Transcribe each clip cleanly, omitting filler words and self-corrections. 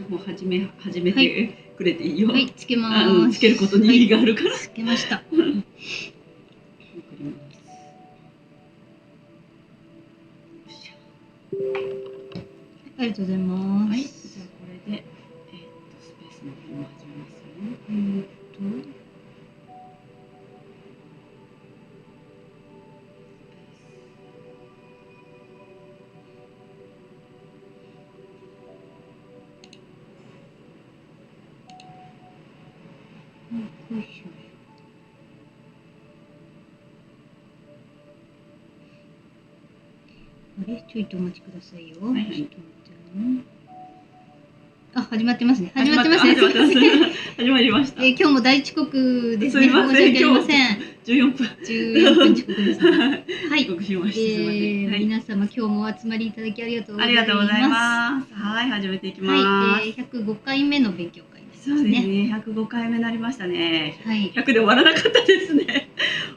じゃあもう始めてくれていいよ。はい、つけます。つけることに意義があるから。つけました。ありがとうございます。はい、じゃあこれで、スペースの方も始めますよ。よいしょ。あれ、ちょいとお待ちくださいよ。はい、ちょっと待ってね。あ、始まってますね。始まってますね。始まりました。今日も大遅刻ですね。すみません。申し訳ありません。14分。14分遅刻ですね。はい。遅刻しました。皆様今日もお集まりいただきありがとうございます。ありがとうございます。はい、始めていきます。はい、105回目の勉強会ですね。そうですね。105回目になりましたね。はい。100で終わらなかったですね。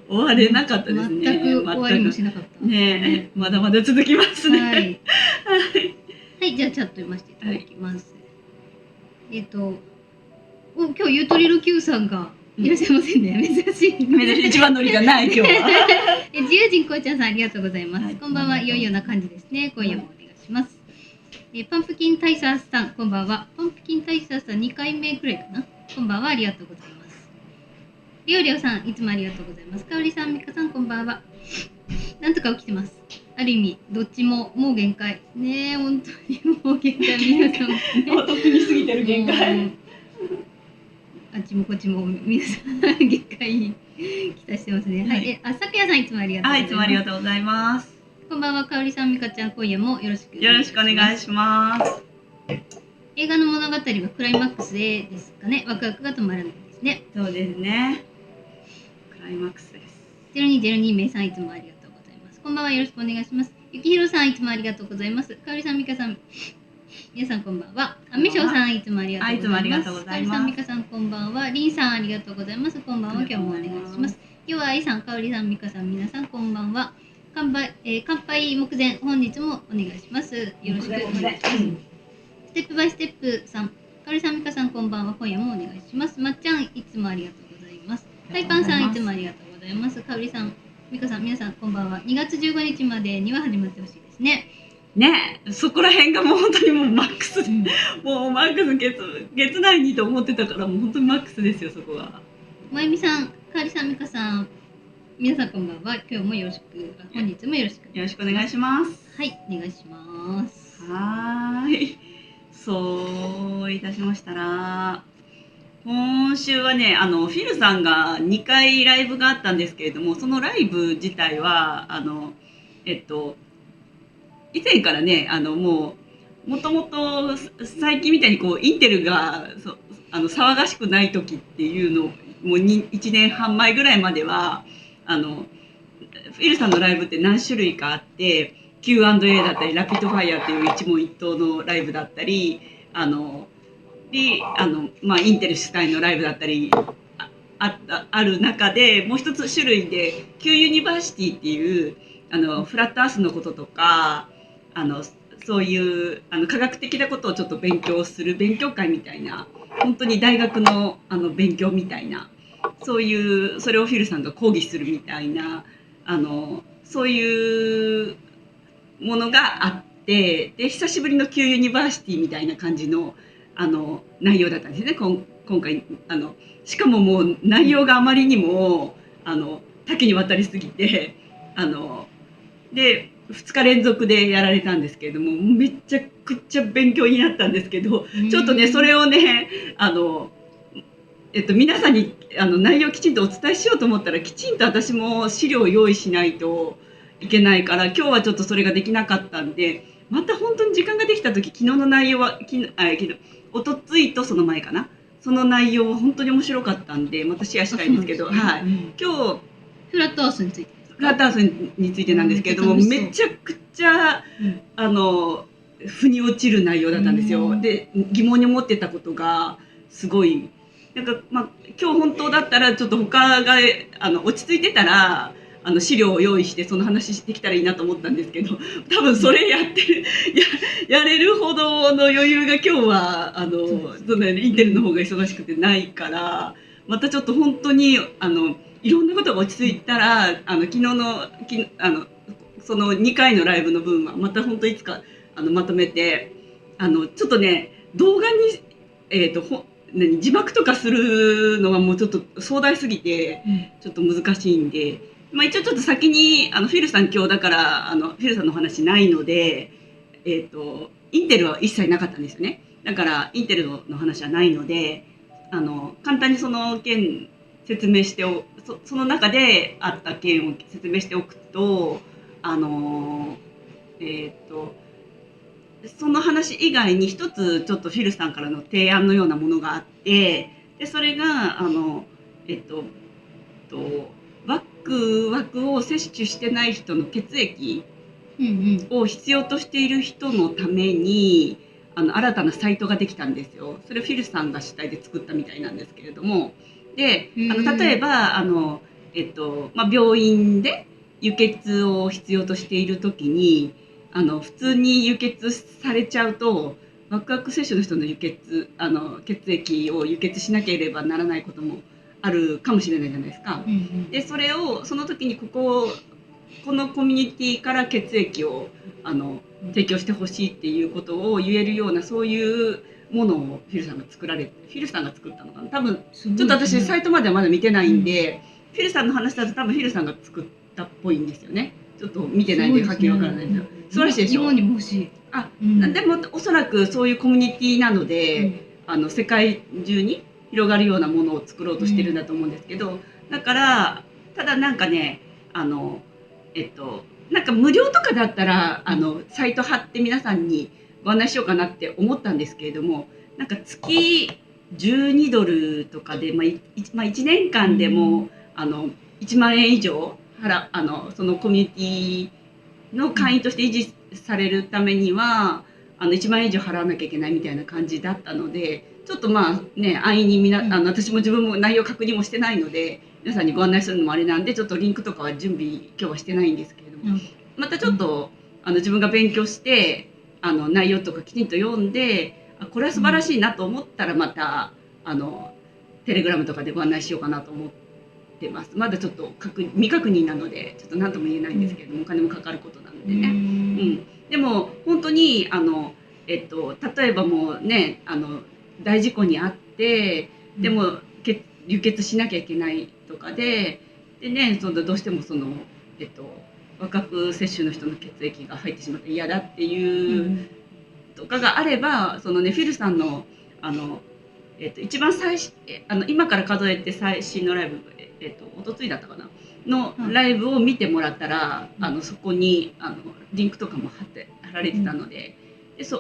終われなかったですね。全く終わりもしなかった。ね、まだまだ続きますね。はい。はい、じゃあチャット読ませていただきます。今日ゆとりろ Q さんがいらっしゃいませんね。珍しい。一番乗りがない今日は。自由人こうちゃんさんありがとうございます。こんばんは。いよいよな感じですね。今夜もお願いします。パンプキンタイサースさんこんばんは。パンプキンタイサースさん2回目くらいかな。こんばんは。ありがとうございます。りょうりょうさんいつもありがとうございます。かおりさんみかさんこんばんは。なんとか起きてます。ある意味どっちももう限界ねえ、本当にもう限界。皆さんもね特に過ぎてる限界。あっちもこっちも皆さん限界期待してますね。はい、さくやさんいつもありがとうございます。はい、いつもありがとうございます。こんばんは、かおりさんみかちゃん今夜もよろしくお願いします。映画の物語はクライマックスですかね。ワクワクが止まらないですね。そうですね。クライマックスです。0202名さんいつもありがとうございます。こんばんは、よろしくお願いします。ゆきひろさんいつもありがとうございます。かおりさんみかさん皆さんこんばんは。あみしょうさんいつもありがとうございます。かおりさんみかさんこんばんは。りんさんありがとうございます。こんばんは。今日もお願いします。今日はあいさん、かおりさん、みかさん皆さんこんばんは。乾杯目前本日もお願いします。よろしくお願いします。ステップバイステップさん、かおりさんみかさんこんばんは。今夜もお願いします。まっちゃんいつもありがとうございます。たいぱんさんいつもありがとうございます。かおりさん、みかさん皆さんこんばんは。2月15日までには始まってほしいですね。ね、そこら辺がもう本当にもうマックスで、もうマックス月内にと思ってたからもう本当にマックスですよそこは。まゆみさん、かおりさん、みかさん、皆さんこんばんは。今日もよろしく、本日もよろしくお願いします。はい、お願いします。はい、そういたしましたら、今週はね、フィルさんが2回ライブがあったんですけれども、そのライブ自体は以前からね、もともと最近みたいにこうインテルが騒がしくない時っていうのもう1年半前ぐらいまではフィルさんのライブって何種類かあって、 Q&A だったりラピッドファイヤーっていう一問一答のライブだったり、インテル主催のライブだったりある中で、もう一つ種類で Q ユニバーシティっていうフラットアースのこととかそういう科学的なことをちょっと勉強する勉強会みたいな、本当に大学の勉強みたいな、それをフィルさんが講義するみたいなそういうものがあって、で久しぶりの Q ユニバーシティみたいな感じの内容だったんですね。今回しかももう内容があまりにも多岐にわたりすぎてで2日連続でやられたんですけれども、めちゃくちゃ勉強になったんですけど、ちょっとねそれをね皆さんに内容をきちんとお伝えしようと思ったら、きちんと私も資料を用意しないといけないから、今日はちょっとそれができなかったんで、また本当に時間ができた時、昨日の内容はおとついとその前かな、その内容は本当に面白かったんでまたシェアしたいんですけど、はい、今日フラットアースについてフラットアースについてなんですけれども、めちゃくちゃ腑に落ちる内容だったんですよ。で疑問に思ってたことがすごいなんか、今日本当だったらちょっと他が落ち着いてたら資料を用意してその話できたらいいなと思ったんですけど、多分それやれるほどの余裕が今日はそのインテルの方が忙しくてないから、またちょっと本当にいろんなことが落ち着いたら昨日のその2回のライブの分はまた本当いつかまとめてちょっとね動画に字幕とかするのはもうちょっと壮大すぎてちょっと難しいんで、まあ、一応ちょっと先にフィルさん今日だからフィルさんのお話ないので、インテルは一切なかったんですよね。だからインテルの話はないので簡単にその件説明してその中であった件を説明しておくとその話以外に一つちょっとフィルさんからの提案のようなものがあって、でそれがワクを摂取してない人の血液を必要としている人のために新たなサイトができたんですよ。それをフィルさんが主体で作ったみたいなんですけれども、で例えば病院で輸血を必要としている時に普通に輸血されちゃうとワクワク接種の人の血液を輸血しなければならないこともあるかもしれないじゃないですか。でそれをその時にこのコミュニティから血液を提供してほしいっていうことを言えるようなそういうものをフィルさんが作ったのかな。多分ちょっと私サイトまではまだ見てないんで、フィルさんの話だと多分フィルさんが作ったっぽいんですよね。ちょっと見てないんではっきりわからないんですけど、素晴らしいでしょ。日本にも欲しい。でもおそらくそういうコミュニティなので、世界中に広がるようなものを作ろうとしてるんだと思うんですけど、だからただなんかねなんか無料とかだったらサイト貼って皆さんにご案内しようかなって思ったんですけれども、なんか月$12とかで、1年間でも1万円以上そのコミュニティの会員として維持されるためには1万円以上払わなきゃいけないみたいな感じだったので、ちょっと安易に私も自分も内容確認もしてないので皆さんにご案内するのもあれなんで、ちょっとリンクとかは準備今日はしてないんですけれども、またちょっと自分が勉強して内容とかきちんと読んでこれは素晴らしいなと思ったらまたテレグラムとかでご案内しようかなと思ってます。まだちょっと未確認なのでちょっと何とも言えないんですけれども、お金もかかることなのでね。でも本当に例えばもうね大事故に遭ってでも輸血しなきゃいけないとかでね、どうしてもワク接種の人の血液が入ってしまって嫌だっていうとかがあればフィルさんの一番今から数えて最新のライブおとついだったかなのライブを見てもらったらそこにリンクとかも貼られてたので、そ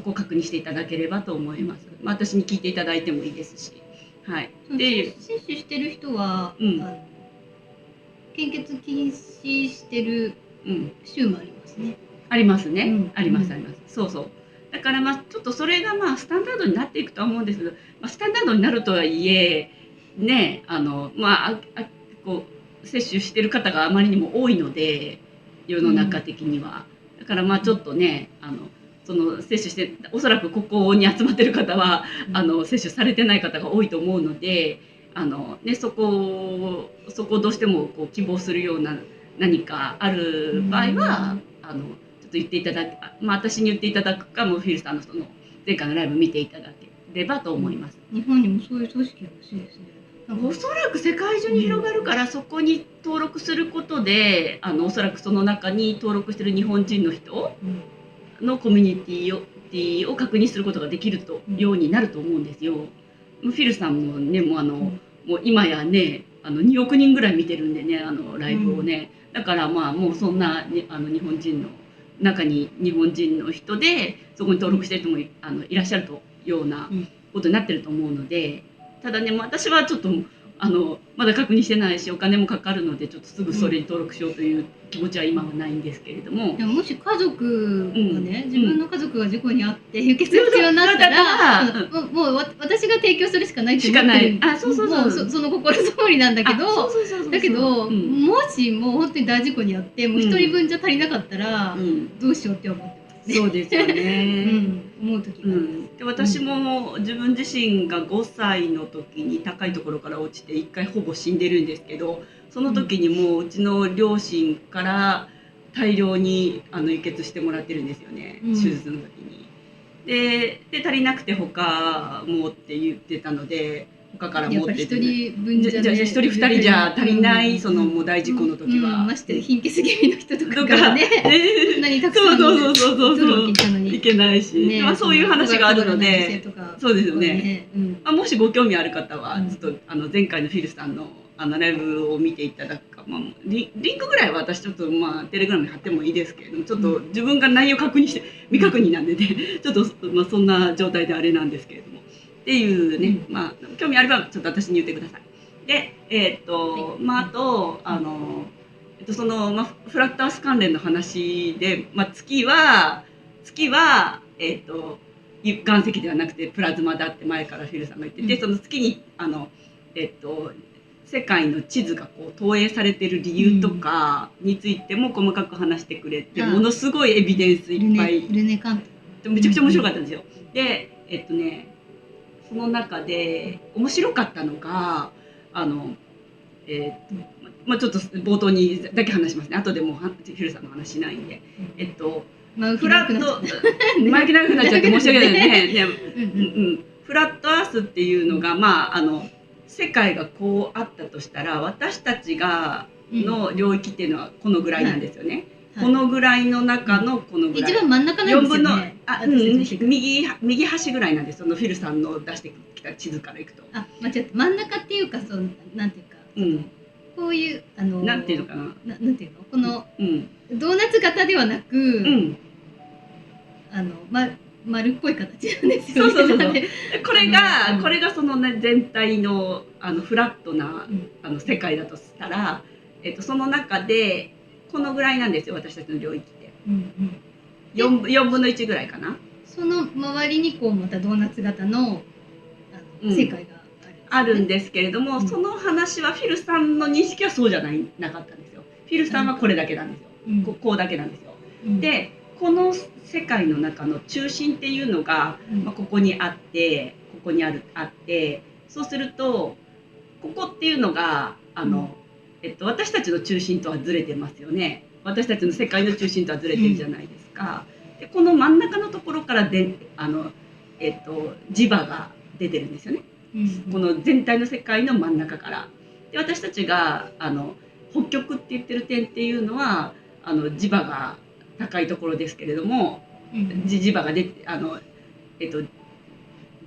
こを確認していただければと思います。私に聞いていただいてもいいですし、はい。で接種してる人は、献血禁止してる州もありますね。ありますね。ありますあります。そうそう。だからちょっとそれがスタンダードになっていくとは思うんですけど、スタンダードになるとはいえねこう接種してる方があまりにも多いので世の中的には、だからちょっとねその接種しておそらくここに集まってる方は接種されてない方が多いと思うのでそこをどうしてもこう希望するような何かある場合はちょっと言っていただく、私に言っていただくかもフィルさんの前回のライブ見ていただければと思います。日本にもそういう組織が欲しいですね。おそらく世界中に広がるから、そこに登録することでおそらくその中に登録してる日本人の人のコミュニティを確認することができるようになると思うんですよ。フィルさんもねもう今やね2億人ぐらい見てるんでねライブをね、だからもうそんな日本人の中に日本人の人でそこに登録してる人もいらっしゃるようなことになってると思うので、ただね私はちょっとまだ確認してないしお金もかかるのでちょっとすぐそれに登録しようという気持ちは今はないんですけれども、でももし家族がね、自分の家族が事故に遭って輸血が必要になったら、もう私が提供するしかないって思ってる。あ、そうそうそう、その心づもりなんだけど、だけど、もしもう本当に大事故に遭ってもう一人分じゃ足りなかったらどうしようって思ってますね。そうですよね。思う時があります。で私も自分自身が5歳の時に高いところから落ちて1回ほぼ死んでるんですけど、その時にもううちの両親から大量に輸血してもらってるんですよね、手術の時に。で足りなくて他もって言ってたので他から持ってて、1人分じゃ1人2人じゃ足りない、そのもう大事故の時は、まして貧血気味の人とかからね何たくさん取るわけいけないし、そういう話があるので、そうですよね。もしご興味ある方はちょっと前回のフィルさんのライブを見ていただくか、リンクぐらいは私ちょっとテレグラムに貼ってもいいですけれども、ちょっと自分が内容確認して未確認なんでね、ちょっとそんな状態であれなんですけれどもっていうね、興味あればちょっと私に言ってください。であとそのフラットアース関連の話で、月は岩石ではなくてプラズマだって前からフィルさんが言ってて、その月に世界の地図がこう投影されている理由とかについても細かく話してくれて、ものすごいエビデンスいっぱい、めちゃくちゃ面白かったんですよ。でその中で面白かったのがちょっと冒頭にだけ話しますね。後でもうフィルさんの話しないんで、フラット前置き長くなっちゃって申し訳ないね。フラットアースっていうのが世界がこうあったとしたら、私たちがの領域っていうのはこのぐらいなんですよね。このぐらいの中のこのぐらい。一番真ん中なんですよね。右端ぐらいなんです。そのフィルさんの出してきた地図からいくと。間違った。真ん中っていうかなんていうか。こういうなんていうのかな。なんていうの、このドーナツ型ではなく、丸っこい形なんですよね。これがそのね全体のフラットな世界だとしたら、その中でこのぐらいなんですよ、私たちの領域って。4分の1ぐらいかな。その周りにこうまたドーナツ型の世界があるんですけれども、その話はフィルさんの認識はそうじゃなかったんですよ。フィルさんはこれだけなんですよ。こうだけなんですよ。でこの世界の中の中心っていうのが、ここにあってここにあって、そうするとここっていうのが私たちの中心とはずれてますよね。私たちの世界の中心とはずれてるじゃないですか。でこの真ん中のところから磁場が出てるんですよね。この全体の世界の真ん中から。で私たちが北極って言ってる点っていうのは磁場が高いところですけれども、磁場が出て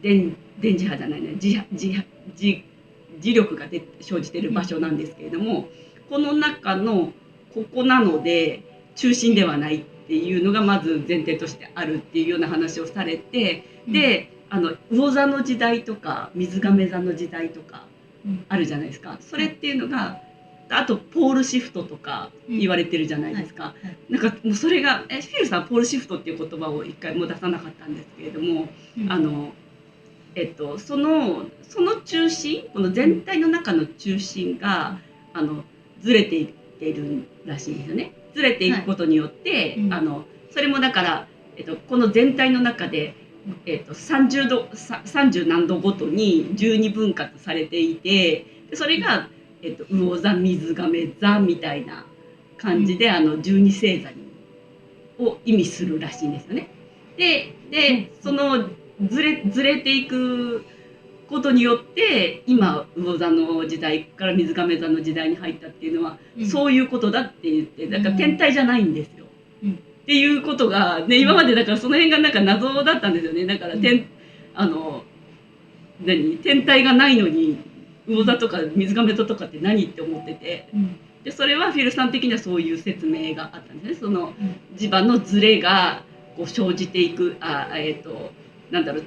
電磁波じゃないね、磁力が生じている場所なんですけれども、この中のここなので中心ではないっていうのがまず前提としてあるっていうような話をされて、で魚座の時代とか水亀座の時代とかあるじゃないですか。それっていうのがあとポールシフトとか言われてるじゃないですか。なんかもうそれがフィルさんポールシフトっていう言葉を一回も出さなかったんですけれども、その中心、この全体の中の中心がずれていってるらしいんですよね。ずれていくことによって、それもだから、この全体の中で、30何度ごとに12分割されていて、それが、魚座水亀座みたいな感じで12星座を意味するらしいんですよね。でそのずれていくことによって今魚座の時代から水亀座の時代に入ったっていうのは、そういうことだって言って、だから天体じゃないんですよ、っていうことが、ね、今までだからその辺がなんか謎だったんですよね。だから天体がないのに魚座とか水亀座とかって何って思ってて、でそれはフィルさん的にはそういう説明があったんですね。その磁場のズレがこう生じていく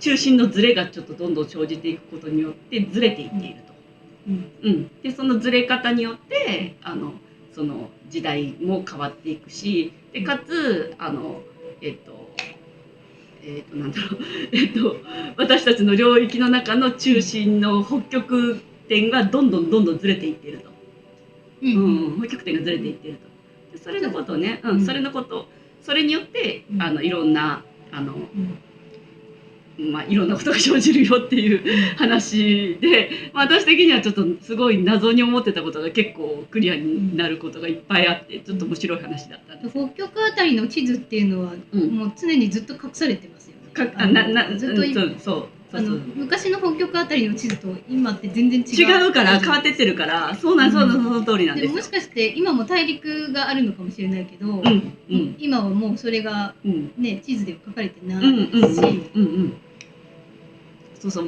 中心のズレがちょっとどんどん生じていくことによってずれていっていると。でそのずれ方によってその時代も変わっていくし、でかつなんだろう私たちの領域の中の中心の北極点がどんどんずれていっていると、北極点がずれていっていると。でそれのことをね、それによっていろんないろんなことが生じるよっていう話で、私的にはちょっとすごい謎に思ってたことが結構クリアになることがいっぱいあって、ちょっと面白い話だったんです。北極あたりの地図っていうのは、もう常にずっと隠されてますよね。ずっと昔の北極あたりの地図と今って全然違うから変わってってるから、その通りなんですよ。もしかして今も大陸があるのかもしれないけど、今はもうそれがね、地図では書かれてないし。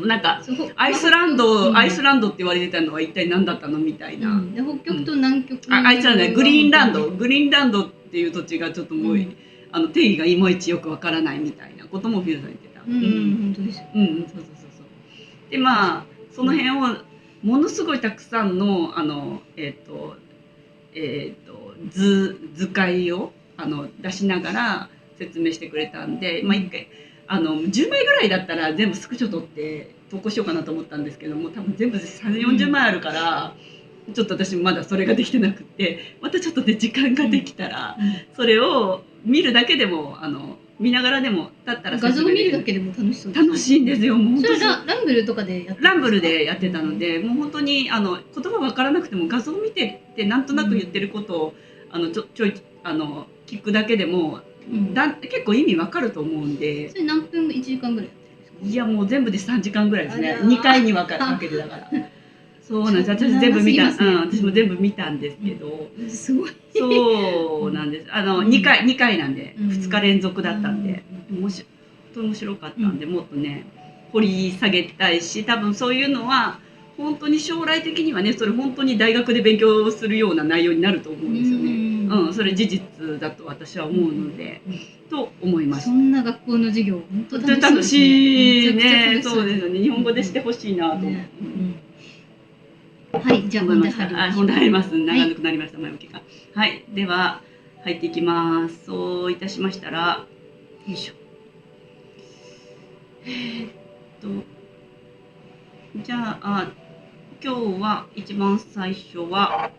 なんかアイスランドって言われてたのは一体何だったのみたいな。北極と南極、あいつらね、グリーンランドっていう土地がちょっともう定義がいまいちよくわからないみたいなこともフィルさん言ってた。本当です。そう。でその辺をものすごいたくさんの図解を出しながら説明してくれたんで、一回10枚ぐらいだったら全部スクショ撮って投稿しようかなと思ったんですけども、多分全部30、40枚あるから、ちょっと私まだそれができてなくて、またちょっとね時間ができたら、それを見るだけでも見ながらでもだったら画像を見るだけでも楽しそうです。楽しいんですよ。もうそれはランブルとかでやってランブルでやってたので、もう本当に言葉分からなくても画像を見てってなんとなく言ってることをちょい聞くだけでも結構意味わかると思うんで。それ何分1時間ぐらいやってるんですか？いやもう全部で3時間ぐらいですね。2回に分けてだから。そうなんです。私全部見た。私も全部見たんですけど。すごい。そうなんです。2回なんで2日連続だったんで、面白かったんで、もっとね掘り下げたいし、多分そういうのは本当に将来的にはね、それ本当に大学で勉強するような内容になると思うんですよね。それ事実だと私は思うので、と思います。そんな学校の授業本当楽しいね。そうですよね。日本語でしてほしいなと。はい、じゃあ本題入ります。長くなりました前置きが。はい、では入っていきます。そういたしましたら、よいしょ。じゃあ今日は一番最初は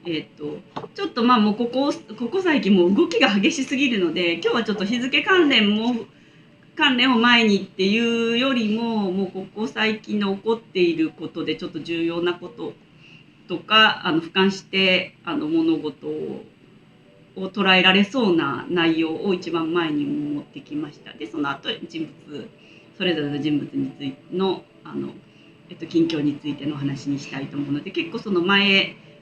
ちょっともうここ最近もう動きが激しすぎるので、今日はちょっと日付関連を前にっていうよりも、もうここ最近の起こっていることでちょっと重要なこととか俯瞰して物事を捉えられそうな内容を一番前に持ってきました。でその後それぞれの人物についての近況についての話にしたいと思うので、結構その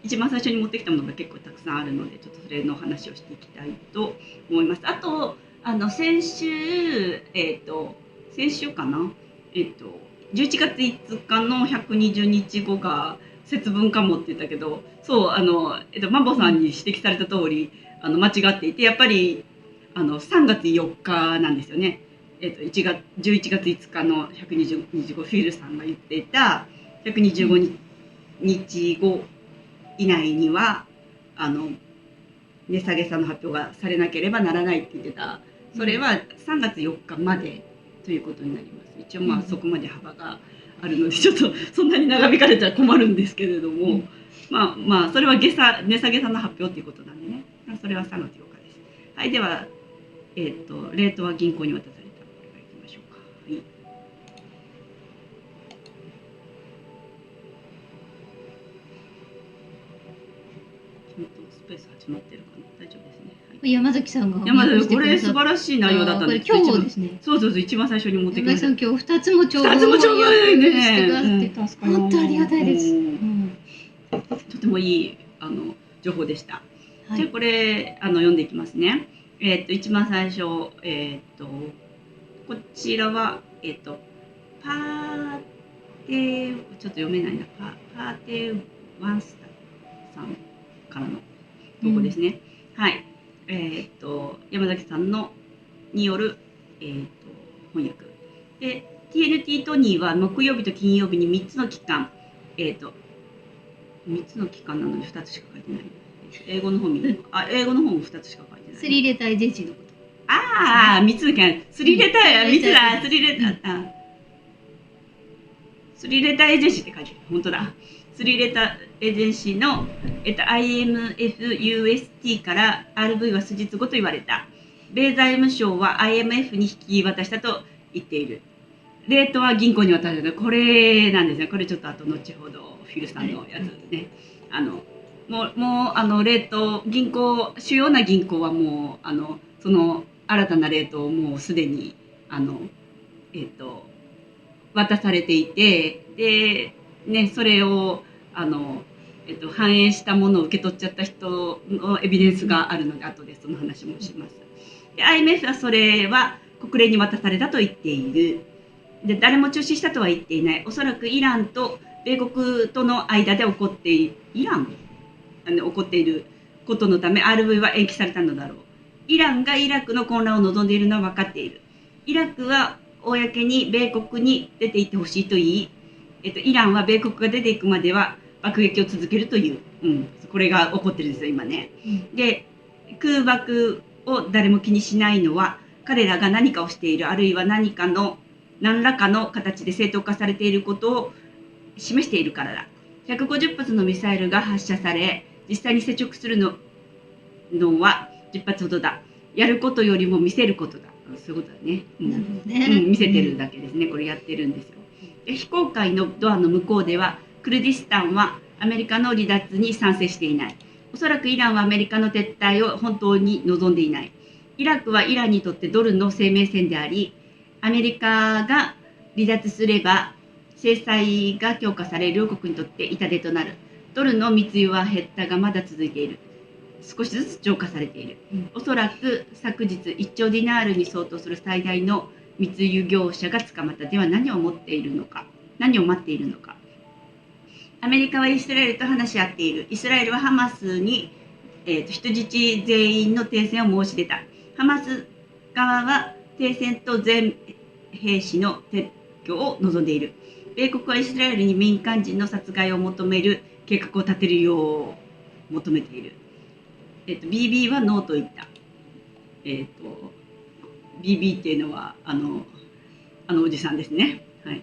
一番最初に持ってきたものが結構たくさんあるので、ちょっとそれの話をしていきたいと思います。あと先週かな、11月5日の120日後が節分かもって言ったけど、そうマンボさんに指摘された通り間違っていて、やっぱり3月4日なんですよね。11月5日の120日後、フィルさんが言っていた125日後以内には値下げさの発表がされなければならないって言ってた。それは3月4日までということになります。一応そこまで幅があるので、ちょっとそんなに長引かれたら困るんですけれども、それは値下げさの発表ということなんでね、それは3月4日です。はい、ではレートは銀行に渡された。これからいきましょうか。はい。スペース始まってるかな。大丈夫ですね。はい、山崎さんがこれ素晴らしい内容だったんです。今日ですね。そう一番最初に持ってきました。山崎さん今日2つも長文をしてくださって本当ありがたいです。とてもいい情報でした。じゃあこれ読んでいきますね。一番最初こちらはパーテちょっと読めないな。パーテワンスタさんからの投稿ですね。はい。山崎さんによる翻訳で、TNT トニーは木曜日と金曜日に3つの期間、3つの期間なのに2つしか書いてない。英語の方見る。英語の方も2つしか書いてない。3レターエージェンシーのこと。3つの期間。3レター、3つだ。3レター、3レターエージェンシーって書いてる。本当だ。3レターエージェンシーの、IMF-UST から RV は数日後と言われた。米財務省は IMF に引き渡したと言っている。レートは銀行に渡された。これなんですね。これちょっと後ほどフィルさんのやつね。もうレート、銀行、主要な銀行はもうその新たなレートをもうすでに渡されていて、でね、それを反映したものを受け取っちゃった人のエビデンスがあるので、後でその話もします。で IMF はそれは国連に渡されたと言っている。で誰も中止したとは言っていない。おそらくイランと米国との間で起こっていることのため RV は延期されたのだろう。イランがイラクの混乱を望んでいるのは分かっている。イラクは公に米国に出て行ってほしいと言い、イランは米国が出ていくまでは爆撃を続けるという、これが起こってるんですよ今ね。で空爆を誰も気にしないのは彼らが何かをしている、あるいは何らかの形で正当化されていることを示しているからだ。150発のミサイルが発射され、実際に接触するのは10発ほどだ。やることよりも見せることだ。そういうことだね。見せてるだけですね。これやってるんですよ。で非公開のドアの向こうでは、クルディスタンはアメリカの離脱に賛成していない。おそらくイランはアメリカの撤退を本当に望んでいない。イラクはイランにとってドルの生命線であり、アメリカが離脱すれば制裁が強化される両国にとって痛手となる。ドルの密輸は減ったがまだ続いている。少しずつ浄化されている。おそらく昨日1兆ディナールに相当する最大の密輸業者が捕まった。では何を待っているのか。アメリカはイスラエルと話し合っている。イスラエルはハマスに、人質全員の停戦を申し出た。ハマス側は停戦と全兵士の撤去を望んでいる。米国はイスラエルに民間人の殺害を求める計画を立てるよう求めている。BB はノーと言った。BB っていうのはおじさんですね。はい。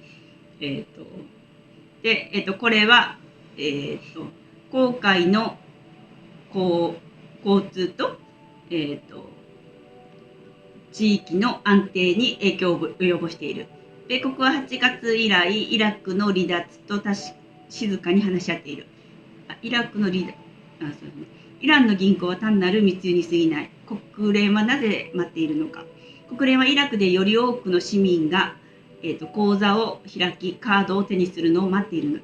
で、これは、航海の交通と、地域の安定に影響を及ぼしている。米国は8月以来、イラクの離脱と静かに話し合っている。イランの銀行は単なる密輸に過ぎない。国連はなぜ待っているのか。国連はイラクでより多くの市民が、口座を開き、カードを手にするのを待っているのだ。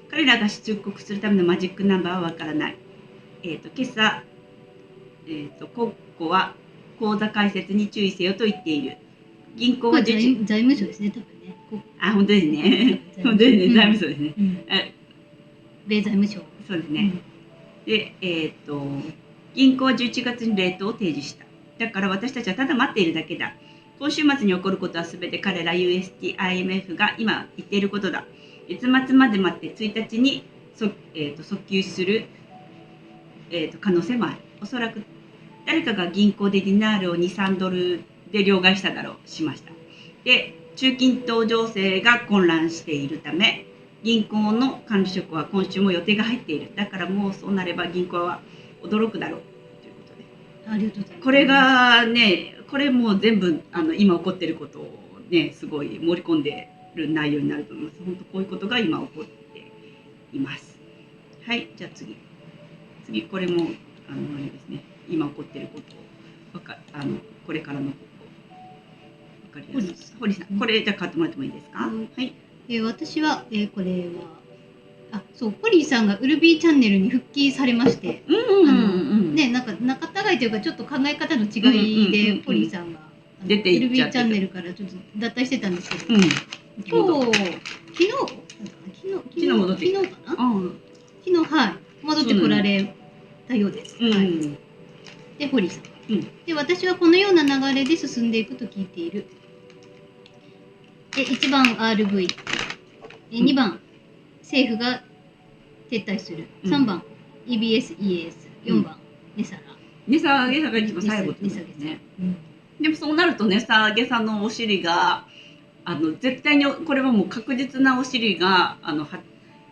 彼らが出国するためのマジックナンバーはわからない。今朝、国庫は口座開設に注意せよと言っている。銀行は財務省ですね、多分ね。本当ですね。本当ですね、財務省ですね。米財務省。そうですね。で、銀行は11月にレートを提示した。だから私たちはただ待っているだけだ。今週末に起こることはすべて彼ら UST、IMF が今言っていることだ。月末まで待って1日に訴求する、可能性もある。おそらく誰かが銀行でディナールを2、3ドルで両替しただろう、しました。で、中近東情勢が混乱しているため、銀行の管理職は今週も予定が入っている。だからもうそうなれば銀行は驚くだろうということで。ありがとうございます。これがね、これも全部今起こっていることをね、すごい盛り込んでいる内容になると思います。本当こういうことが今起こっています。はい、じゃあ次これもあれですね。今起こっていることをこれからのこと分かりやすい。堀さん、これじゃあ買ってもらってもいいですか？はい。私は、これはポリーさんがウルビーチャンネルに復帰されまして、ね、なんか仲違いというかちょっと考え方の違いでポリーさんが出ていっちゃって、ウルビーチャンネルからちょっと脱退してたんですけど、昨日戻ってきた。昨日かな？昨日戻ってこられたようです。で、ポリーさん。で、私はこのような流れで進んでいくと聞いている。で、1番 RV、2番政府が停滞する。うん3番 EBS、EAS、4番値下が。値下げ差が一番最後ってことですね。でもそうなると値下げ差のお尻が絶対にこれはもう確実なお尻が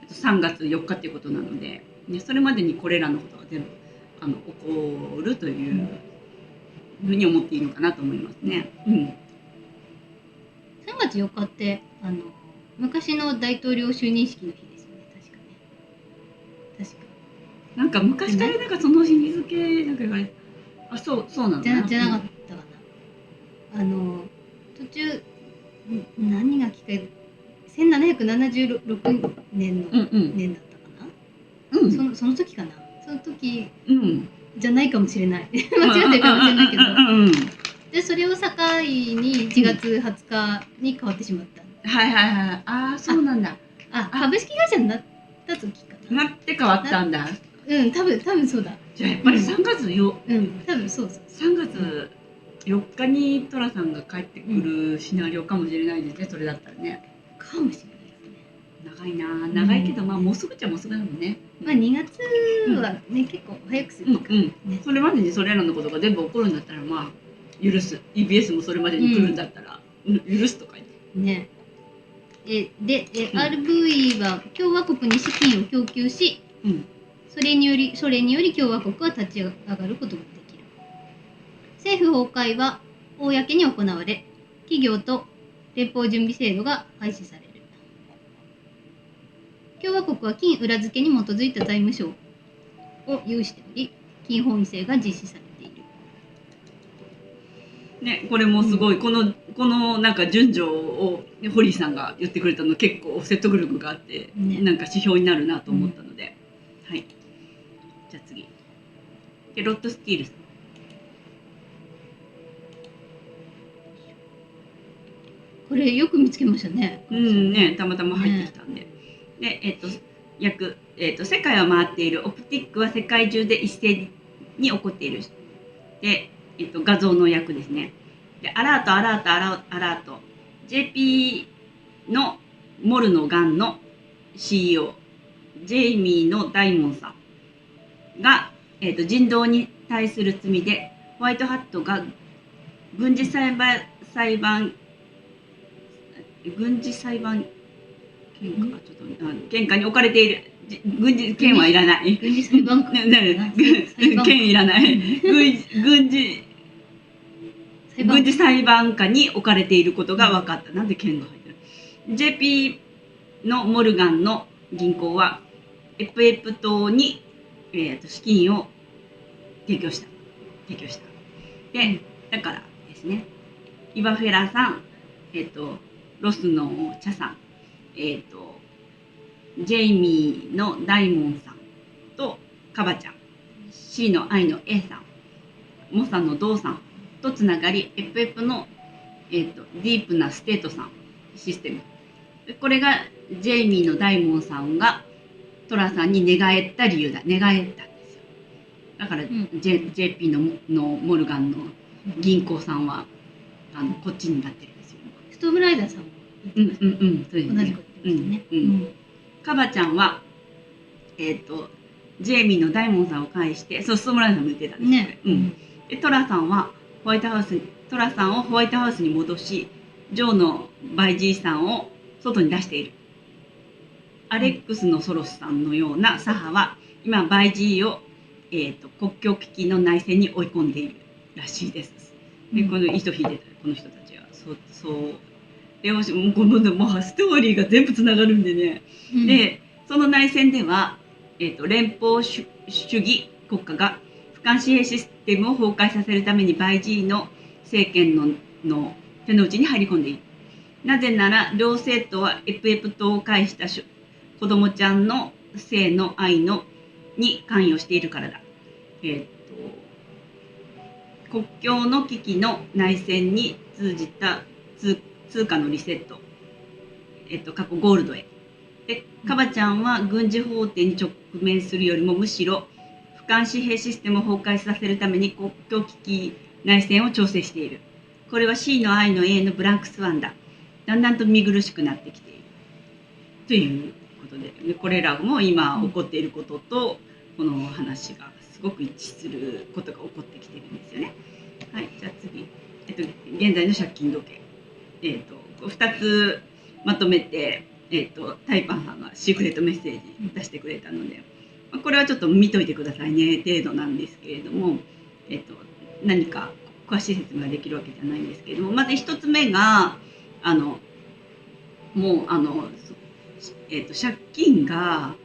3月4日っていうことなので、ね、それまでにこれらのことが全部起こるというふうに思っていいのかなと思いますね。3月4日って昔の大統領就任式の日ですよね。確か。なんか昔からなんかその日付なんか言われて、そうなのかな。じゃなかったかな。途中何が聞かれる1776年の年だったかな、その時かな、その時、じゃないかもしれない間違ってるかもしれないけど、でそれを境に1月20日に変わってしまった。ああ、そうなんだ。株式会社になった時かな。なって変わったんだ。多分そうだ。じゃあやっぱり3月多分そう3月4日に寅さんが帰ってくるシナリオかもしれないですね。それだったらね。かもしれないですね。長いな、長いけど、もうすぐじゃもうすぐだもんね。2月はね、結構早くするからね。それまでにそれらのことが全部起こるんだったら、許す。EBS もそれまでに来るんだったら、許すとか言って。ね。で、RV は共和国に資金を供給し、それにより共和国は立ち上がることができる。政府崩壊は公に行われ、企業と連邦準備制度が廃止される。共和国は金裏付けに基づいた財務省を有しており、金本位制が実施されている。ね、これもすごい、このなんか順序を堀井さんが言ってくれたの結構説得力があって、なんか指標になるなと思ったので、はい。じゃあ次。で、ロッドスティールさん。これよく見つけましたね。ね、たまたま入ってきたんで。で、世界を回っているオプティックは世界中で一斉に起こっている。で、画像の訳ですね。で、アラート。JP のモルノガンの CEO、ジェイミーのダイモンさんが、人道に対する罪で、ホワイトハットが軍事裁判喧嘩に置かれている。軍事権はいらない。軍事裁判官。権いらない。軍事裁判下に置かれていることが分かった。なんで権が入ってる？ JP のモルガンの銀行はエプエプ島に、資金を提供した。で、だからですね、イバフェラさん、ロスの茶さん、ジェイミーのダイモンさんとカバちゃん、C の I の A さん、モさんのドーさんとつながり、エプエプの、ディープなステートさんシステム。これがジェイミーのダイモンさんがトラさんに寝返った理由だ。寝返ったんですよ。だから、JP のモルガンの銀行さんはこっちになってるんですよ。ストームライダーさんもそうですね。同じこと言ってましたね。カバちゃんはジェイミーのダイモンさんを介して、ストームライダーさんも言ってたんですね。でトラさんをホワイトハウスに戻し、ジョーのバイジーさんを外に出している。アレックスのソロスさんのような左派は今バイジーを、国境危機の内戦に追い込んでいるらしいです。でこの糸引いてたこの人たちはそうでもうストーリーが全部つながるんでね。でその内戦では、連邦主義国家が俯瞰紙幣システムを崩壊させるためにバイジーの政権の手の内に入り込んでいる。なぜなら両政党はエプエプ島を介した子供ちゃんの性の愛に関与しているからだ。国境の危機の内戦に通じた通貨のリセット、過去ゴールドへ。でカバちゃんは軍事法廷に直面するよりもむしろ俯瞰紙幣システムを崩壊させるために国境危機内戦を調整している。これは C の I の A のブランクスワンだ。だんだんと見苦しくなってきているというこことで、これらも今起こっていることとこの話がすごく一致することが起こってきてるんですよね。はい、じゃあ次、現在の借金時計、2つまとめて、タイパンさんがシークレットメッセージ出してくれたので、これはちょっと見といてくださいね程度なんですけれども、何か詳しい説明ができるわけじゃないんですけれども、まず1つ目がもう借金が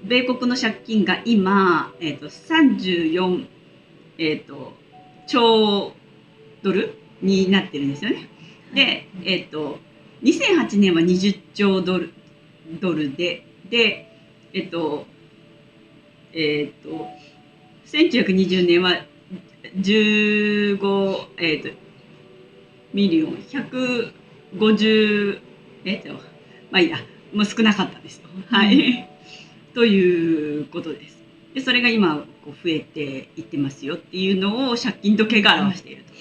米国の借金が今、34、兆ドルになってるんですよね。で、2008年は20兆ドルで、1920年は15、ミリオン150、まあいいや、もう少なかったですよ。はい。ということです。で、それが今こう増えていってますよっていうのを借金時計が表していると。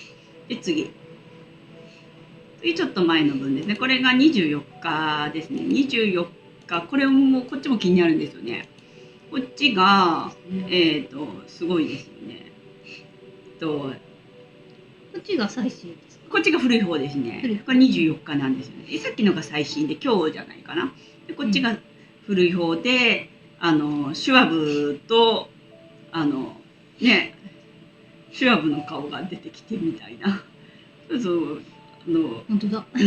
で、次ちょっと前の分ですね。これが24日ですね。24日、これもこっちも気になるんですよね。こっちがすごいですよね。こっちが最新ですか？こっちが古い方ですね。これ24日なんですよね。さっきのが最新で今日じゃないかな。でこっちが古い方で、シュワブとシュワブの顔が出てきてみたいな。そう本当だ。シ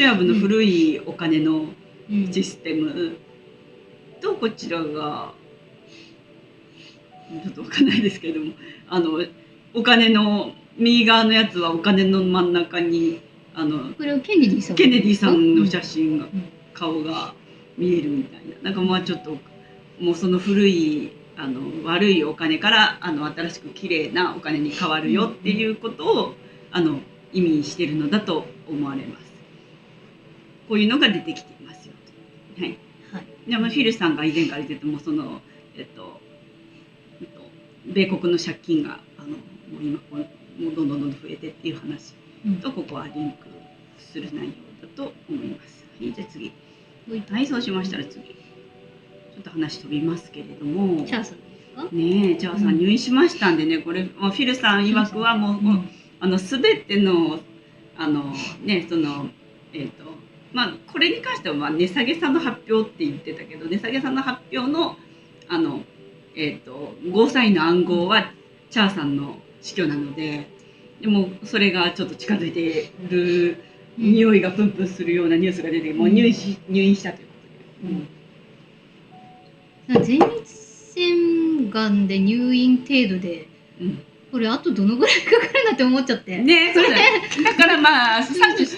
ュワブの古いお金のシステムとこちらがちょっとわかんないですけれども、お金の右側のやつはお金の真ん中にこれはケネディさんの写真が、顔が見えるみたいな。なんかまあちょっともうその古い悪いお金から新しく綺麗なお金に変わるよっていうことを意味しているのだと思われます。こういうのが出てきていますよ。はい。はい、でもフィルさんが以前から言ってても米国の借金がもう今もうどんどん増えてっていう話とここはリンクする内容だと思います。はい、じゃあ次。はい、そうしましたら次。ちょっと話飛びますけれども。チャーさんですか？ねえ、チャーさん入院しましたんでね、これフィルさん曰くはもうすべてのまあこれに関しては値下げさんの発表って言ってたけど、値下げさんの発表のゴーサインの暗号はチャーさんの死去なので、でもそれがちょっと近づいている匂いがプンプンするようなニュースが出て、もう入院したということで。前立腺がんで入院程度で、これあとどのぐらいかかるなって思っちゃって。ね、そうだよ。だからまあ3月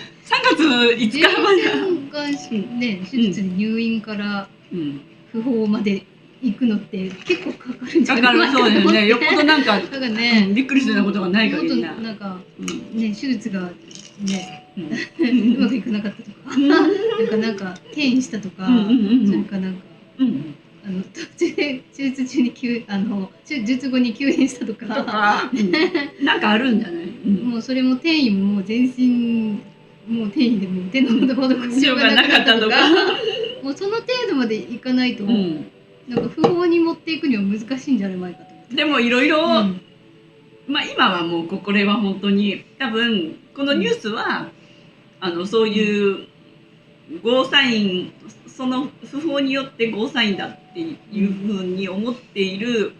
5日まで。前立腺がんね、手術で入院から訃報まで行くのって結構かかるんじゃないかなと思って。そうですね。よっぽどなんかびっくりするようなことがない限りな。なんかね、手術がねうまくいかなかったとか、なんか転移したとか、それかなんか。途中で手術中に手術後に休園したとかなんかあるんじゃない？もうそれも転移も全身もう転移でも手の施しようがなかったとかもうその程度までいかないと、なんか不法に持っていくには難しいんじゃないかと思って。でもいろいろまあ今はもうこれは本当に多分このニュースはそういうゴーサイン、その不法によってゴーサインだっていうふうに思っている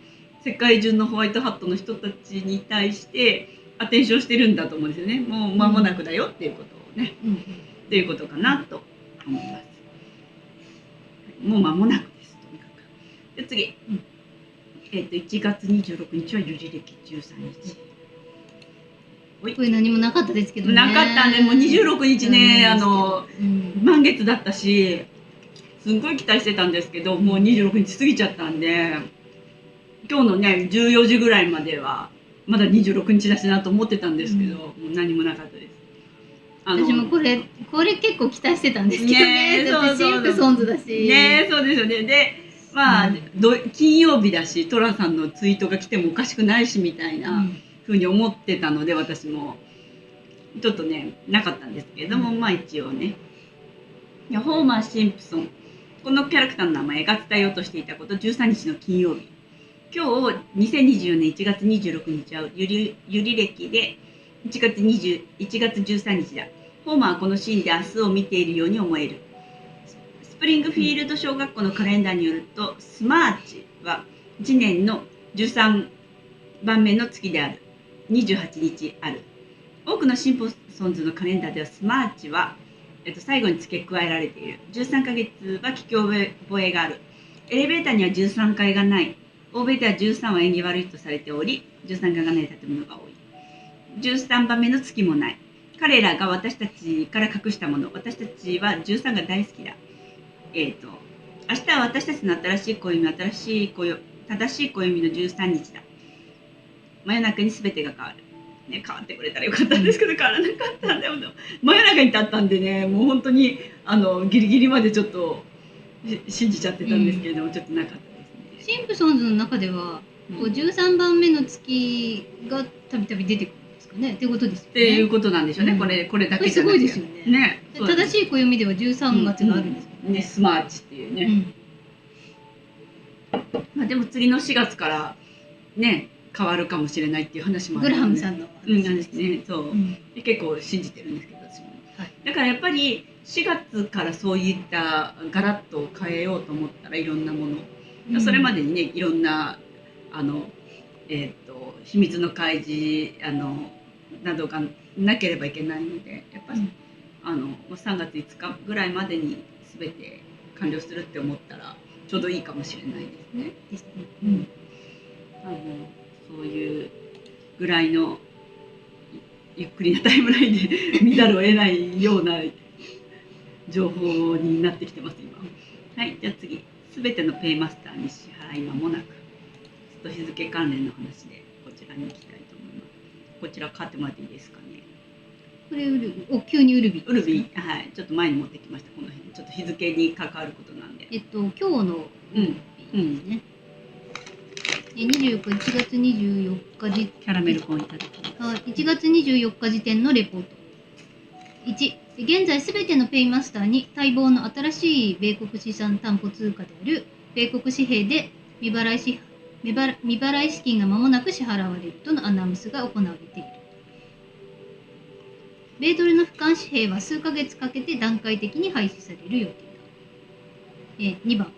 世界中のホワイトハットの人たちに対してアテンションしてるんだと思うんですよね。もう間もなくだよっていうことをね、っていうことかなと思います。もう間もなくです。とにかく。で次、1月26日は樹齢13日。これ何もなかったですけどね。なかったね。もう26日ね、満月だったし、すんごい期待してたんですけど、もう26日過ぎちゃったんで、今日のね、14時ぐらいまでは、まだ26日だしなと思ってたんですけど、もう何もなかったです。私もこれ結構期待してたんですけどね。だってシルクソンズだし。ね、そうですよね。で、まあ、金曜日だし、トラさんのツイートが来てもおかしくないしみたいな。ふうに思ってたので、私もちょっとねなかったんですけれども、まあ一応ね、ホーマー・シンプソンこのキャラクターの名前が伝えようとしていたこと、13日の金曜日。今日、2024年1月26日はゆり暦で1月13日だ。ホーマーはこのシーンで明日を見ているように思える。スプリングフィールド小学校のカレンダーによると、スマーチは1年の13番目の月である。28日ある。多くのシンプソンズのカレンダーではスマーチは、最後に付け加えられている。13ヶ月は聞き覚えがある。エレベーターには13階がない。欧米では13は縁起悪いとされており、13階がない建物が多い。13番目の月もない。彼らが私たちから隠したもの。私たちは13が大好きだ。明日は私たちの新しい暦、正しい暦の13日だ。真夜中に全てが変わる。ね、変わってくれたらよかったんですけど、変わらなかったんだよ。真夜中に立ったんでね、もう本当にギリギリまでちょっと信じちゃってたんですけれども、ちょっとなかったですね。シンプソンズの中では、こう13番目の月がたびたび出てくるんですかね、ってことですよね。っていうことなんでしょうね。これだけじゃなくて。すごいですよね。正しい暦では13月があるんですよね。スマーチっていうね。まあでも次の4月からね、変わるかもしれないっていう話もある、グラハムさんの話ですね。そう、で結構信じてるんですけど、私も。だからやっぱり4月からそういったガラッと変えようと思ったらいろんなもの、それまでにね、いろんな秘密の開示などがなければいけないので、やっぱり3月5日ぐらいまでに全て完了するって思ったらちょうどいいかもしれないですね。そういうぐらいのゆっくりなタイムラインで見ざるを得ないような情報になってきてます今。はい、じゃあ次、すべてのペイマスターに支払い間もなく、日付関連の話でこちらに行きたいと思います。こちら買ってもらっていいですかね。これ急にウルビウルビ、はい、ちょっと前に持ってきました。この辺ちょっと日付に関わることなんで。今日のウルビですね。1月24日時キャラメルコーンいただきます。1月24日時点のレポート。1、現在すべてのペイマスターに待望の新しい米国資産担保通貨である米国紙幣で未払い資金が間もなく支払われるとのアナウンスが行われている。米ドルの俯瞰紙幣は数ヶ月かけて段階的に廃止される予定だ。2番、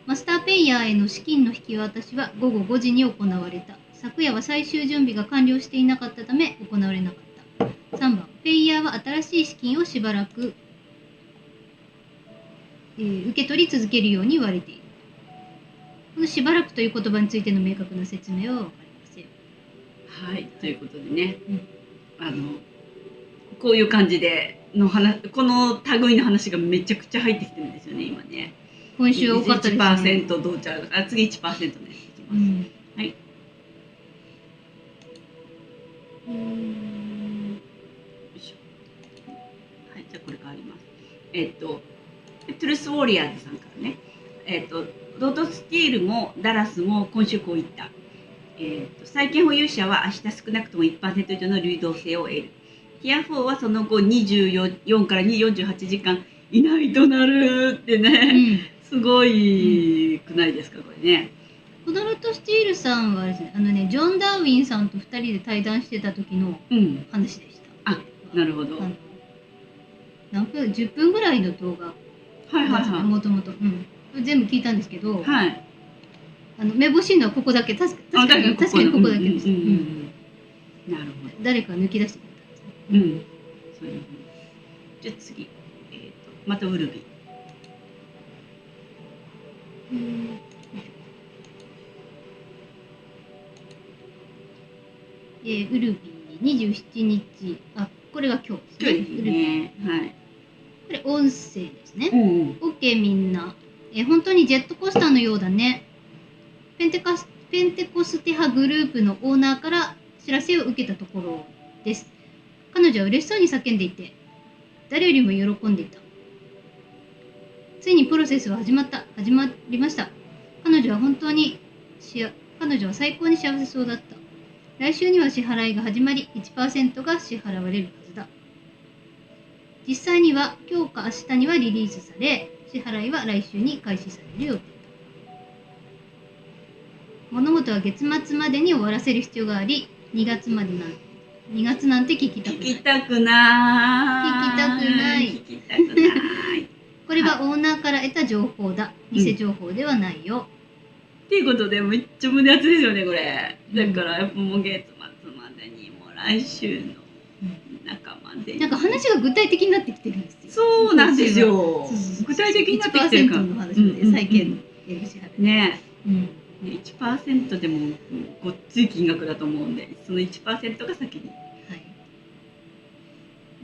マスターペイヤーへの資金の引き渡しは午後5時に行われた。昨夜は最終準備が完了していなかったため行われなかった。3番、ペイヤーは新しい資金をしばらく、受け取り続けるように言われている。このしばらくという言葉についての明確な説明は分かりません。はい、ということでね、こういう感じでこの類の話がめちゃくちゃ入ってきてるんですよね、今ね。今週多かったですね。1% どうちゃうか、次 1% のやついきます。はい。はい、じゃあこれ変わります。トゥルスウォリアーズさんからね、ロードスティールもダラスも今週こう言った。債券保有者は明日少なくとも 1% 以上の流動性を得る。ティア4はその後24から48時間いないとなるってね、すごいくないですか、これね。ロードスティールさんはですね、ジョン・ダーウィンさんと2人で対談してた時の話でした。あ、なるほど。何分 ?10 分ぐらいの動画。もともと。全部聞いたんですけど、めぼしいのはここだけ、確かにここだけでした。なるほど。誰か抜き出してくれたんですね。そういう。じゃあ次、またウルビ。ウルビ27日、これが今日ですね。今日ですね。はい。これ音声ですね。OK みんな。本当にジェットコースターのようだね。ペンテコステ派グループのオーナーから知らせを受けたところです。彼女は嬉しそうに叫んでいて、誰よりも喜んでいた。ついにプロセスは始まりました。彼女は最高に幸せそうだった。来週には支払いが始まり、1% が支払われるはずだ。実際には今日か明日にはリリースされ、支払いは来週に開始される予定。物事は月末までに終わらせる必要があり、2月なんて聞きたくない。聞きたくない。これはオーナーから得た情報だ。偽情報ではないよ。っていうことでめっちゃ胸熱ですよねこれ。だからやっぱもう月末までにもう来週の中までに。なんか話が具体的になってきてるんですよ。そうなんですよ。具体的になってきてるから。1% の話で債権の支払い。ね。1% でもごっつい金額だと思うんで、その 1% が先に。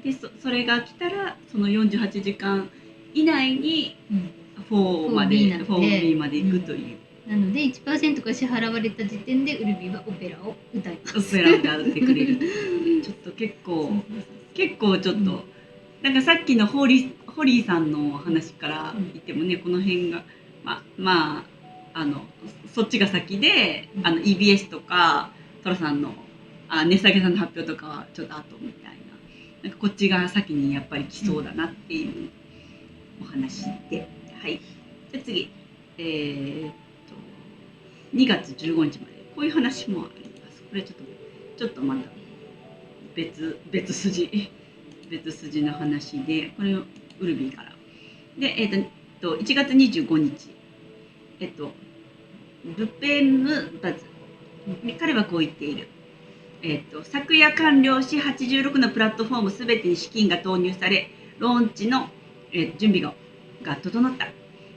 でそれが来たらその48時間以内に4まで 4B まで行くという。なので 1% が支払われた時点でウルビーはオペラを歌います。オペラを歌ってくれる。ちょっと結構ちょっと、なんかさっきのホリーさんの話から言ってもね、この辺がまあそっちが先でEBS とかトラさんの値下げさんの発表とかはちょっと後みたいな、なんかこっちが先にやっぱり来そうだなっていうお話で、はい。じゃあ次、2月15日までこういう話もあります。これちょっとまた別筋の話で、これをウルビーからで、1月25日ブペムバズ、彼はこう言っている。昨夜完了し86のプラットフォームすべてに資金が投入され、ローンチの、準備が整った。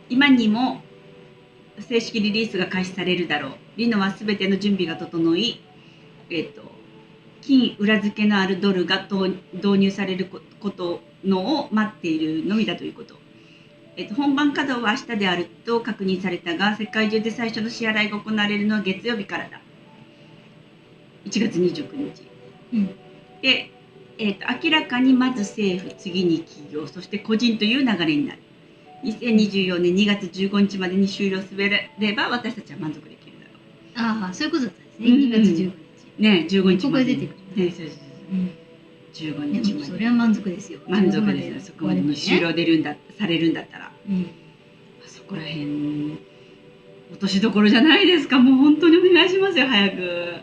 今にも正式リリースが開始されるだろう。リノはすべての準備が整い、金裏付けのあるドルが導入されることのを待っているのみだということ。本番稼働は明日であると確認されたが、世界中で最初の支払いが行われるのは月曜日からだ。1月29日。で、明らかにまず政府、次に企業、そして個人という流れになる。2024年2月15日までに終了すれば私たちは満足できるだろう。ああ、そういうことだったんですね。2月15日。ね、15日まで。ここで出てくる。ね、15日まで。それは満足ですよ。満足です。そこまでに終了されるんだったら。そこら辺、落としどころじゃないですか。もう本当にお願いしますよ、早く。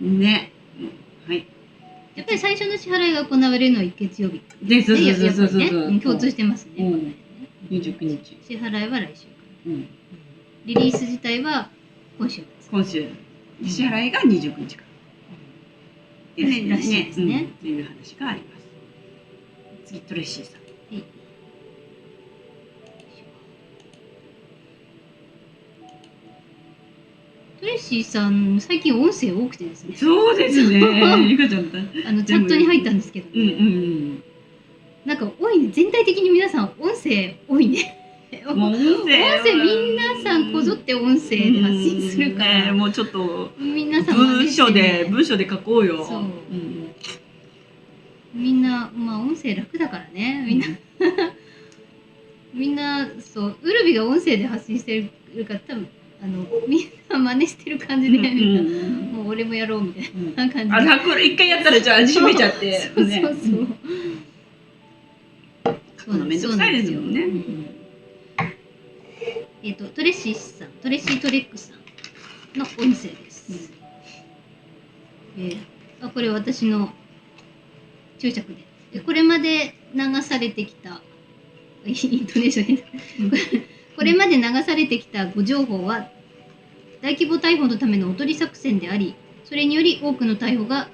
ね。はい。やっぱり最初の支払いが行われるのは月曜日。で、そう共通してますね。29日。支払いは来週から。リリース自体は今週です。今週。支払いが29日から。らしいですね。という話があります。次、トレッシーさん。トレッシーさん、最近音声多くてですね。そうですね。ゆかちゃんチャットに入ったんですけどね。なんか多いね。全体的に皆さん音声多いね。音声皆さんこぞって音声で発信するから。もうちょっと皆さん文章で書こうよ。そう。みんな音声楽だからね。みんなそうウルビが音声で発信してるから多分。みんな真似してる感じで、もう俺もやろうみたいな感じで。これ一回やったらじゃあ味しめちゃって。そう。書くのめんどくさいですよね。トレッシートレックスさんの音声です。これ私の注釈で。これまで流されてきたイントネーションこれまで流されてきた誤情報は大規模逮捕のためのおとり作戦であり、それにより多くの逮捕が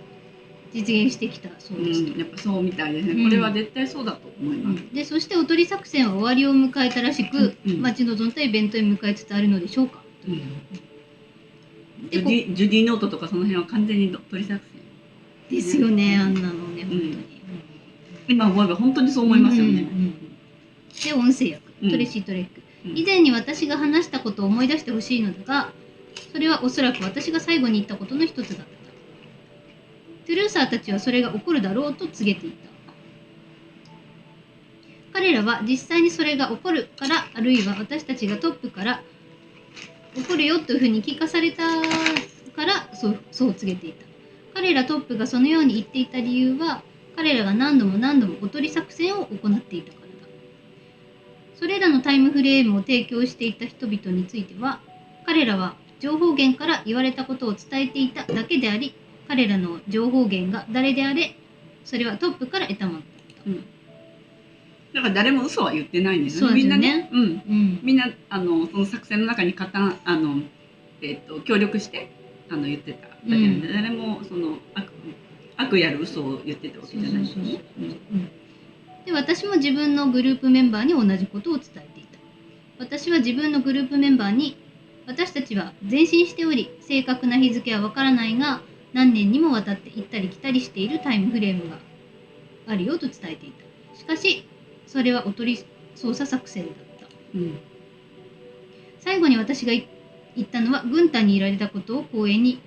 実現してきたそうです。やっぱそうみたいですね。これは絶対そうだと思います。で、そしておとり作戦は終わりを迎えたらしく、待ち望んだイベントへ向かいつつあるのでしょうか。ジュディノートとかその辺は完全におとり作戦ですよね。あんなのね、本当に。今思えば本当にそう思いますよね。で、音声役トレシートレック。以前に私が話したことを思い出してほしいのだが、それはおそらく私が最後に言ったことの一つだった。トゥルーサーたちはそれが起こるだろうと告げていた。彼らは実際にそれが起こるから、あるいは私たちがトップから起こるよというふうに聞かされたからそう告げていた。彼らトップがそのように言っていた理由は、彼らが何度もおとり作戦を行っていたからだ。それらのタイムフレームを提供していた人々については、彼らは情報源から言われたことを伝えていただけであり、彼らの情報源が誰であれ、それはトップから得たものだった。だから誰も嘘は言ってないんですよね。そうですよね。みんなね、みんなその作戦の中に協力して言ってただけなんで、誰もその悪やる嘘を言ってたわけじゃないですね。で、私も自分のグループメンバーに同じことを伝えていた。私は自分のグループメンバーに、私たちは前進しており、正確な日付はわからないが、何年にもわたって行ったり来たりしているタイムフレームがあるよと伝えていた。しかし、それはおとり捜査作戦だった。最後に私が言ったのは、軍隊にいられたことを光栄に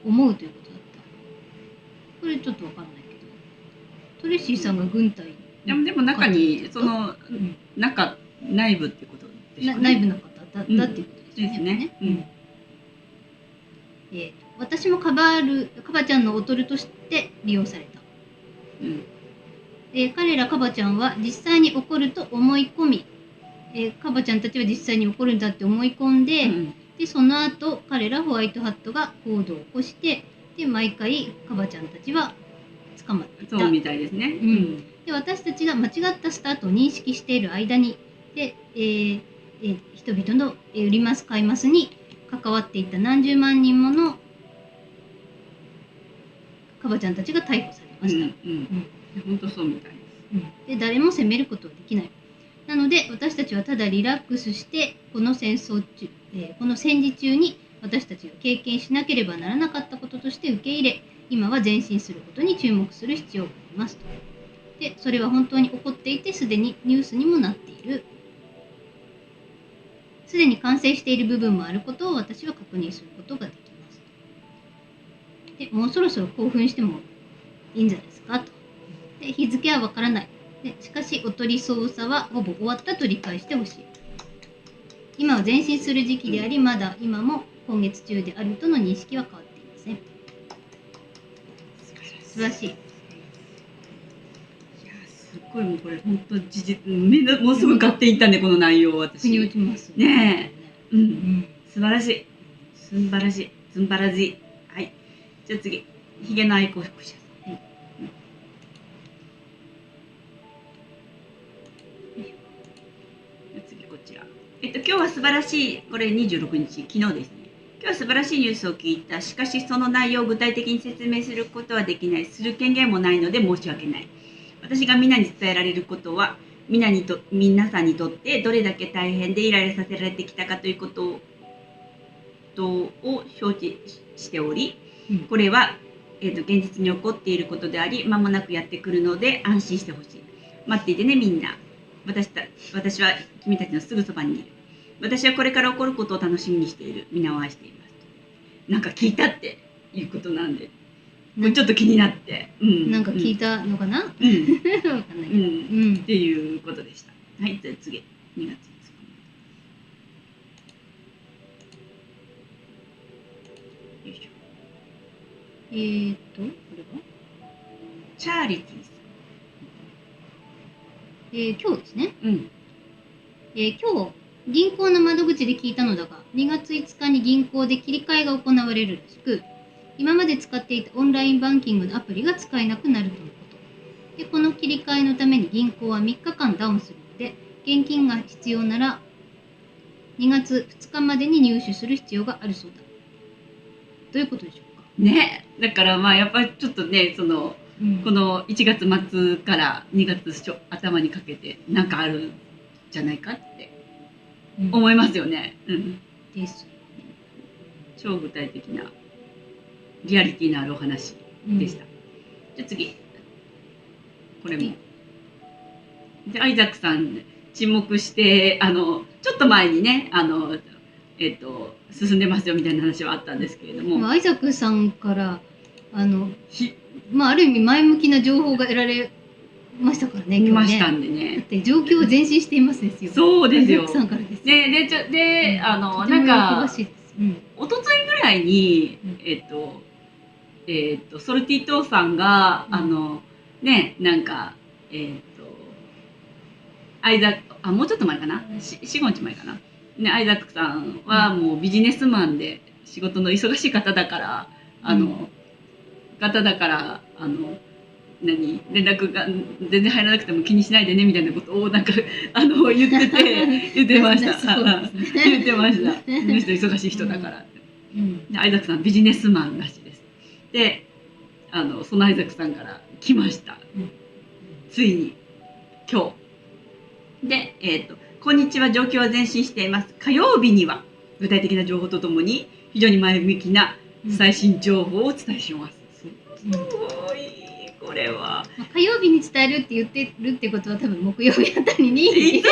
思うということだった。これちょっとわかんないけど、トレシーさんが軍隊でも中にその内部ってことでしょうね。内部の方だったっていうことですね。私もカバちゃんのおとりとして利用された。彼らカバちゃんは実際に起こると思い込み、カバちゃんたちは実際に起こるんだって思い込んで、でその後彼らホワイトハットが行動を起こして、で毎回カバちゃんたちは捕まっていた。そうみたいですね。で私たちが間違ったスタートを認識している間に、で人々の売ります買いますに関わっていた何十万人ものカバちゃんたちが逮捕されました。本当そうみたいです。で誰も責めることはできない。なので私たちはただリラックスしてこの戦時中に私たちが経験しなければならなかったこととして受け入れ、今は前進することに注目する必要がありますと。でそれは本当に起こっていて、すでにニュースにもなっている。すでに完成している部分もあることを私は確認することができます。でもうそろそろ興奮してもいいんじゃないですかと。で日付はわからない。でしかしおとり捜査はほぼ終わったと理解してほしい。今は前進する時期であり、まだ今も今月中であるとの認識は変わっていません。素晴らしい。すっごいもうこれ本当事実もうすぐ買っていったね、この内容私。腑に落ちますね。素晴らしい。素晴らしい。素晴らしい。はい。じゃあ次、ひげの愛好副社さん。次こちら。今日は素晴らしい、これ26日、昨日ですね。今日は素晴らしいニュースを聞いた。しかしその内容を具体的に説明することはできない。する権限もないので申し訳ない。私がみんなに伝えられることは、皆さんにとってどれだけ大変でイライラさせられてきたかということを承知しており、これは、現実に起こっていることであり、間もなくやってくるので安心してほしい。待っていてね、みんな。私は君たちのすぐそばにいる。私はこれから起こることを楽しみにしている。皆を愛しています。なんか聞いたっていうことなんで、ちょっと気になって。なんか聞いたのかな？わかんないけど。っていうことでした。はい、じゃあ次、2月5日。よいしょ。これはチャーリティーさん。今日ですね。今日、銀行の窓口で聞いたのだが、2月5日に銀行で切り替えが行われるらしく、今まで使っていたオンラインバンキングのアプリが使えなくなるとのこと。で、この切り替えのために銀行は3日間ダウンするので、現金が必要なら2月2日までに入手する必要があるそうだ。どういうことでしょうかね。だからまあやっぱりちょっとね、この1月末から2月頭にかけてなんかあるんじゃないかって思いますよね。です。超具体的なリアリティのあるお話でした。じゃあ次、これも。でアイザックさん沈黙してちょっと前にね進んでますよみたいな話はあったんですけれども、アイザックさんからある意味前向きな情報が得られましたからね。見ましたんでね。だって状況を前進していますですよ。そうですよ。アイザックさんからですよ。でなんか一昨日ぐらいにソルティトーさんがなんかもうちょっと前かな、4、5日前かな、ね、アイザックさんはもうビジネスマンで仕事の忙しい方だから連絡が全然入らなくても気にしないでねみたいなことをなんか言ってました。言ってました。この人忙しい人だからって。でアイザックさんビジネスマンらしいです。でそのアイザックさんから来ました。ついに今日でこんにちは、状況は前進しています。火曜日には具体的な情報とともに非常に前向きな最新情報をお伝えします。すごい。これは火曜日に伝えるって言ってるってことは多分木曜日あたりにいつも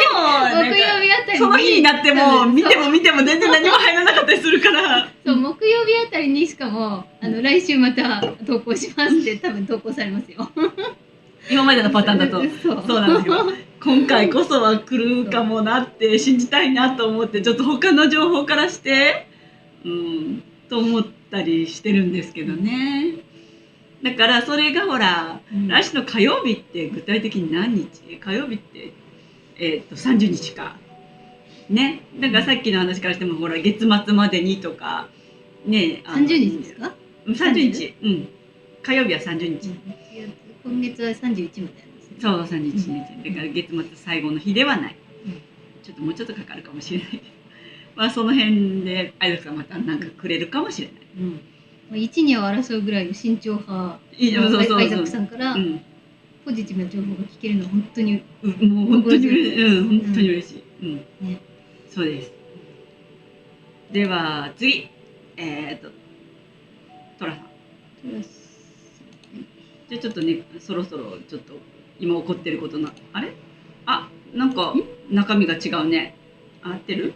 木曜日あたりにその日になっても見ても全然何も入らなかったりするからそう木曜日あたりにしかも来週また投稿しますって多分投稿されますよ今までのパターンだとそうなんですけど今回こそは来るかもなって信じたいなと思ってちょっと他の情報からしてと思ったりしてるんですけどね。だからそれがほら、来週の火曜日って具体的に何日？火曜日って30日かね。だからさっきの話からしてもほら月末までにとかね。30日ですか？30日。火曜日は30日。今月は31まであるんですね。そう、31日。だから月末最後の日ではない。ちょっともうちょっとかかるかもしれないけど、まあその辺でアイザックさんまたなんかくれるかもしれない。1、2を争うぐらいの慎重派のアイザックさんからポジティブな情報が聞けるのは本当にもう本当に嬉しい。ね、そうです。では次トラさん。じゃあちょっとねそろそろちょっと今起こってることのあれ？なんか中身が違うね。合ってる？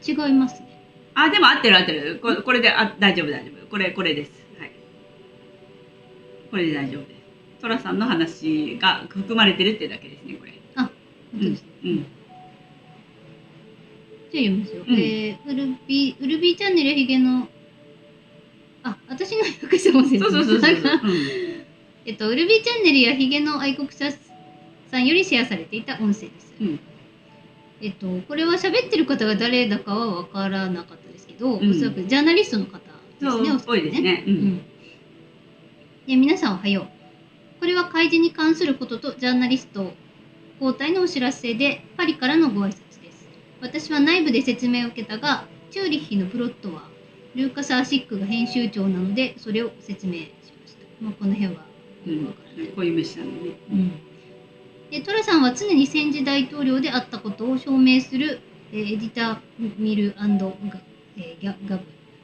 違いますね。でも合ってる。これで大丈夫。これです。はい。これで大丈夫です。トラさんの話が含まれてるってだけですね、これ。本当ですね。じゃあ読みますよ。ウルビーチャンネルやヒゲの私の訳した音声です。そう。ウルビーチャンネルやヒゲの愛国者さんよりシェアされていた音声です。これは喋ってる方が誰だかは分からなかったですけど、おそらくジャーナリストの方ですね。多いですね。で皆さんおはよう。これは開示に関することとジャーナリスト交代のお知らせでパリからのご挨拶です。私は内部で説明を受けたが、チューリッヒのプロットはルーカス・アシックが編集長なのでそれを説明しました。この辺はよく分からない。こういう飯なのね。でトラさんは常に戦時大統領であったことを証明するエディターミル&ガブっ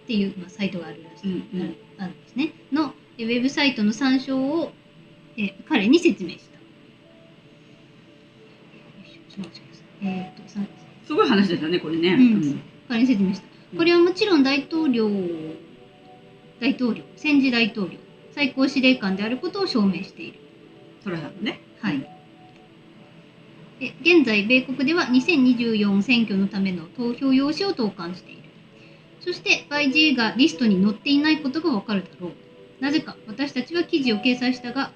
ていう、サイトがあるらしい、あるんですね。のウェブサイトの参照を彼に説明した。すごい話ですよね、これね。彼に説明した。これはもちろん戦時大統領、最高司令官であることを証明している。トラさんのね。はい。現在、米国では2024選挙のための投票用紙を投函している。そして、YG がリストに載っていないことがわかるだろう。なぜか、私たちは記事を掲載したが、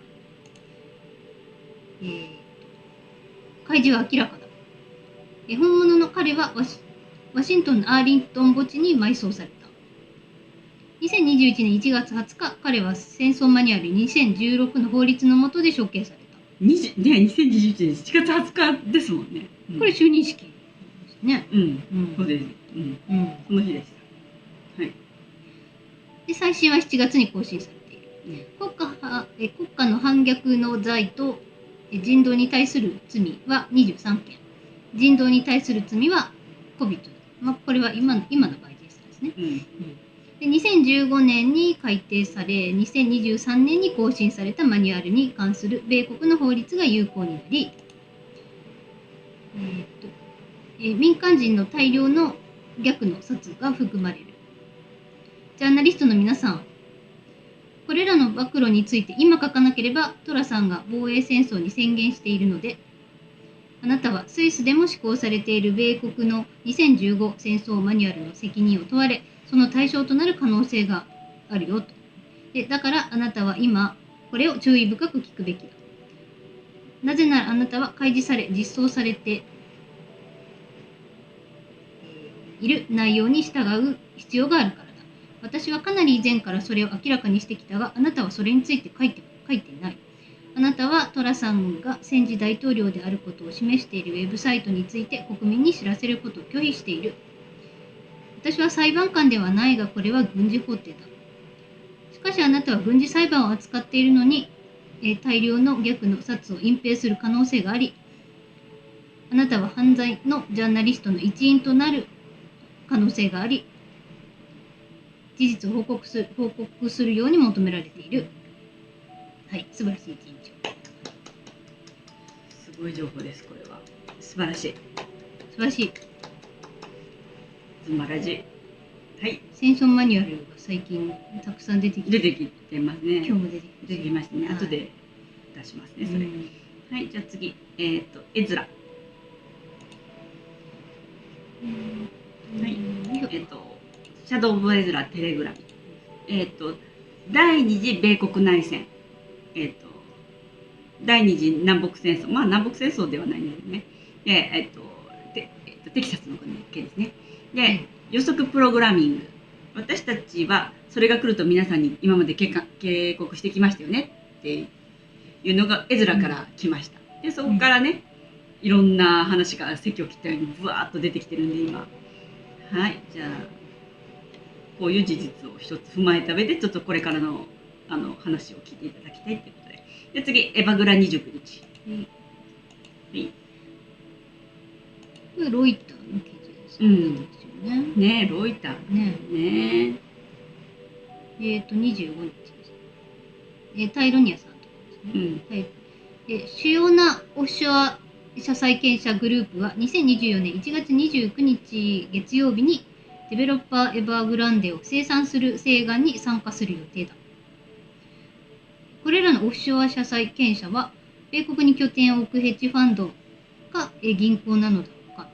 開示は明らかだ。本物の彼はワシントンのアーリントン墓地に埋葬された。2021年1月20日、彼は戦争マニュアル2016の法律の下で処刑された。2021年7月20日ですもんね。これ就任式ですね。そうです。その日でした。はい。で、最新は7月に更新されている。国家の反逆の罪と人道に対する罪は23件。人道に対する罪はCOVID。これは今のバイデンさんですね。で2015年に改定され、2023年に更新されたマニュアルに関する米国の法律が有効になり、民間人の大量の虐の殺が含まれる。ジャーナリストの皆さん、これらの暴露について今書かなければトラさんが防衛戦争に宣言しているので、あなたはスイスでも施行されている米国の2015戦争マニュアルの責任を問われ、その対象となる可能性があるよと。だからあなたは今これを注意深く聞くべきだ。なぜならあなたは開示され実装されている内容に従う必要があるからだ。私はかなり以前からそれを明らかにしてきたが、あなたはそれについて書いていない。あなたはトラさんが戦時大統領であることを示しているウェブサイトについて国民に知らせることを拒否している。私は裁判官ではないが、これは軍事法廷だ。しかしあなたは軍事裁判を扱っているのに、大量の逆の殺を隠蔽する可能性があり、あなたは犯罪のジャーナリストの一員となる可能性があり、事実を報告するように求められている。はい、素晴らしい一日。すごい情報です、これは。素晴らしい。素晴らしい。つまらじ。はい。戦争マニュアルが最近たくさん出てきてますね。今日も出てきましたね。はい、後で出しますね、それ。はい、じゃあ次。エズラ。はい。シャドウ・オブ・エズラ・テレグラム。第二次米国内戦。第二次南北戦争。まあ、南北戦争ではないんですね。で、テキサスの件ですね。で、予測プログラミング。私たちはそれが来ると皆さんに今まで警告してきましたよねっていうのがエズラから来ました。で、そこからね、いろんな話が席を切ったようにブワーッと出てきてるんで今。はい、じゃあこういう事実を一つ踏まえた上でちょっとこれからの話を聞いていただきたいということで。で、次、エバグラ29日。はい。これロイターの記事ですね。ねえ、ロイター。ねえ。25日です。タイロニアさんとかですね。はい。主要なオフショア社債権者グループは2024年1月29日月曜日にデベロッパーエバーグランデを生産する請願に参加する予定だ。これらのオフショア社債権者は米国に拠点を置くヘッジファンドか銀行なのだろうかと。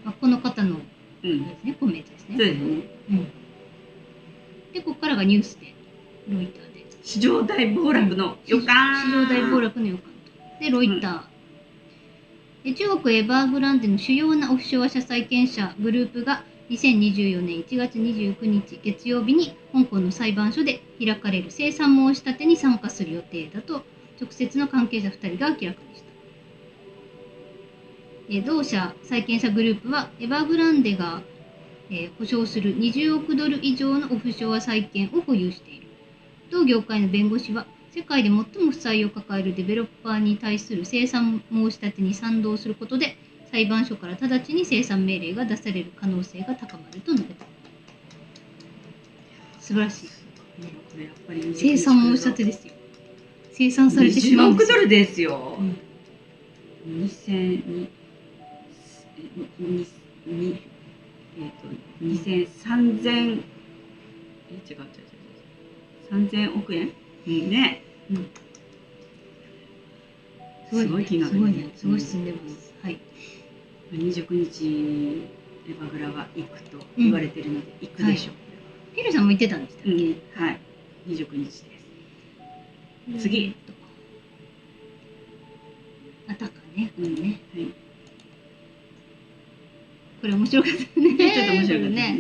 まあ、この方のですね、コメントですね。そうですね。で、ここからがニュースで、ロイターで。市場大暴落の予感。市場大暴落の予感と。で、ロイター。中国エバーグランデの主要なオフショア社債権者グループが2024年1月29日月曜日に香港の裁判所で開かれる清算申し立てに参加する予定だと直接の関係者2人が明らかにした。同社債権者グループはエバーグランデが保証する20億ドル以上のオフショア債権を保有している。同業界の弁護士は世界で最も負債を抱えるデベロッパーに対する清算申し立てに賛同することで裁判所から直ちに清算命令が出される可能性が高まると述べた。素晴らしい。清算申し立てですよ。清算されてしまうんですよ。20億ドルですよ。2000 3000 3000億円ね。すごい金額ですね。すごい進んでます。はい。29日エバグラは行くと言われてるので行くでしょう。ピルさんも言ってたんでしたっけ？はい。29日です。次。あたかね。はい。これ面白かったね。ちょっと面白かったね。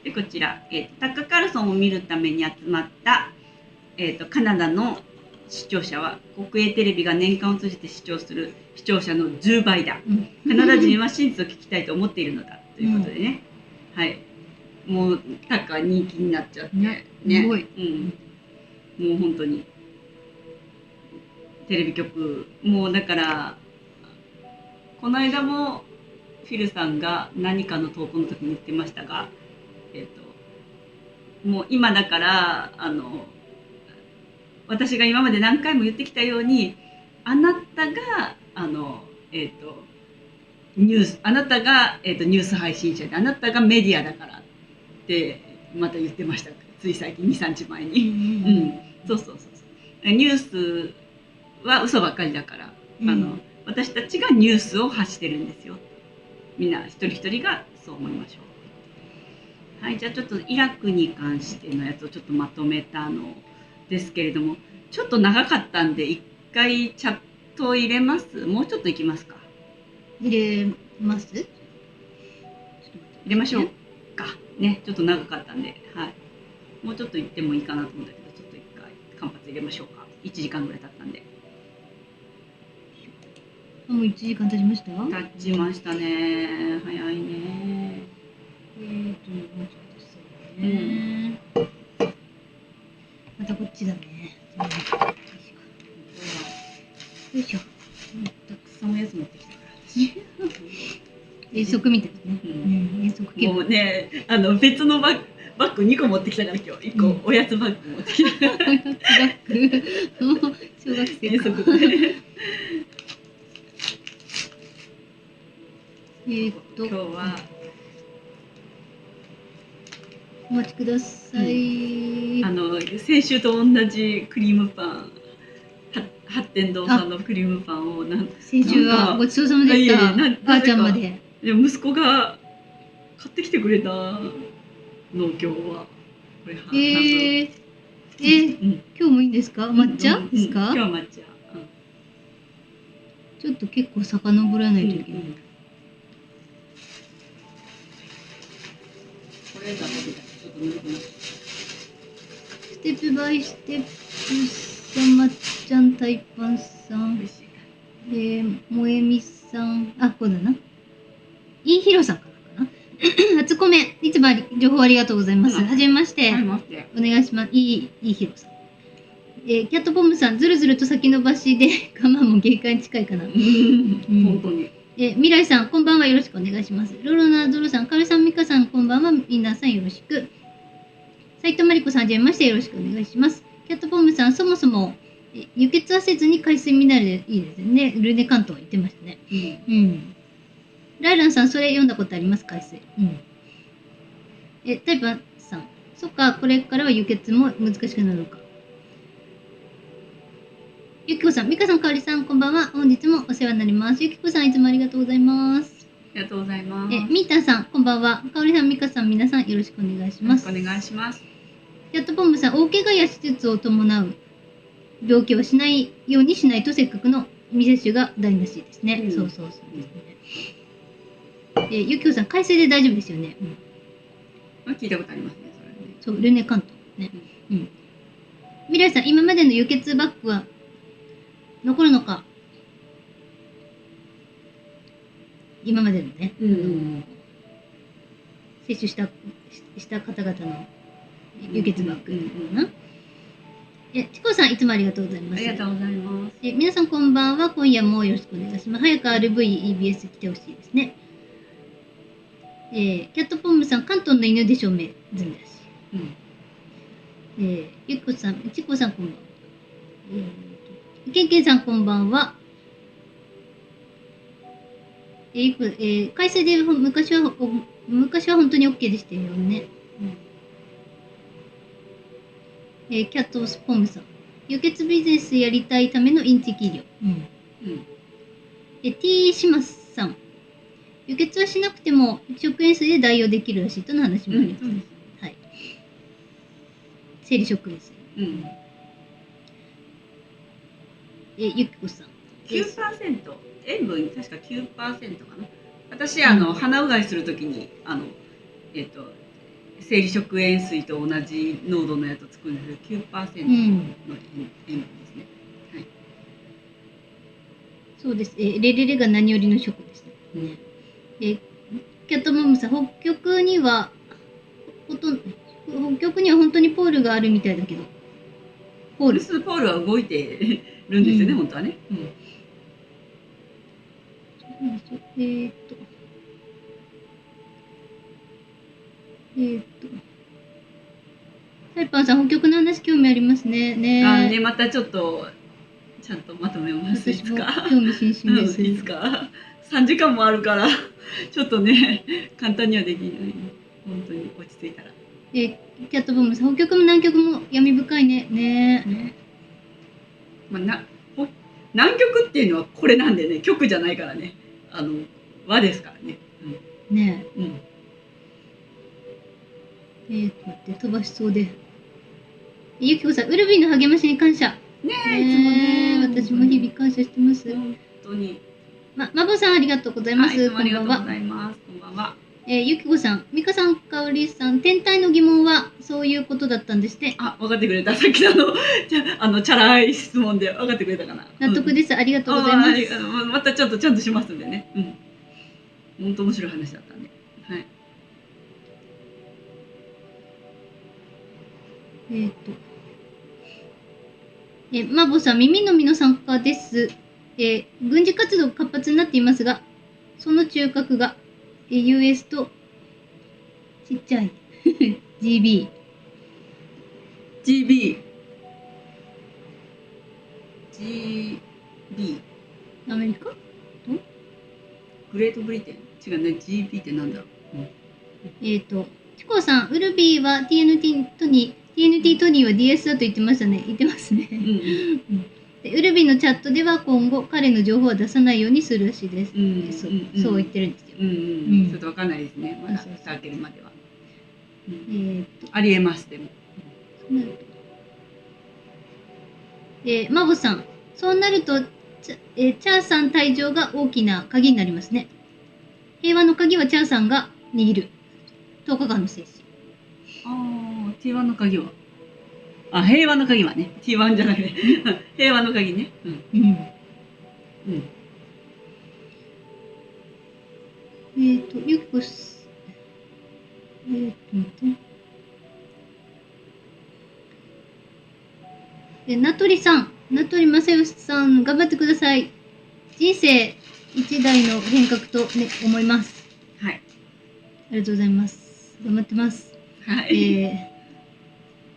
で、こちら、タッカー・カールソンを見るために集まった、カナダの視聴者は国営テレビが年間を通じて視聴する視聴者の10倍だ。カナダ人は真実を聞きたいと思っているのだということでね。はい。もうタッカー人気になっちゃってね。すごい。もう本当にテレビ局もうだからこの間もフィルさんが何かの投稿の時に言ってましたが。もう今だから私が今まで何回も言ってきたようにあなたがニュースあなたが、ニュース配信者であなたがメディアだからってまた言ってましたつい最近 2,3 日前に、そうニュースは嘘ばっかりだから、私たちがニュースを発してるんですよみんな一人一人がそう思いましょう。はい、じゃあちょっとイラクに関してのやつをちょっとまとめたのですけれどもちょっと長かったんで一回チャット入れます？もうちょっといきますか？入れます？入れましょうか。ね、ちょっと長かったんで、はい。もうちょっと行ってもいいかなと思ったけど、ちょっと一回間髪入れましょうか。1時間ぐらい経ったんで。もう1時間経ちました？経ちましたね。早いね。もうちょっとですね。またこっちだね。よいしょ。たくさんおやつ持ってきたから。遠足みたいなね。遠足気分。もうね、別のバッグ2個持ってきたから今日1個おやつバッグ持ってきた。おやつバッグ。小学生か。今日はお待ちください。先週と同じクリームパン、八天堂さんのクリームパンを先週はごちそうさまでした。母ちゃんまで。息子が買ってきてくれたの今日は。これ今日もいいんですか？抹茶ですか？今日は抹茶。ちょっと結構遡らないといけない。これだけちょっとぬるくなって。ステップバイステップさん、まっちゃん、たいぱんさん、もえみさん、こうだな。いいひろさんからかな。初コメ、いつも情報ありがとうございます。はじめまして。お願いします。いいひろさん。キャットポムさん、ずるずると先延ばしで、我慢も限界に近いかな。本当に。未来さん、こんばんは。よろしくお願いします。ロロナゾロさん、かおりさん、みかさん、こんばんは。皆さんよろしく。斉藤真理子さん、はじめまして。よろしくお願いします。キャットポムさん、そもそも輸血はせずに海水ミネラルでいいですね。ルネ関東言ってましたね。ライランさん、それ読んだことあります？海水。タイパさん、そっか、これからは輸血も難しくなるのか。ゆきこさん、みかさん、かおりさん、こんばんは。本日もお世話になります。ゆきこさん、いつもありがとうございます。ありがとうございます。みーたんさん、こんばんは。かおりさん、みかさん、皆さん、よろしくお願いします。お願いします。キャットポンブさん、大怪我や手術を伴う病気はしないようにしないと、せっかくの未接種が台無しですね。そうですね。ゆきこさん、海水で大丈夫ですよね。聞いたことありますね、それね。そう、ルネ関東ね。未来さん、今までの輸血バッグは残るのか？今までのね、接種した方々の輸血バッグかな。チコさん、いつもありがとうございます。ありがとうございます。皆さんこんばんは。今夜もよろしくお願いします。早く RV、EBS 来てほしいですね。キャットポンブさん、関東の犬で証明済みだし。ゆっこさん、チコさんこんばんは。けんけんさんこんばんは。海水で昔は本当に OK でしたよね。キャットスポムさん。輸血ビジネスやりたいためのインチキ医療。T シマスさん。輸血はしなくても食塩水で代用できるらしいとの話もあります。はい。生理食塩水。ゆきこさん。9%。塩分確か 9% かな。私鼻うがいするときに生理食塩水と同じ濃度のやつを作るんですけど 9% の塩分ですね。はい。そうです。レレレが何よりの食ですね。キャットモムさん、北極には本当にポールがあるみたいだけど。ポールは動いてるんですよね、本当はね。サイパンさん、北極の話興味ありますね。ね、またちょっとちゃんとまとめます。いつか。興味津々です。いつか。3時間もあるからちょっとね簡単にはできない。本当に落ち着いたら。キャットボムさん、北極も南極も闇深いね。南極っていうのはこれなんでね、極じゃないからね。和ですからね。ねえ。待って、飛ばしそうで。ゆきこさん、ウルビーの励ましに感謝。ねえ、いつもね。私も日々感謝してます。本当に。まぼさんありがとうございます。いつもありがとうございます。こんばんは。ゆきこさん、みかさん、かおりさん、天体の疑問はそういうことだったんですね。あ、分かってくれた。さっきのチャラい質問で分かってくれたかな。納得です。ありがとうございます。またちゃんとしますんでね。本当面白い話だったんで。はい。まぼさん、耳の実の参加です。軍事活動活発になっていますが、その中核が、US とちっちゃいGB。GB。アメリカ？グレートブリテン。違うね。GB ってなんだろう。チコさん、ウルビーは TNT トニーは DS だと言ってましたね。言ってますね。でウルビーのチャットでは今後彼の情報は出さないようにするらしいです。そう言ってるんですよ。ちょっとわかんないですね。まだ蓋開けるまでは。ありえますでも。マボさん、そうなるとチャーさん退場が大きな鍵になりますね。平和の鍵はチャーさんが握る。10日間の静止。T1 の鍵は平和の鍵はね。T1 じゃなくて平和の鍵ね。ゆきこす。名取さん、名取正義さん、頑張ってください。人生一台の変革と、ね、思います。はい。ありがとうございます。頑張ってます。はい。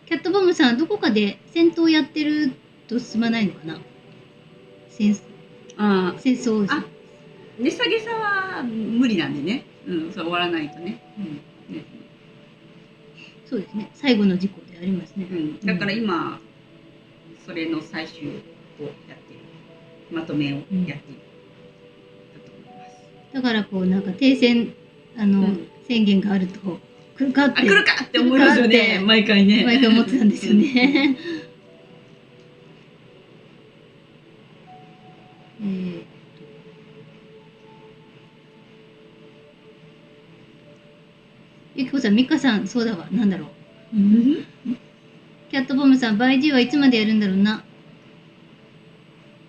キャットボムさん、どこかで戦闘やってると進まないのかな。戦争ですね。値下げさは無理なんでね。それ終わらないとね。そうですね。最後の事故でありますね。だから今、それの最終をやっている。まとめをやっている。だからこうなんか停戦宣言があると来るかって思いますよね。毎回思ってたんですよね。ゆきこさん、みかさん、そうだわ、なんだろう。キャットボムさん、バイジーはいつまでやるんだろうな。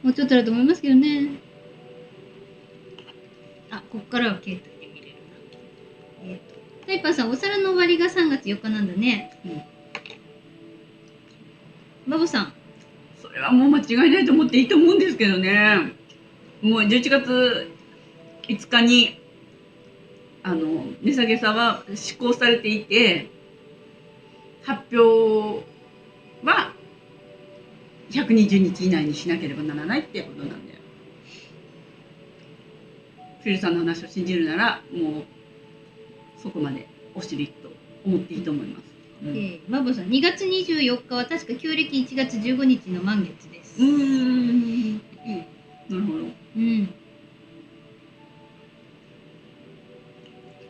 もうちょっとだと思いますけどね。こっからは携帯で見れるな。タイパーさん、お皿の終わりが3月4日なんだね。バボさん。それはもう間違いないと思っていいと思うんですけどね。もう11月5日に値下げ差は施行されていて、発表は120日以内にしなければならないっていうことなんで、フィルさんの話を信じるならもうそこまで押してると思っていいと思います。バボさん、2月24日は確か旧暦1月15日の満月です。なるほど。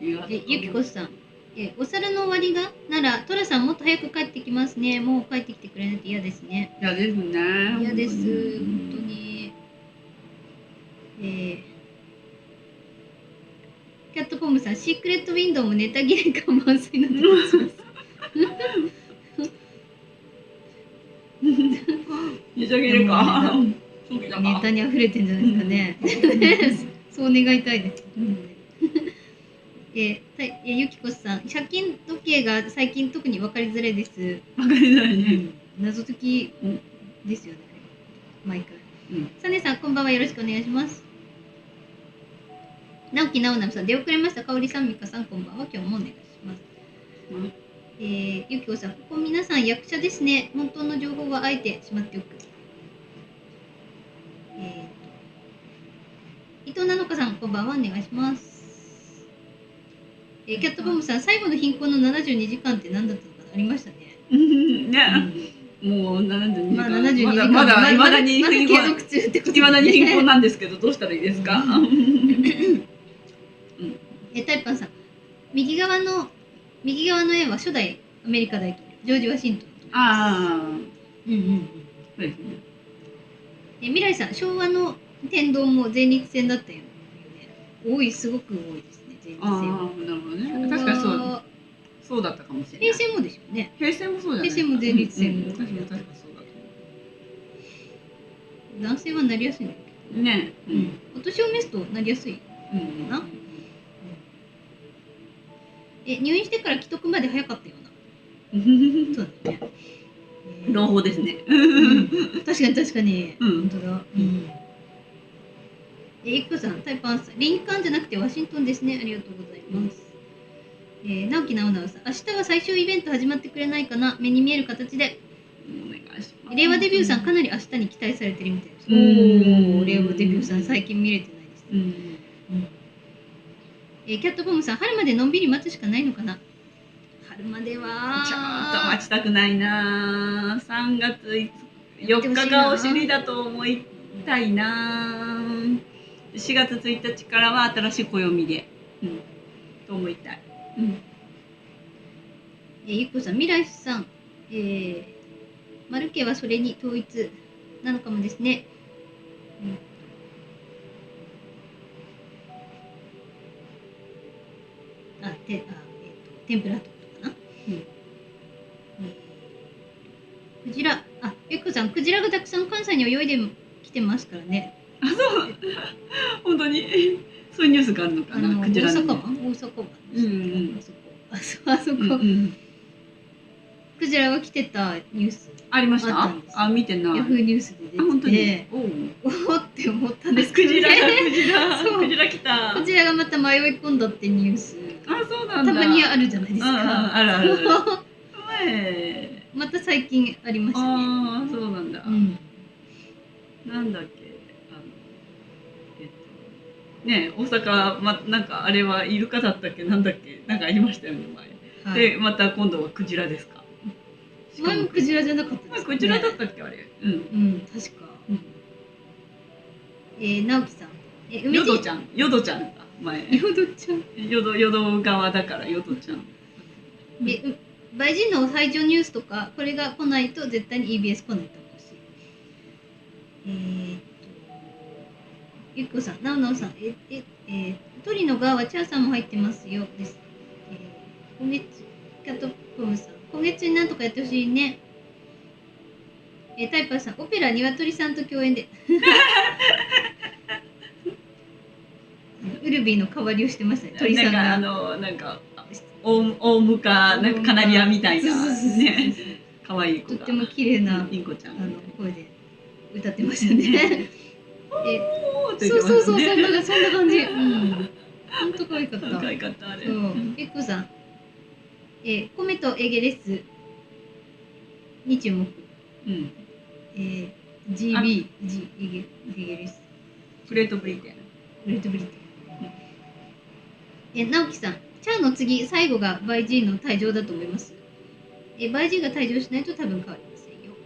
ゆきこさん、お皿の終わりがならトラさんもっと早く帰ってきますね。もう帰ってきてくれないと嫌ですね。嫌ですね。嫌です、本当に。キャットポムさん、シークレットウィンドウもネタ切れ感満載になってます。ネタ切れか。ネタに溢れてんじゃないですかね。そう願いたいです。ゆきこさん、借金時計が最近特に分かりづらいです。分かりづらいね。謎解きですよね。毎回。サネさん、こんばんは。よろしくお願いします。直樹直奈さん、出遅れました。かおりさん、みかさん、こんばんは。今日もお願いします。ゆきこさん、ここ皆さん役者ですね。本当の情報はあえてしまっておく。伊藤菜々香さん、こんばんは。お願いします。キャットボムさん、最後の貧困の72時間って何だったのかな、ありましたね。もう72時間。まだ72時間。まだ未だに継続中ってこと。未だに貧困なんですけど、どうしたらいいですか。タイパンさん、右側の円は初代アメリカ大統領ジョージ・ワシントン。そうですね。未来さん、昭和の天丼も前立腺だったよね。多い、すごく多いですね、前立腺ああ、は。なるほどね。昭和確かにそうだったかもしれない。平成もでしょうね。平成もそうじゃない。平成も前立腺確かにそうだと男性はなりやすいんだけ思う。ね、ど、お年を召すとなりやすいな。入院してから既得まで早かったような。そうだね。朗報ですね。確かに確かに。うん本当だ。いくさん、タイパンさん、リンカーンじゃなくてワシントンですね。ありがとうございます。直樹直直さん、明日は最終イベント始まってくれないかな。目に見える形で。お願いします。令和デビューさん、かなり明日に期待されてるみたいです。おお、令和デビューさん、最近見れてないです。キャットボムさん、春までのんびり待つしかないのかな。春まではちょっと待ちたくないな。3月4日がお尻だと思いたいな。4月1日からは新しい暦で、と思いたい。ゆっこさん、未来さん、マルケはそれに統一なのかもですね。天ぷらってことかな。クジラ、ゆっこさん、クジラがたくさん関西に泳いできてますからね。あ、そう。本当にそういうニュースがあるのかな。クジラの。大阪湾。あそこ。クジラが来てたニュースありました。あ、見てない。ヤフーニュースで出てて、おおって思ったんですけど、クジラ来た。クジラがまた迷い込んだってニュース。あ、そうなんだ。たまにあるじゃないですか。ある。また最近ありましたね。ああ、そうなんだ。なんだっけ。ね、大阪、なんかあれはイルカだったっけ、なんだっけ、なんかありましたよね、前。で、また今度はクジラですか。前もクジラじゃなかったですか。クジラだったっけ、あれ。確か。直樹さん。ヨドちゃんだ、前。ヨドちゃん。ヨド側だからヨドちゃん。バイジンの最上ニュースとか、これが来ないと絶対に EBS 来ないと思うし。ゆっこさん、なおなおさん、トリノがはチャーさんも入ってますよです。今月、キャットポムさん、今月になんとかやってほしいね。タイパーさん、オペラニワトリさんと共演で。ウルビーの代わりをしてましたね、鳥さんが。なんか、オウムか、なんかカナリアみたいな、ね、可愛い子が。とっても綺麗なインコちゃん声で歌ってましたね。そう、そんな感じ。本当可愛かった。可愛かった、あれ。ゆっこさん、米とエゲレスに注目。GB、エゲレス。グレートブリテン。直樹さん、チャーの次、最後がバイジーの退場だと思います。バイジーが退場しないと多分変わりませんよ。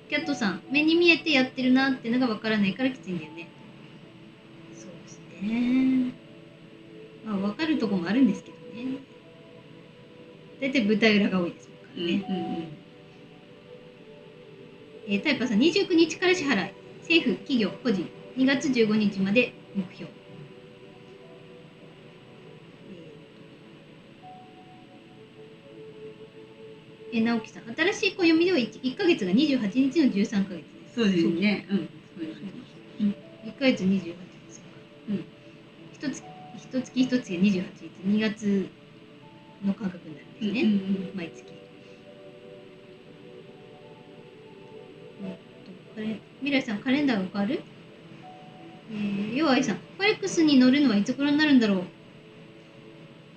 キャットさん、目に見えてやってるなってのがわからないからきついんだよね。そうですね。まあ、わかるとこもあるんですけどね。大体舞台裏が多いですからね。タイパーさん、29日から支払い。政府、企業、個人、2月15日まで目標。直樹さん、新しい暦では 1ヶ月が28日の13ヶ月です。そうですね。1ヶ月28日ですから。一月一月が28日、2月の感覚になるんですね。毎月。未来さん、カレンダーが変わる？ヨアイさん、ファレックスに乗るのはいつ頃になるんだろう？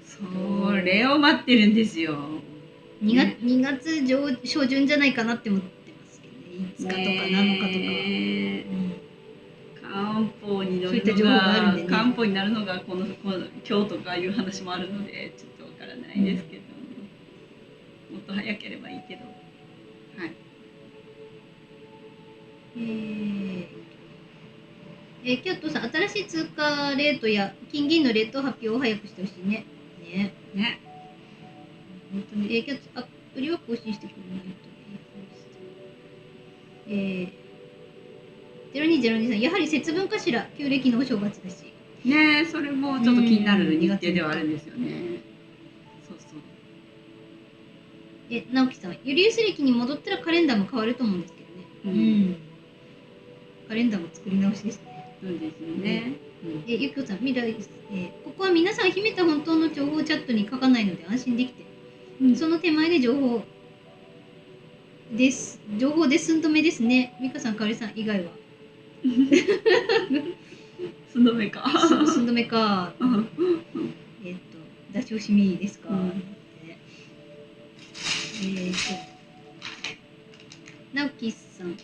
それを待ってるんですよ。2月初旬じゃないかなって思ってますけどね。5日とか7日とか。漢方に乗るのが、漢方になるのが今日とかいう話もあるので、ちょっとわからないですけど、もっと早ければいいけど。はい。キャットさん、新しい通貨レートや金銀のレート発表を早くしてほしいね。本当にキャット、アプリは更新してくれないとね。0202さん、やはり節分かしら、旧暦のお正月だし。ねえ、それもちょっと気になる日程ではあるんですよね。そうそう。直樹さん、ユリウス暦に戻ったらカレンダーも変わると思うんですけどね。カレンダーも作り直しですね。そうですね。ゆきこさん、未来です。ここは皆さん秘めた本当の情報チャットに書かないので安心できて、その手前で情報です。情報ですんとめですね。美香さん、かおりさん以外は。すんどめか。すんどめか。出し惜しみですか。直樹さん、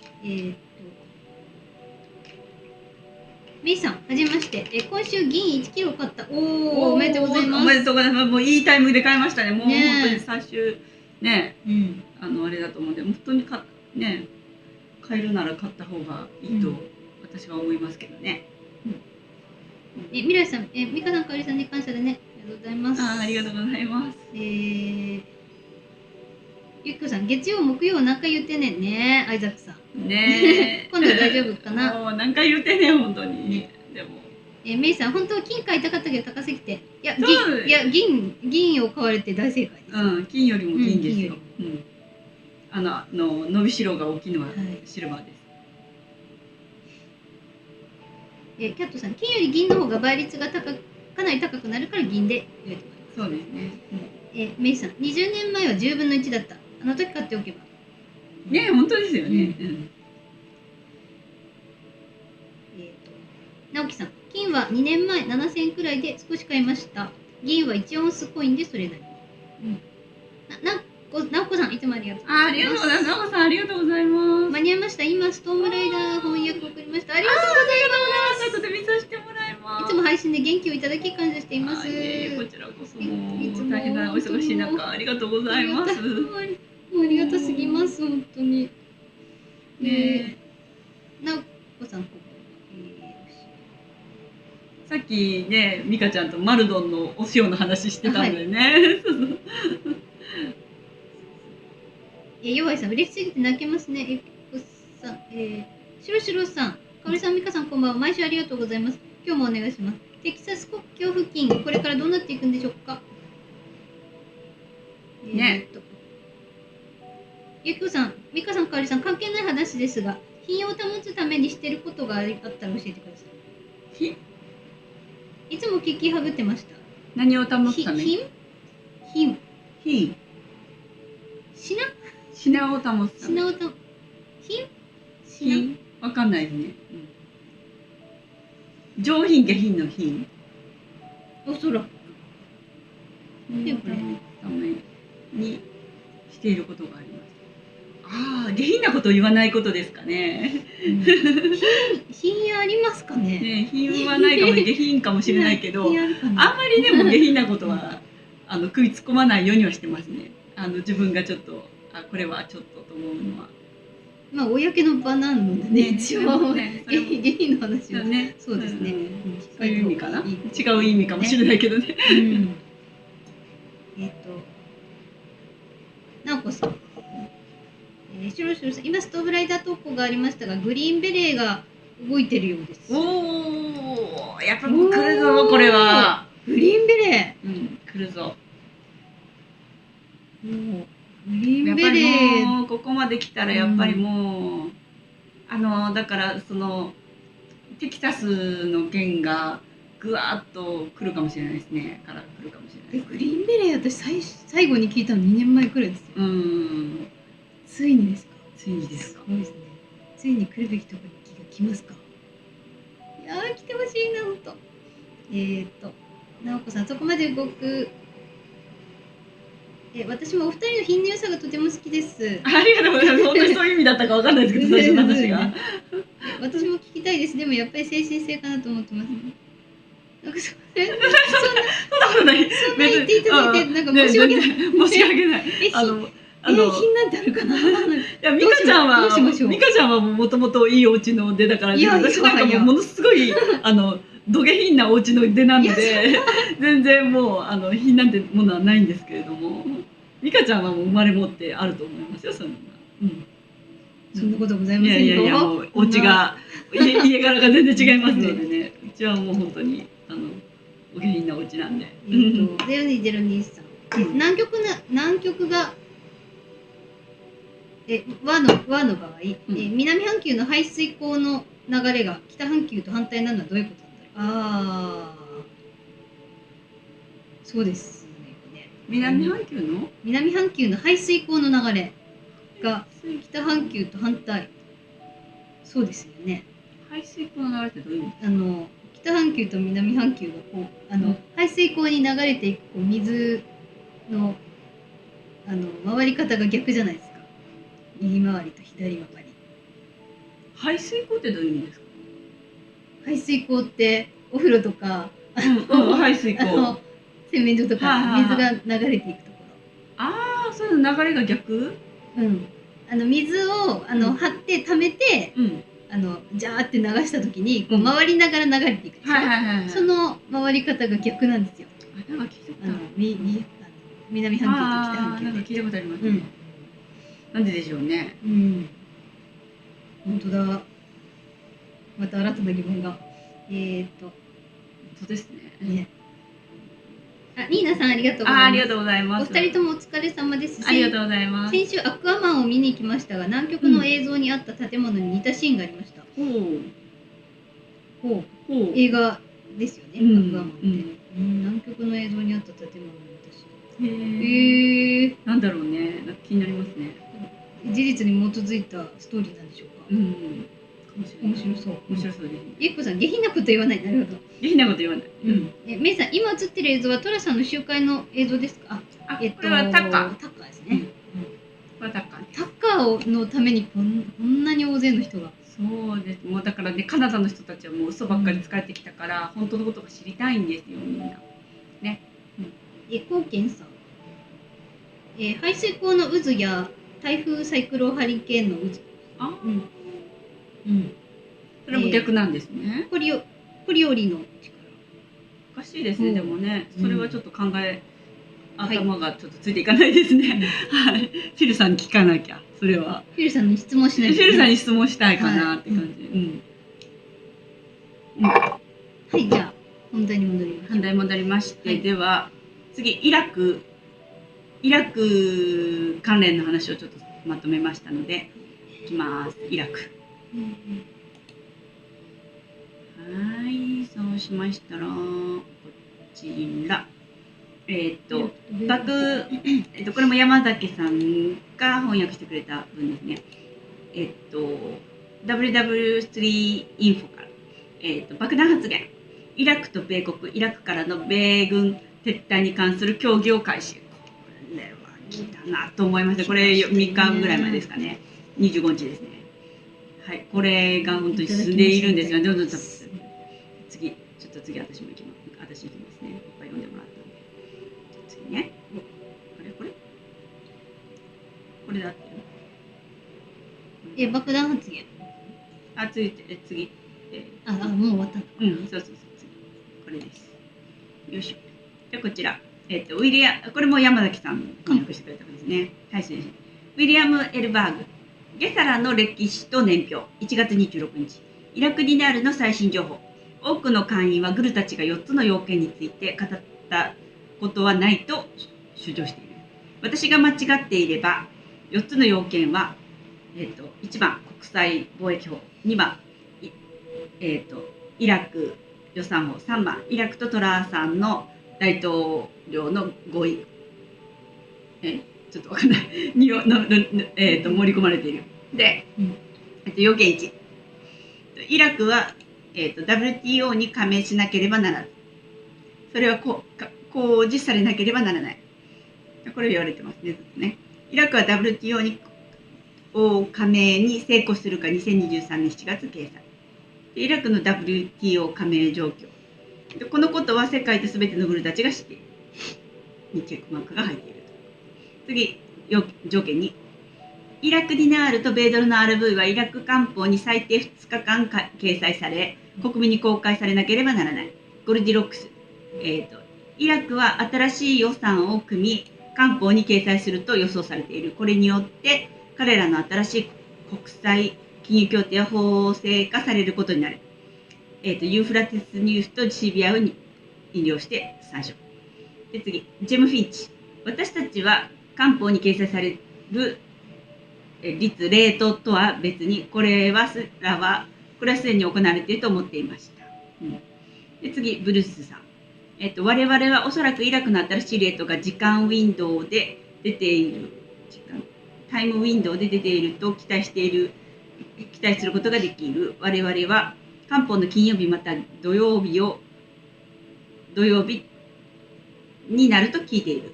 メイさん、はじめまして。今週銀1キロ買った。おめでとうございます。おめでとうございます。もういいタイミングで買いましたね。もう本当に最終ね、あれだと思うんで、本当に買えるなら買った方がいいと私は思いますけどね。未来さん、美香さん、かおりさんに感謝でね。ありがとうございます。ありがとうございます。ゆきこさん、月曜、木曜何回言ってねんね、アイザックさん。ね今度は大丈夫かな。もう何回言ってね、本当に。でも。メイさん、本当は金買いたかったけど高すぎて。銀を買われて大正解です。金よりも銀ですよ。伸びしろが大きいのはシルバーです。キャットさん、金より銀の方が倍率がかなり高くなるから銀で言われてます。そうですね。メイさん、20年前は10分の1だった。あの時買っておけば。ね、本当ですよね。直樹さん、金は2年前7000円くらいで少し買いました。銀は1オンスコインでそれなり。直子さん、いつもありがとうございます。ありがとうございます。直子さん、ありがとうございます。間に合いました。今、ストームライダー翻訳送りました。ありがとうございます。後で見させてもらいます。いつも配信で元気をいただき感謝しています。こちらこそ大変なお忙しい中ありがとうございます。もうありがたすぎます、本当に。直子さん、さっきね、美香ちゃんとマルドンのお塩の話してたんだよね。弱いさん、嬉しすぎて泣けますね。ゆきこさん、しろしろさん、かおりさん、みかさん、こんばんは。毎週ありがとうございます。今日もお願いします。テキサス国境付近、これからどうなっていくんでしょうか。ゆきこさん、みかさん、かおりさん、関係ない話ですが、品を保つためにしていることがあったら教えてください。いつも聞きはぐってました。何を保つため？品を保つため。品わかんないですね。上品下品の品。おそらく。品を保つためにしていることがあります。下品なことを言わないことですかね。品ありますかね。品はないかも、下品かもしれないけど、あんまりでも下品なことは食い突っ込まないようにはしてますね。自分がちょっとこれはちょっとと思うのは。まあ公の場なのでね、一応下品の話はね、そうですね。そういう意味かな。違う意味かもしれないけどね。直子さん。しろしろさん、今ストーブライダー投稿がありましたが、グリーンベレーが動いてるようです。やっぱもう来るぞ、これは。グリーンベレー。来るぞ。グリーンベレー。もうここまで来たらやっぱりもう、だからそのテキサスの件がぐわっと来るかもしれないですね。来るかもしれない。グリーンベレー、私最後に聞いたの2年前くらいですよ。ついにですか。ついにですか。そうですね。ついに来るべきところに来ますか。いやー、来てほしいな、ほんと。直子さん、そこまで動く。私もお二人の品の良さがとても好きです。ありがとうございます。本当にそういう意味だったかわかんないですけど、最初の話が。私も聞きたいです。でもやっぱり精神性かなと思ってます。なんかそんなことない。そんな言っていただいて、なんか申し訳ない。申し訳ない。品なんてあるかな。いや、美香ちゃんはもともといいお家の出だから、私なんかものすごいど下品なお家の出なので、全然もう品なんてものはないんですけれども、美香ちゃんはもう生まれ持ってあると思いますよ、そんな。そんなことございまいせんよ。やいやいや、もうお家が家柄が全然違いますのでね。うちはもう本当にお下品なお家なんで。 0202さん。南極が和の場合、南半球の排水溝の流れが北半球と反対なのはどういうことなんだろう。ああ、そうですね。南半球の排水溝の流れが北半球と反対。そうですよね。排水溝の流れってどういう意味？北半球と南半球がこう排水溝に流れていくこう水の回り方が逆じゃないですか。右回りと左回り。排水溝ってどういう意味ですか？排水溝ってお風呂とか排水溝、洗面所とか水が流れていくところ。ああ、そういうの流れが逆？水を張って溜めて、ジャーって流した時にこう回りながら流れていくでしょ。その回り方が逆なんですよ。なんか聞いたことある。南半球と北半球で。なんか聞いたことありますね。なんででしょうね。本当だ。また新たな疑問が。そうですね。ニーナさんありがとうございます。ありがとうございます。お二人ともお疲れ様です。ありがとうございます。先週アクアマンを見に行きましたが、南極の映像にあった建物に似たシーンがありました。映画ですよね。アクアマンって。南極の映像にあった建物に似たシーン。なんだろうね。気になりますね。事実に基づいたストーリーなんでしょうか。面白そうですね。ゆっこさん、下品なこと言わない。なるほど。下品なこと言わない。メイさん、今映ってる映像はトラさんの集会の映像ですか？これはタッカーですね。これはタッカー。タッカーのためにこんなに大勢の人が。そうです。もうだからね、カナダの人たちはもう嘘ばっかり使ってきたから、本当のことが知りたいんですよ、みんな。ね。コウケンさん。排水溝の渦や台風サイクロンハリケーンの渦。それも逆なんですね。コリオリの力。おかしいですね、でもね。それはちょっと頭がちょっとついていかないですね。はい。フィルさんに聞かなきゃ、それは。フィルさんに質問しないと。フィルさんに質問したいかなって感じ。はい、じゃあ本題に戻りましょう。本題戻りまして、では次イラク関連の話をちょっとまとめましたのでいきます。イラク。はい、そうしましたらこちらこれも山崎さんが翻訳してくれた文ですね。WW3 インフォから、爆弾発言、イラクと米国、イラクからの米軍撤退に関する協議を開始。これは来たなと思いました。これ3日ぐらい前ですかね。25日ですね。はい、これが本当に進んでいるんですが、どんどん次私も行きます。私行きますね。いっぱい読んでもらったんで。次ね。これだって爆弾発言。次。もう終わったんだ。そう、次。これです。よいしょ。で、こちら。これも山崎さんが翻訳してくれたんですね。はい、先生。ウィリアム・エルバーグ。ゲサラの歴史と年表。1月26日。イラクディナールの最新情報。多くの会員はグルたちが4つの要件について語ったことはないと主張している。私が間違っていれば、4つの要件は、1番、国際貿易法。2番、イラク予算法。3番、イラクとトラーさんの大統領の合意。ちょっとわかんない。盛り込まれている。で、要件1。イラクは、WTO に加盟しなければならず。それは公示されなければならない。これ言われてますね、ずっとね。イラクは WTO に加盟に成功するか2023年7月掲載。イラクの WTO 加盟状況。このことは世界と全てのグルたちが知っている。にチェックマークが入っている。次、条件2。イラクディナールと米ドルの RV はイラク官報に最低2日間掲載され、国民に公開されなければならない。ゴルディロックス。イラクは新しい予算を組み、官報に掲載すると予想されている。これによって、彼らの新しい国際金融協定は法制化されることになる。ユーフラテスニュースと CBI を引用して参照。で次、ジェム・フィンチ。私たちは官報に掲載される率、レートとは別に、これはすでに行われていると思っていました。で次、ブルースさん。我々はおそらくイラクの新しいレートが時間ウィンドウで出ている、タイムウィンドウで出ていると期待することができる。我々は官報の金曜日また土曜日になると聞いている。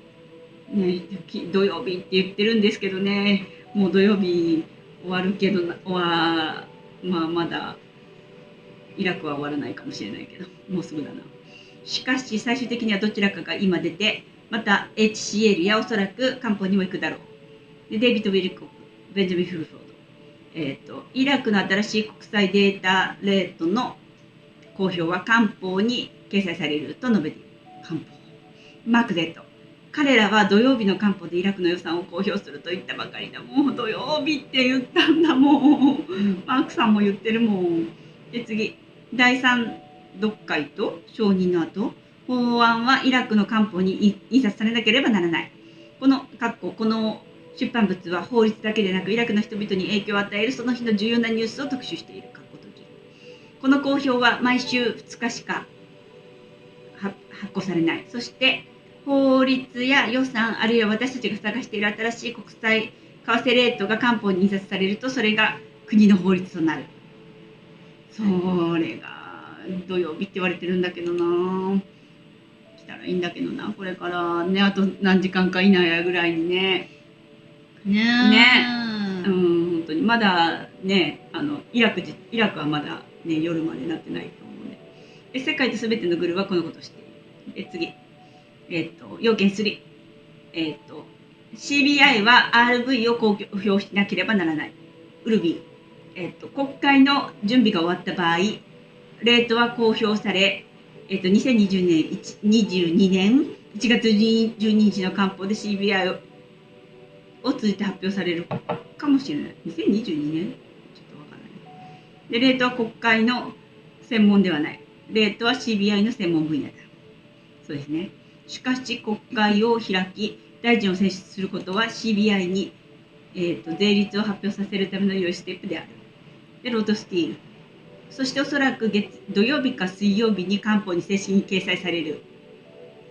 ね、土曜日って言ってるんですけどね、もう土曜日終わるけどまだイラクは終わらないかもしれないけど、もうすぐだな。しかし最終的にはどちらかが今出て、また HCL やおそらく官報にも行くだろう。でデイビッド・ウィルコ、ベンジャミン・フルフォード。イラクの新しい国際データレートの公表は官報に掲載されると述べている。官報。マーク Z。彼らは土曜日の官報でイラクの予算を公表すると言ったばかりだ。もう土曜日って言ったんだもん。マークさんも言ってるもん。で次、第3読解と承認の後、法案はイラクの官報に印刷されなければならない。この出版物は法律だけでなくイラクの人々に影響を与えるその日の重要なニュースを特集している。この公表は毎週2日しか発行されない。そして法律や予算、あるいは私たちが探している新しい国際為替レートが官報に印刷されると、それが国の法律となる。それが土曜日って言われてるんだけどな。来たらいいんだけどな。これからね、あと何時間か以内ぐらいにね。本当にまだね、イラクはまだね、夜までなってないと思うね。で世界とすべてのグルーはこのことをしている。で次。要件3。CBI は RV を公表しなければならない。ウルビー。国会の準備が終わった場合、レートは公表され、2022年1月12日の官報で CBI を通じて発表されるかもしれない。2022年ちょっとわからない。で、レートは国会の専門ではない。レートは CBI の専門分野だ。そうですね。しかし、国会を開き、大臣を選出することは CBI に、税率を発表させるための良いステップである。で、ロードスティール。そしておそらく土曜日か水曜日に官報に正式に掲載される。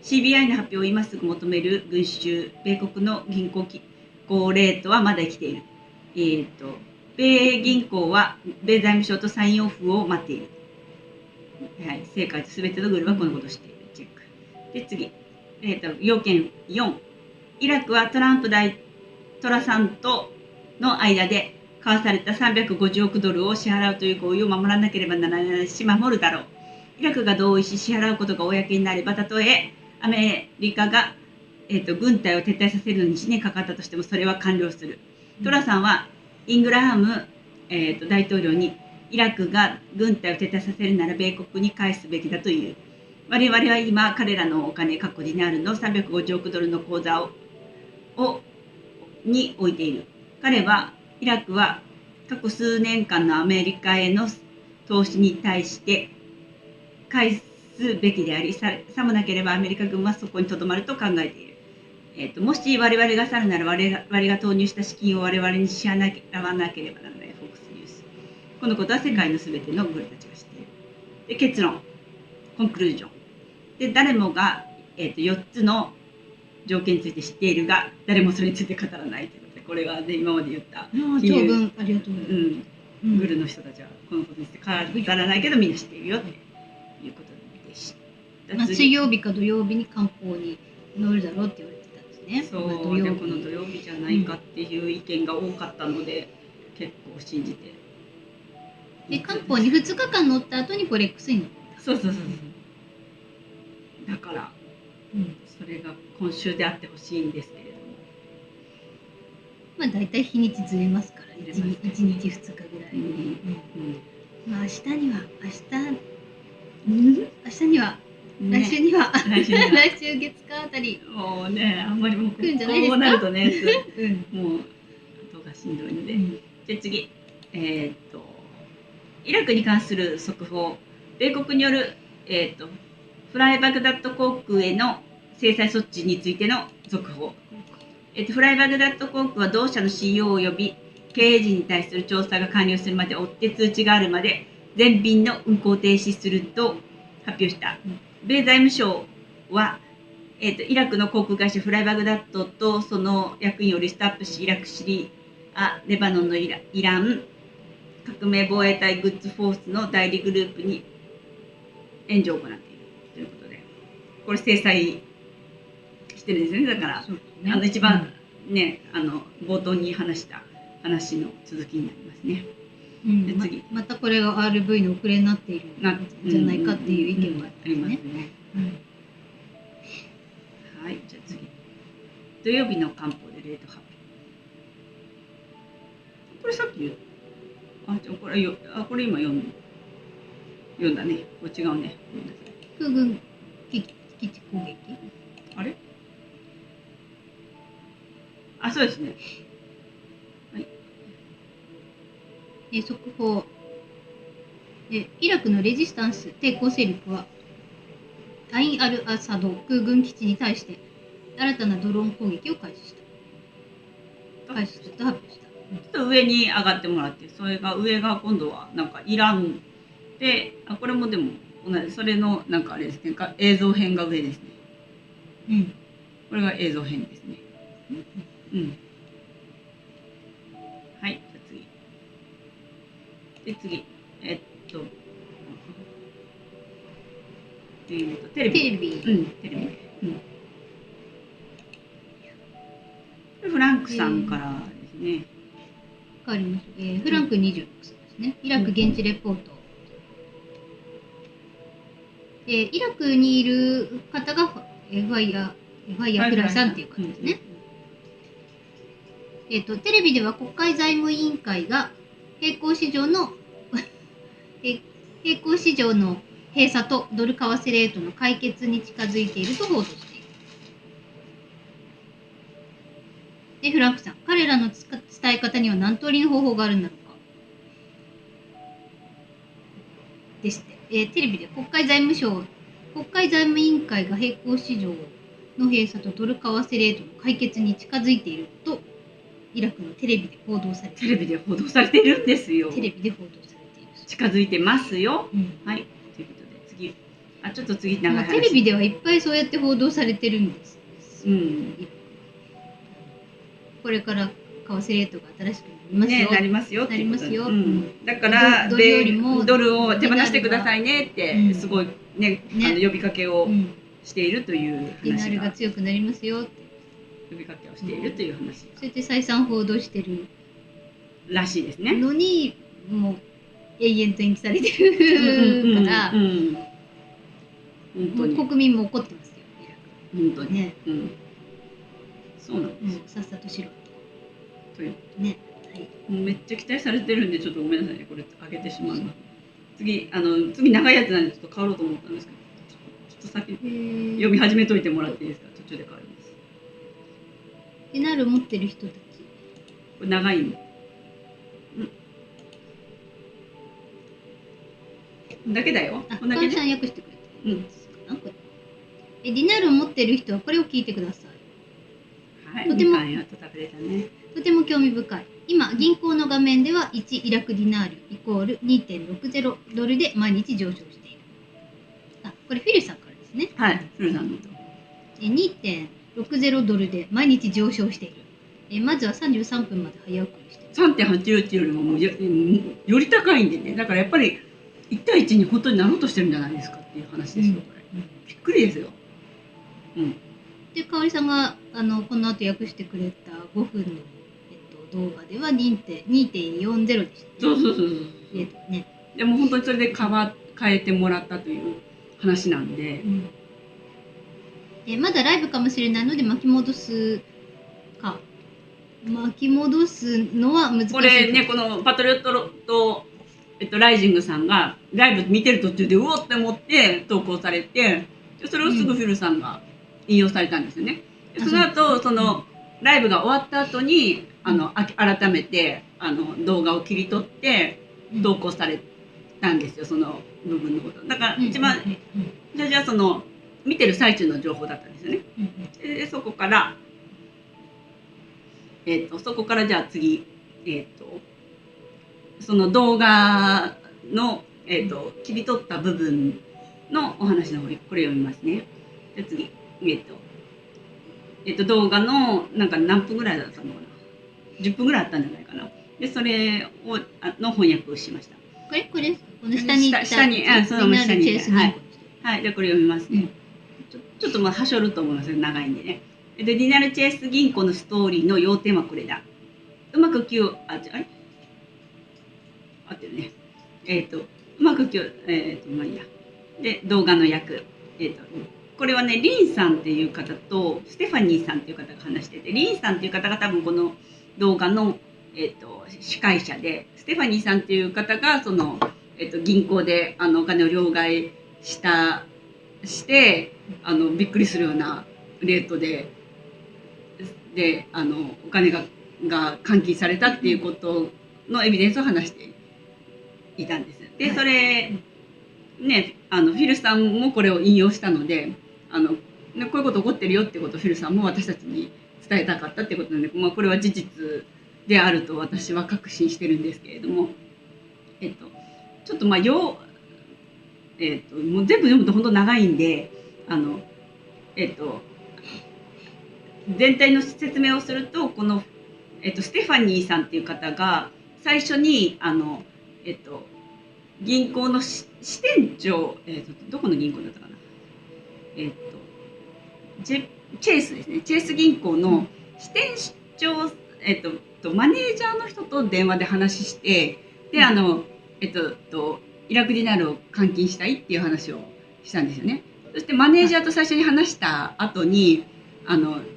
CBI の発表を今すぐ求める群衆、米国の銀行レートはまだ生きている。米銀行は米財務省とサインオフを待っている。はい、世界とすべてのグループはこのことをしている。チェック。で、次。要件4。イラクはトラさんとの間で交わされた350億ドルを支払うという合意を守らなければならないし、守るだろう。イラクが同意し支払うことが公になれば、たとえアメリカが、軍隊を撤退させるのに1年かかったとしても、それは完了する。トラさんはイングラハム、大統領に、イラクが軍隊を撤退させるなら米国に返すべきだという。我々は今、彼らのお金、過去ディナールの350億ドルの口座に置いている。彼は、イラクは過去数年間のアメリカへの投資に対して返すべきであり、さもなければアメリカ軍はそこにとどまると考えている。もし我々が去るなら我々が投入した資金を我々に支払わなければならない。フォックスニュース。このことは世界のすべてのグルたちが知っている。で、結論。コンクルージョン。で、誰もが、4つの条件について知っているが、誰もそれについて語らないということで、これが、ね、今まで言った長文ありがとうございます。グルの人たちはこのことについて語らないけどみんな知っているよっていうことでした。水曜日か土曜日に官報に載るだろうって言われてたんですね。そう、でこの土曜日じゃないかっていう意見が多かったので、結構信じて。で、官報に2日間載った後にフォレックスに載った。そう。だから、それが今週であってほしいんですけれども。まあ大体日にちずれますからね。1日2日ぐらいに。まあ明日には、来週には来週月火あたり。もうね、あんまりもう来るんじゃないですか。こうなるとね、もう後がしんどいので。で次。イラクに関する速報、米国による、フライバグダッド航空への制裁措置についての続報。フライバグダッド航空は同社の CEO 及び経営陣に対する調査が完了するまで追って通知があるまで全便の運航を停止すると発表した。米財務省は、イラクの航空会社フライバグダッドとその役員をリストアップし、イラク、シリア、レバノンのイラン革命防衛隊グッズフォースの代理グループに援助を行っているということで、これ制裁してるんですよね。だから、ね、一番ね、冒頭に話した話の続きになりますね。で次 またこれが RV の遅れになっているんじゃないかっていう意見がありますね。はい、じゃあ次。土曜日の官報でレート発表。これさっき言った。これ今読んだね。これ違うね。空軍基地攻撃。あれ？そうですね。はい。速報。イラクのレジスタンス抵抗勢力はアイン・アル・アサド空軍基地に対して新たなドローン攻撃を開始したと発表した。ちょっと上に上がってもらって、それが上が今度はなんかイランで、これもでも同じ、それのなんかあれですね、映像編が上ですね。これが映像編ですね。はい、じゃあ次。で次、テレビ。テレビ。フランクさんからですね。変わります。フランク26歳ですね。イラク現地レポート。イラクにいる方がファイヤーフライさんっていう方ですね。テレビでは国会財務委員会が並行市場の閉鎖とドル為替レートの解決に近づいていると報道している。で、フランクさん、彼らの伝え方には何通りの方法があるんだろうか。でして、テレビで国会財務委員会が並行市場の閉鎖とドル為替レートの解決に近づいていると、イラクのテレビで報道されている。テレビで報道されているんですよ。テレビで報道されている。近づいてますよ。はい。ということで、次。ちょっと次長い話。テレビではいっぱいそうやって報道されてるんです。これから為替レートが新しくなりますよ。なりますよ。なりますよ。だからドルを手放してくださいねってすごいね呼びかけをしているという話が。ディナールが強くなりますよって呼びかけをしているという話。そうやって再三報道してるらしいですね。のにもう永遠と延期されてるから本当に国民も怒ってますよ。本当にね。そうなんです。さっさとしろというね。めっちゃ期待されてるんでちょっとごめんなさいね、これ上げてしまうの。次長いやつなんでちょっと変わろうと思ったんですけど、ちょっと先読み始めといてもらっていいですか。途中で変わります。ディナール持ってる人たち。これ長いの。だけだよ。こんだけさん訳してくれてるんですかな、これ。ディナールを持ってる人はこれを聞いてください。とても興味深い。今、銀行の画面では1イラクディナールイコール 2.60 ドルで毎日上昇している。これフィルさんからですね。はい、フィルさんの。2.60 ドルで毎日上昇している。まずは33分まで早送りしている。3.81 よりもより高いんでね。だからやっぱり1対1に本当になろうとしてるんじゃないですかっていう話ですよ、これ。びっくりですよ。で、かおりさんがこの後訳してくれた5分の、動画では 2.40 でした、ね。そう。ね、でも本当にそれで変えてもらったという話なんで。まだライブかもしれないので巻き戻すのは難しい。これね、このパトリオットと、ライジングさんがライブ見てる途中でうおって思って投稿されて、それをすぐフィルさんが引用されたんですよね。その後ライブが終わった後に改めて動画を切り取って投稿されたんですよ、その部分のこと。だから一番じゃあその見てる最中の情報だったんですよね。でそこからそこからじゃあ次その動画の切り取った部分のお話の方、これ読みますね。で次動画のなんか何分ぐらいだったのかな、10分ぐらいあったんじゃないかな。でそれをの翻訳をしました。これですか？この下にその下にはい、でこれ読みますね。ちょっとはしょると思いますよ、長いんでね。でディナルチェイス銀行のストーリーの要点はこれだ。うまく合ってるね。うまくまあいいや。で動画の役これはね、リンさんっていう方とステファニーさんっていう方が話してて、リンさんっていう方が多分この動画の、司会者で、ステファニーさんっていう方がその、銀行でお金を両替してびっくりするようなレートでお金が換金されたっていうことのエビデンスを話していたんです。でそれね、フィルさんもこれを引用したのでこういうこと起こってるよってことをフィルさんも私たちに伝えたかったってことなので、これは事実であると私は確信してるんですけれども、ちょっともう全部読むと本当長いんで全体の説明をすると、この、ステファニーさんっていう方が最初に銀行の支店長、どこの銀行だったかな、チェイスですね、チェイス銀行の支店長、マネージャーの人と電話で話して、でイラクディナールを換金したいっていう話をしたんですよね。そしてマネージャーと最初に話した後に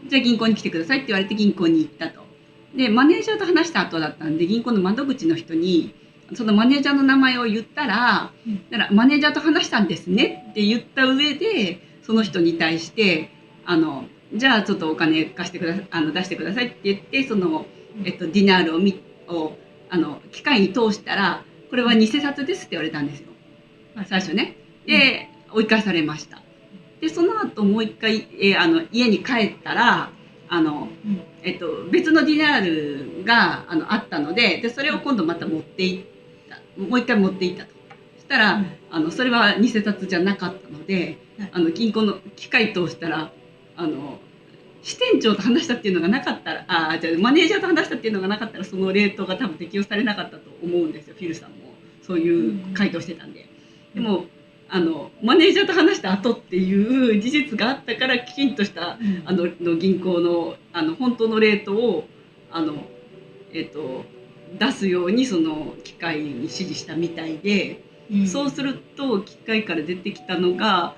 じゃあ銀行に来てくださいって言われて銀行に行ったと。でマネージャーと話した後だったんで、銀行の窓口の人にそのマネージャーの名前を言ったら、だからマネージャーと話したんですねって言った上で、その人に対してじゃあちょっとお金貸してくだ出してくださいって言って、そのディナールを機械に通したら、これは偽札ですって言われたんですよ、最初ね。で追い返されました。でその後もう一回、家に帰ったら別のディナールがあったので、それを今度また持っていった、もう一回持っていったと。そしたらそれは偽札じゃなかったので、銀行の機械通したら支店長と話したっていうのがなかったら、じゃあマネージャーと話したっていうのがなかったら、そのレートが多分適用されなかったと思うんですよ。フィルさんもそういう回答してたんで。でもマネージャーと話した後っていう事実があったから、きちんとしたの銀行の本当のレートを出すようにその機械に指示したみたいで、そうすると機械から出てきたのが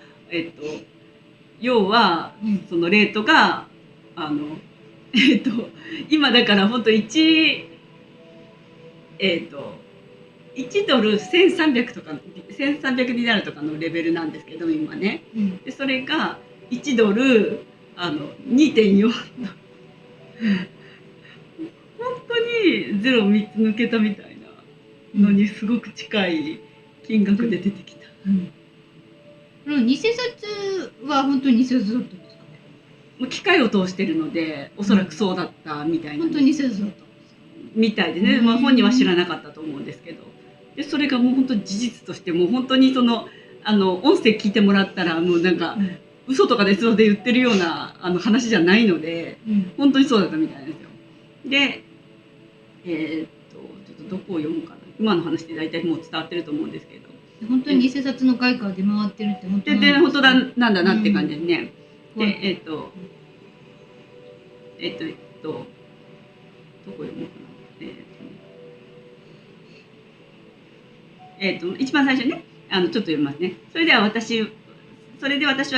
要はそのレートが今だから本当1ドル1300とか1300ディナールとかのレベルなんですけど今ね、でそれが1ドル2.4 本当にゼロ3つ抜けたみたいなのにすごく近い金額で出てきた。偽札は本当に偽札だったんですかね。もう機械を通してるのでおそらくそうだったみたいな、本当に偽札だったみたいでね、本人は知らなかったと思うんですけど、でそれがもう本当に事実としてもう本当にその音声聞いてもらったらもうなんか、嘘とかで言ってるような話じゃないので、本当にそうだったみたいなんですよ。でちょっとどこを読むかな、今の話で大体もう伝わってると思うんですけど、本当に偽札の外貨が出回ってるって本当で本当だなんだなって感じですね。でどこ読もうかな。一番最初にねちょっと読みますね。それで私は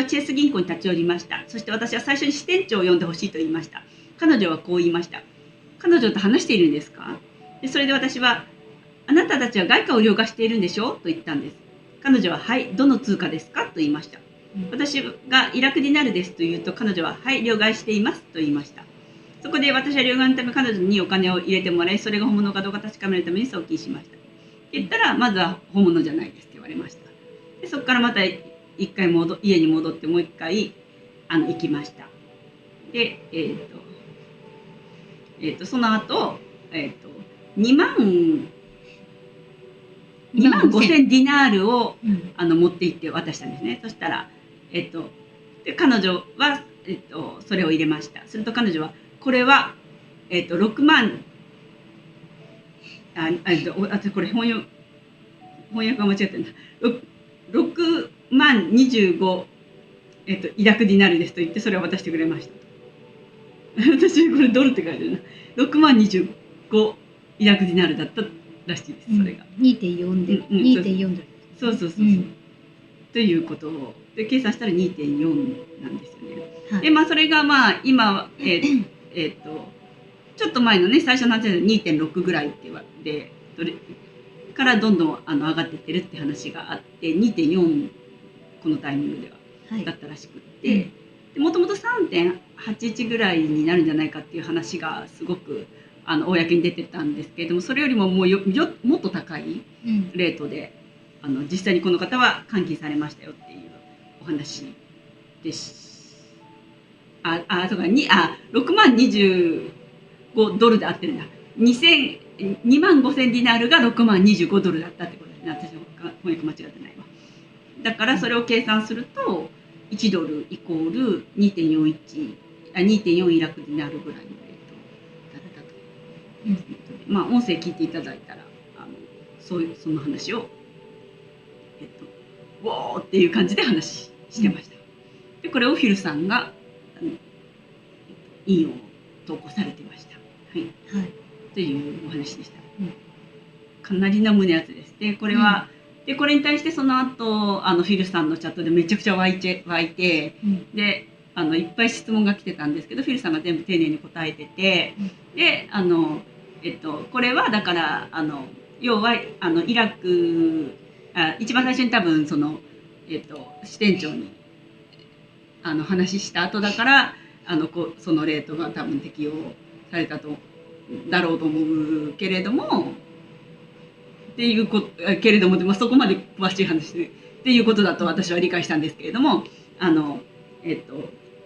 チェイス銀行に立ち寄りました。そして私は最初に支店長を呼んでほしいと言いました。彼女はこう言いました。彼女と話しているんですか？でそれで私は、あなたたちは外貨を両替しているんでしょうと言ったんです。彼女は、はい、どの通貨ですかと言いました。私がイラクディナルですと言うと、彼女は、はい、両替していますと言いました。そこで私は両替のため彼女にお金を入れてもらい、それが本物かどうか確かめるために送金しました。って言ったら、まずは本物じゃないですって言われました。でそこからまた一回家に戻ってもう一回行きました。で、その後、2万5,000ディナールを、持って行って渡したんですね。そしたら、で彼女は、それを入れました。すると彼女は、これは、6万、これ翻訳が間違ってるな。6万25、イラクディナールですと言って、それを渡してくれました。私、これドルって書いてるな。6万25イラクディナールだったらしいです、それが。2.4 で、2.4ドル。そうそうそう。ということを、で計算したら 2.4 なんですよね。で、まあ、それがまあ、今、ちょっと前のね、最初の話で 2.6 ぐらいって言われて、からどんどん上がっていってるって話があって、2.4 このタイミングでは、だったらしくって、もともと 3.81 ぐらいになるんじゃないかっていう話がすごく公に出てたんですけれども、それよりももっと高いレートで、実際にこの方は監禁されましたよっていうお話です。そうか、6万25ドルで合ってるんだ。2万5,000ディナールが6万25ドルだったってことですね。私は翻訳間違ってないわ。だからそれを計算すると、1ドルイコール 2.4 イラクディナールぐらいのレートだったと。まあ、音声聞いていただいたら、その話を、ウォーっていう感じで話してました。で、これをフィルさんが、引用を投稿されてました。はい。というお話でした。かなりな胸熱です。で、これは、でこれに対してその後フィルさんのチャットでめちゃくちゃ湧いて、でいっぱい質問が来てたんですけど、フィルさんが全部丁寧に答えてて、でこれはだから要はイラク一番最初に多分その支店長に話した後だからそのレートが多分適用されただろうと思うけれども。っていうけれども、そこまで詳しい話でっていうことだと私は理解したんですけれども、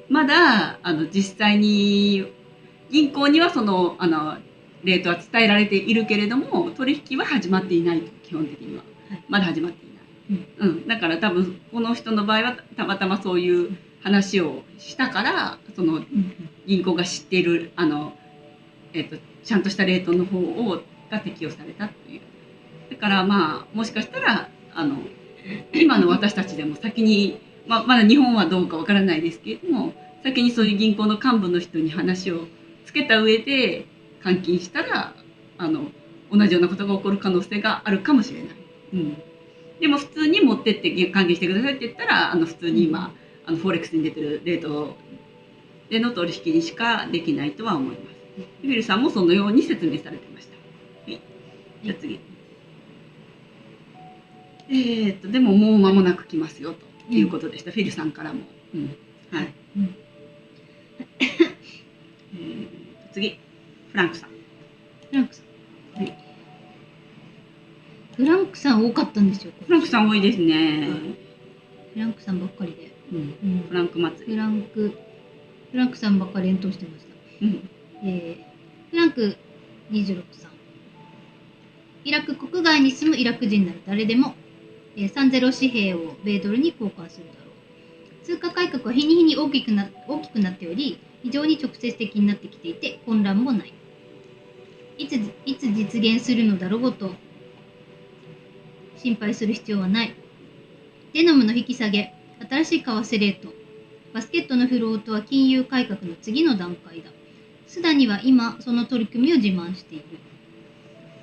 まだ実際に銀行にはそのレートは伝えられているけれども、取引は始まっていないと。基本的にはまだ始まっていない、だから多分この人の場合はたまたまそういう話をしたから、その銀行が知っているちゃんとしたレートの方が適用されたという。だからまあもしかしたら今の私たちでも先に、まだ日本はどうかわからないですけれども、先にそういう銀行の幹部の人に話をつけた上で換金したら同じようなことが起こる可能性があるかもしれない。でも普通に持ってって換金してくださいって言ったら普通に今フォレックスに出てるレートでの取引にしかできないとは思います。フィルさんもそのように説明されてました。じゃあ次。でももう間もなく来ますよということでした、フィルさんからも。はい。次、フランクさん。フランクさん多かったんですよ。フランクさん多いですね。フランクさんばっかりで。フランク祭り。フランクさんばっかり連投してました。フランク26さん。イラク国外に住むイラク人なら誰でも30紙幣を米ドルに交換するだろう。通貨改革は日に日に大きくなっており、非常に直接的になってきていて混乱もない。いつ実現するのだろうと心配する必要はない。デノムの引き下げ、新しい為替レート、バスケットのフロートは金融改革の次の段階だ。スダニは今その取り組みを自慢している。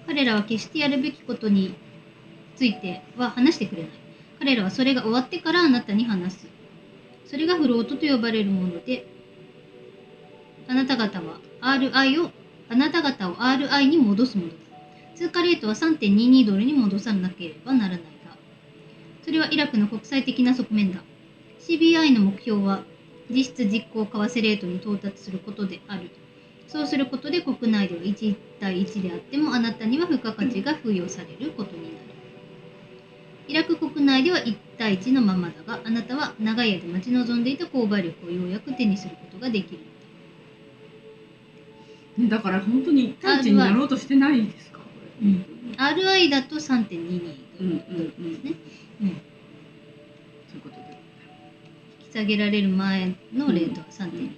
彼らは決してやるべきことについては話してくれない。彼らはそれが終わってからあなたに話す。それがフロートと呼ばれるもので、あなた方を RI に戻すものだ。通貨レートは 3.22 ドルに戻さなければならないが、それはイラクの国際的な側面だ。CBI の目標は実質実行為替レートに到達することである。そうすることで国内では1対1であってもあなたには付加価値が付与されることになる。イラク国内では1対1のままだが、あなたは長い間待ち望んでいた購買力をようやく手にすることができる。ね、だから本当に1対1になろうとしてないですか、これ。RI だと 3.22 ドルですね。そういうことで。引き下げられる前のレートは 3.22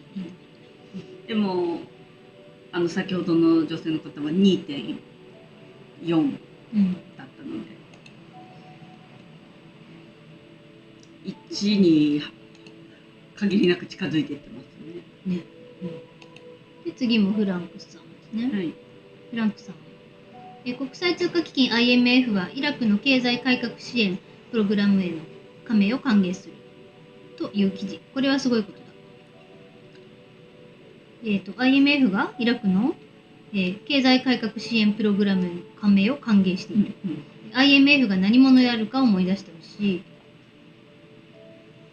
でも先ほどの女性の方は 2.4 だったので、1に限りなく近づいていってますね。で次もフランクさんですね。はい、フランクさん。国際通貨基金 IMF はイラクの経済改革支援プログラムへの加盟を歓迎するという記事。これはすごいことだ。IMF がイラクの、経済改革支援プログラムへの加盟を歓迎している。IMF が何者であるかを思い出してほし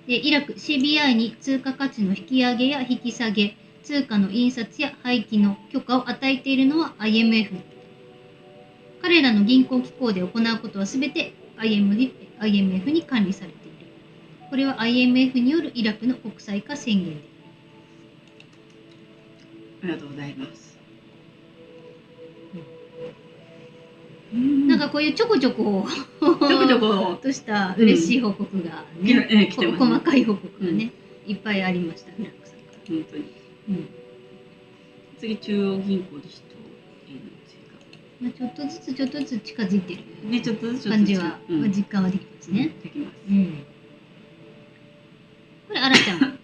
い。イラク CBI に通貨価値の引き上げや引き下げ、通貨の印刷や廃棄の許可を与えているのは IMF。彼らの銀行機構で行うことはすべて IMF に管理されている。これは IMF によるイラクの国際化宣言でありがとうございます。なんかこういうちょこちょことした嬉しい報告がね、細かい報告がね、いっぱいありました、フランクさんから。本当に。次、中央銀行で人ちょっとずつ近づいてるね、ちょっとずつ感じは、実感はできますね。できます。これアラちゃん、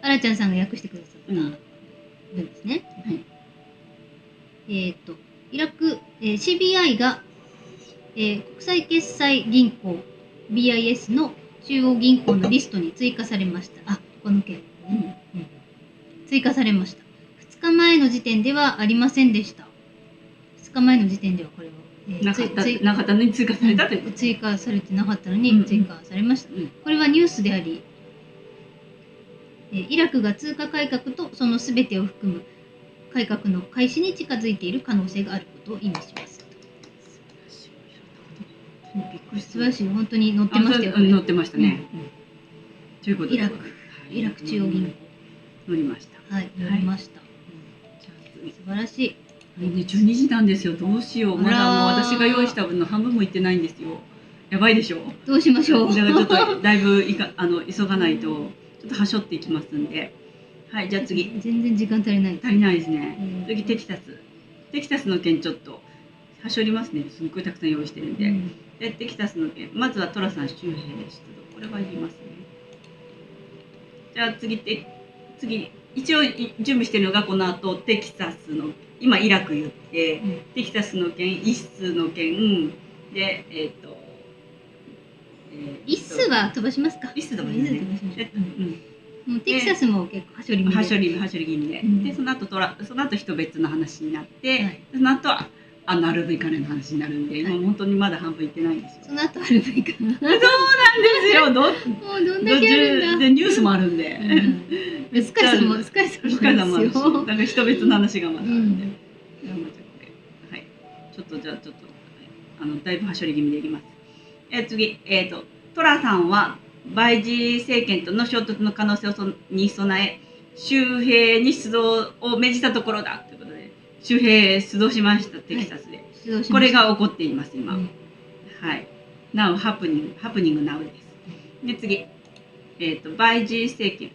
アラちゃんさんが訳してくださった文ですね。イラク、CBI が、国際決済銀行 BIS の中央銀行のリストに追加されました。この件ね、追加されました。2日前の時点ではありませんでした。2日前の時点ではこれは、なかったのに追加されたということ。追加されてなかったのに追加されました。これはニュースであり、イラクが通貨改革とその全てを含む改革の開始に近づいている可能性があることを意味します。素晴らしい、本当に載ってましたよね。載ってましたね。ということで、イラク中央銀行載りました。載りました。素晴らしい。12時なんですよ。どうしよう。まだもう私が用意した分の半分もいってないんですよ。やばいでしょ。どうしましょう。だからちょっとだいぶ急がないとちょっとはしょっていきますんで。はい、じゃあ次。全然時間足りない。足りないですね。次テキサスの件ちょっとはしょりますね。すっごいたくさん用意してるんで。でテキサスの件、まずはトラさん周平出動。これはいりますね。じゃあ次一応準備してるのがこの後テキサスの今イラク言って、テキサスの件、イスの件でイスは飛ばしますか。イス飛ばしますね。テキサスも結構はしょり気味で、でその後人別の話になって、その後はアルビカネの話になるんで、今本当にまだ半分いってないんですよ。その後アルビカネ。そうなんですよ。もうどんだけあるんだ。でニュースもあるんで。スカイさんもあるし、だから人別の話がまだあるんで。はい。ちょっとだいぶはしょり気味でいきます。次トラさんはバイジ政権との衝突の可能性に備え周平に出動を命じたところだということで周平出動しましたテキサスで。これが起こっています今。はい。Now happening now です。で次バイジ政権。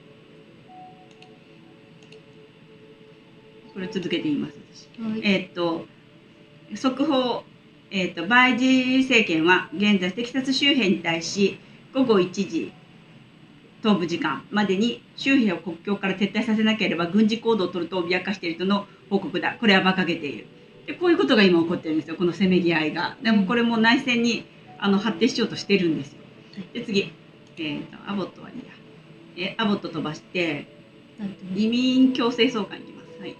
これ続けて言います私。速報、バイジ政権は現在テキサス州兵に対し午後1時東部時間までに州兵を国境から撤退させなければ軍事行動を取ると脅かしているとの報告だ。これは馬鹿げている。でこういうことが今起こってるんですよ、このせめぎ合いが。でもこれも内戦に発展しようとしてるんですよ。で次、アボットはいいや。アボット飛ばして移民強制送還に行きます。はい。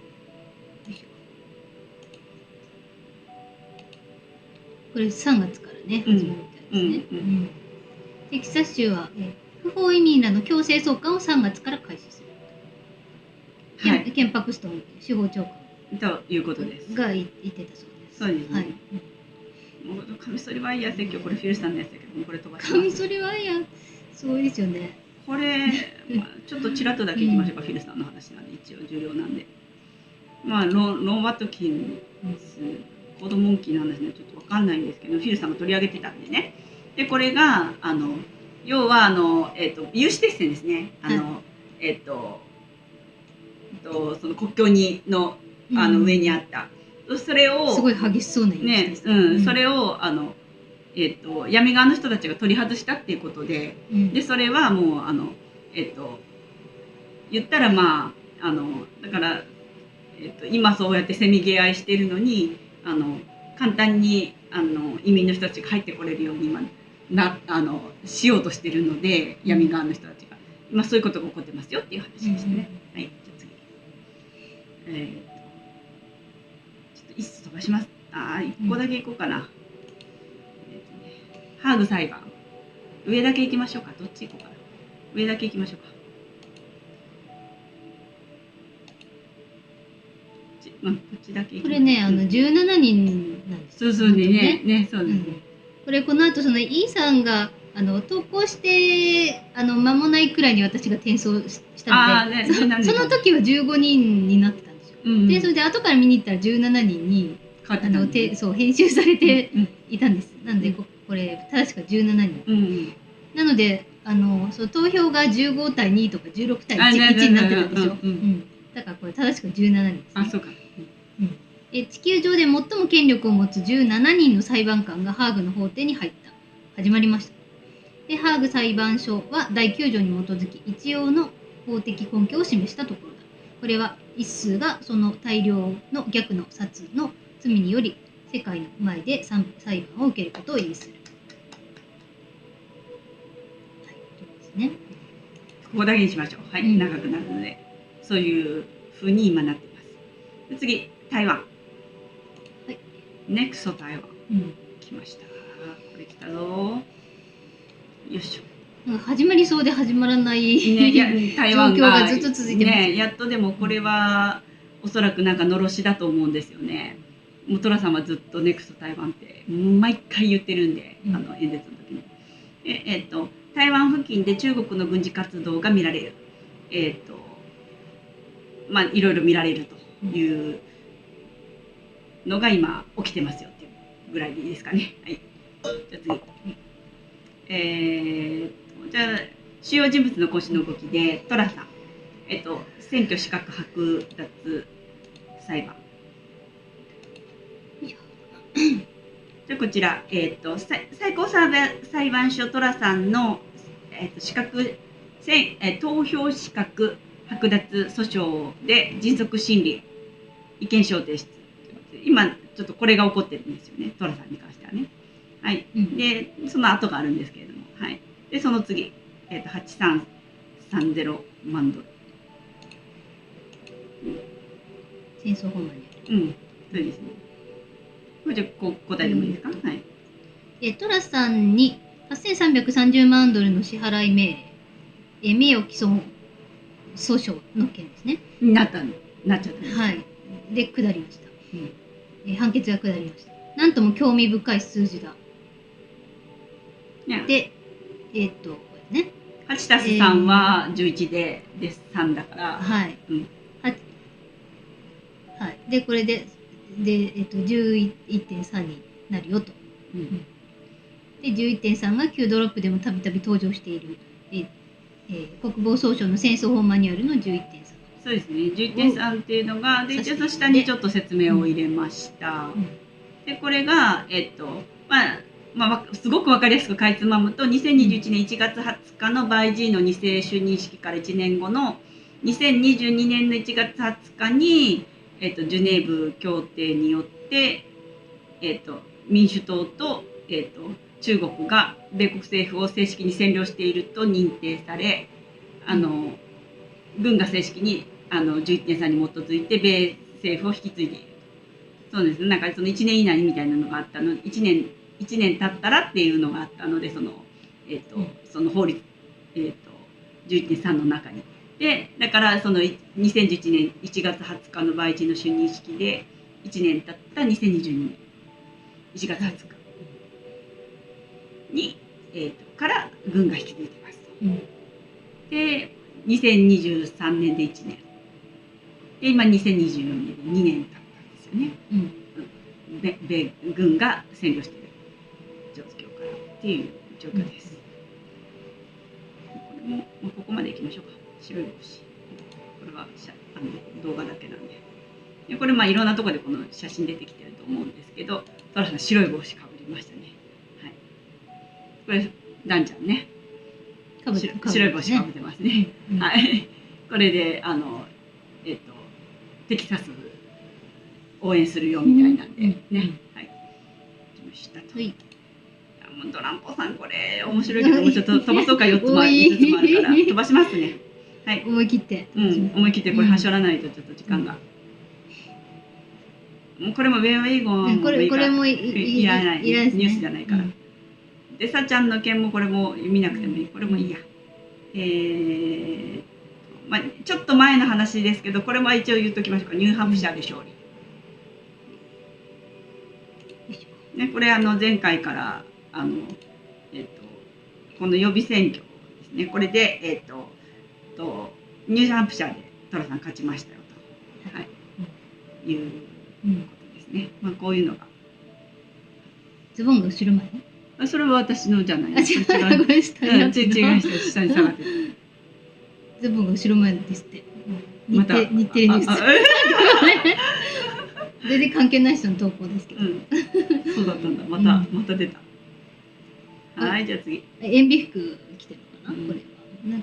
これ3月からね、始まるみたいですね。テキサス州は、不法移民らの強制送還を3月から開始する。ケンパクストン司法長官ということです。が言ってたそうです。そうですね。はい。もうカミソリワイヤー説教、これフィルさんのやつだけども、これ飛ばします。カミソリワイヤーすごいですよね。これ、ちょっとちらっとだけいきましょうか、フィルさんの話なんで、一応重要なんで。ロン・ワトキンス、コードモンキーの話ね、ちょっとわかんないんですけど、フィルさんが取り上げてたんでね。で、これが、要は、有刺鉄線ですね。その国境の、上にあった。それを、すごい激しそうなイメージですね。それを、闇側の人たちが取り外したっていうことで、で、それはもう、言ったらだから、今そうやってせめぎ合いしてるのに、簡単に、移民の人たちが入ってこれるようにしようとしてるので、闇側の人たちが。今そういうことが起こってますよっていう話でしたね。はい、じゃあ次。ちょっと一つ飛ばします。一個だけいこうかな。ハーグ裁判。上だけ行きましょうか。どっち行こうかな。上だけ行きましょうか。こっちだけこれね、17人なんですよ。そうね、そうですね。これこの後そのイーさんが投稿して間もないくらいに私が転送したので、その時は15人になってたんですよ。でそれで後から見に行ったら17人にそう編集されていたんです。なんでこれ確か17人。なのでそう投票が15対2とか16対 1になってたでしょ。だからこれ正しく17人です、ね。あ、そうか。地球上で最も権力を持つ17人の裁判官がハーグの法廷に入った。始まりました。でハーグ裁判所は第9条に基づき一応の法的根拠を示したところだ。これは一数がその大量の逆の殺の罪により世界の前で裁判を受けることを意味する。はい、そうですね。ここだけにしましょう。はい、長くなるので、そういう風に今なってます。で次、台湾。はい。ネクソ台湾。来ました。これ来たぞ。よいしょ。なんか始まりそうで始まらない台湾状況がずっと続いてますね。やっとでもこれはおそらくなんかのろしだと思うんですよね。もうトラさんはずっとネクスト台湾って毎回言ってるんで、演説の時に。台湾付近で中国の軍事活動が見られる。いろいろ見られるというのが今起きてますよっていうぐらいでいいですかね。はい。じゃあ次。じゃあ主要人物の行使の動きでトラさん、選挙資格剥奪裁判。じゃあこちら、最高裁判所トラさんの、投票資格剥奪訴訟で迅速審理意見書を提出。今ちょっとこれが起こってるんですよね、トラさんに関してはね。はい。でその後があるんですけれども、はい。でその次、8330万ドル。戦争法マニュアル。そうですね。これじゃ答えでもいいですか？はい。トラさんに8330万ドルの支払い命令、名誉毀損訴訟の件ですね。なっちゃったんです。はい。で下りました。判決が下りました。なんとも興味深い数字だ。で、これね。8たす3は11で3だから。はい。はい。でこれで11.3 になるよと。で 11.3 が旧ドロップでもたびたび登場している、国防総省の戦争法マニュアルの 11.3。そうですね。11.3 っていうのがで一応下にちょっと説明を入れました。でこれがすごく分かりやすくかいつまむと2021年1月20日のバイジーの2世就任式から1年後の2022年の1月20日に、ジュネーブ協定によって、民主党と、中国が米国政府を正式に占領していると認定され軍が正式に11.3 に基づいて米政府を引き継いでいる。そうですね。なんかその1年以内みたいなのがあったので1年経ったらっていうのがあったのでその法律、11.3 の中に。でだからその2011年1月20日の梅神の就任式で1年経った2022年1月20日に、から軍が引き継いでますと。で2023年で1年で今2024年で2年経ったんですよね。米軍が占領している状況からっていう状況です。これもここまでいきましょうか。白い帽子。これは動画だけなんで。これいろんなところでこの写真出てきてると思うんですけど、トラさん白い帽子かぶりましたね。はい。これダンちゃんね。白い帽子かぶってますね。はい。これでテキサス応援するよみたいなんでね。はい。来ましたと。もうトランポさんこれ面白いけどもうちょっと飛ばそうか4つも5つもあるから飛ばしますね。はい。思い切って。思い切ってこれはしょらないとちょっと時間が。もうこれもウェイゴンこれもいらないニュースじゃないから。でさちゃんの件もこれも見なくてもいい。これもいいや。ちょっと前の話ですけどこれも一応言っときましょうか。ニューハンプシャーで勝利。ね、これ前回からこの予備選挙ですね。これでニューハンプシャーでトラさん勝ちましたよと、はい、いうことですね。こういうのが。ズボンが後ろ前？それは私のじゃない。違う人下に下がってる。ズボンが後ろ前ですって。日テレニュース。全然関係ない人の投稿ですけど。そうだったんだ。また出た。はい、じゃあ次。塩ビ服着てるのかな、これは。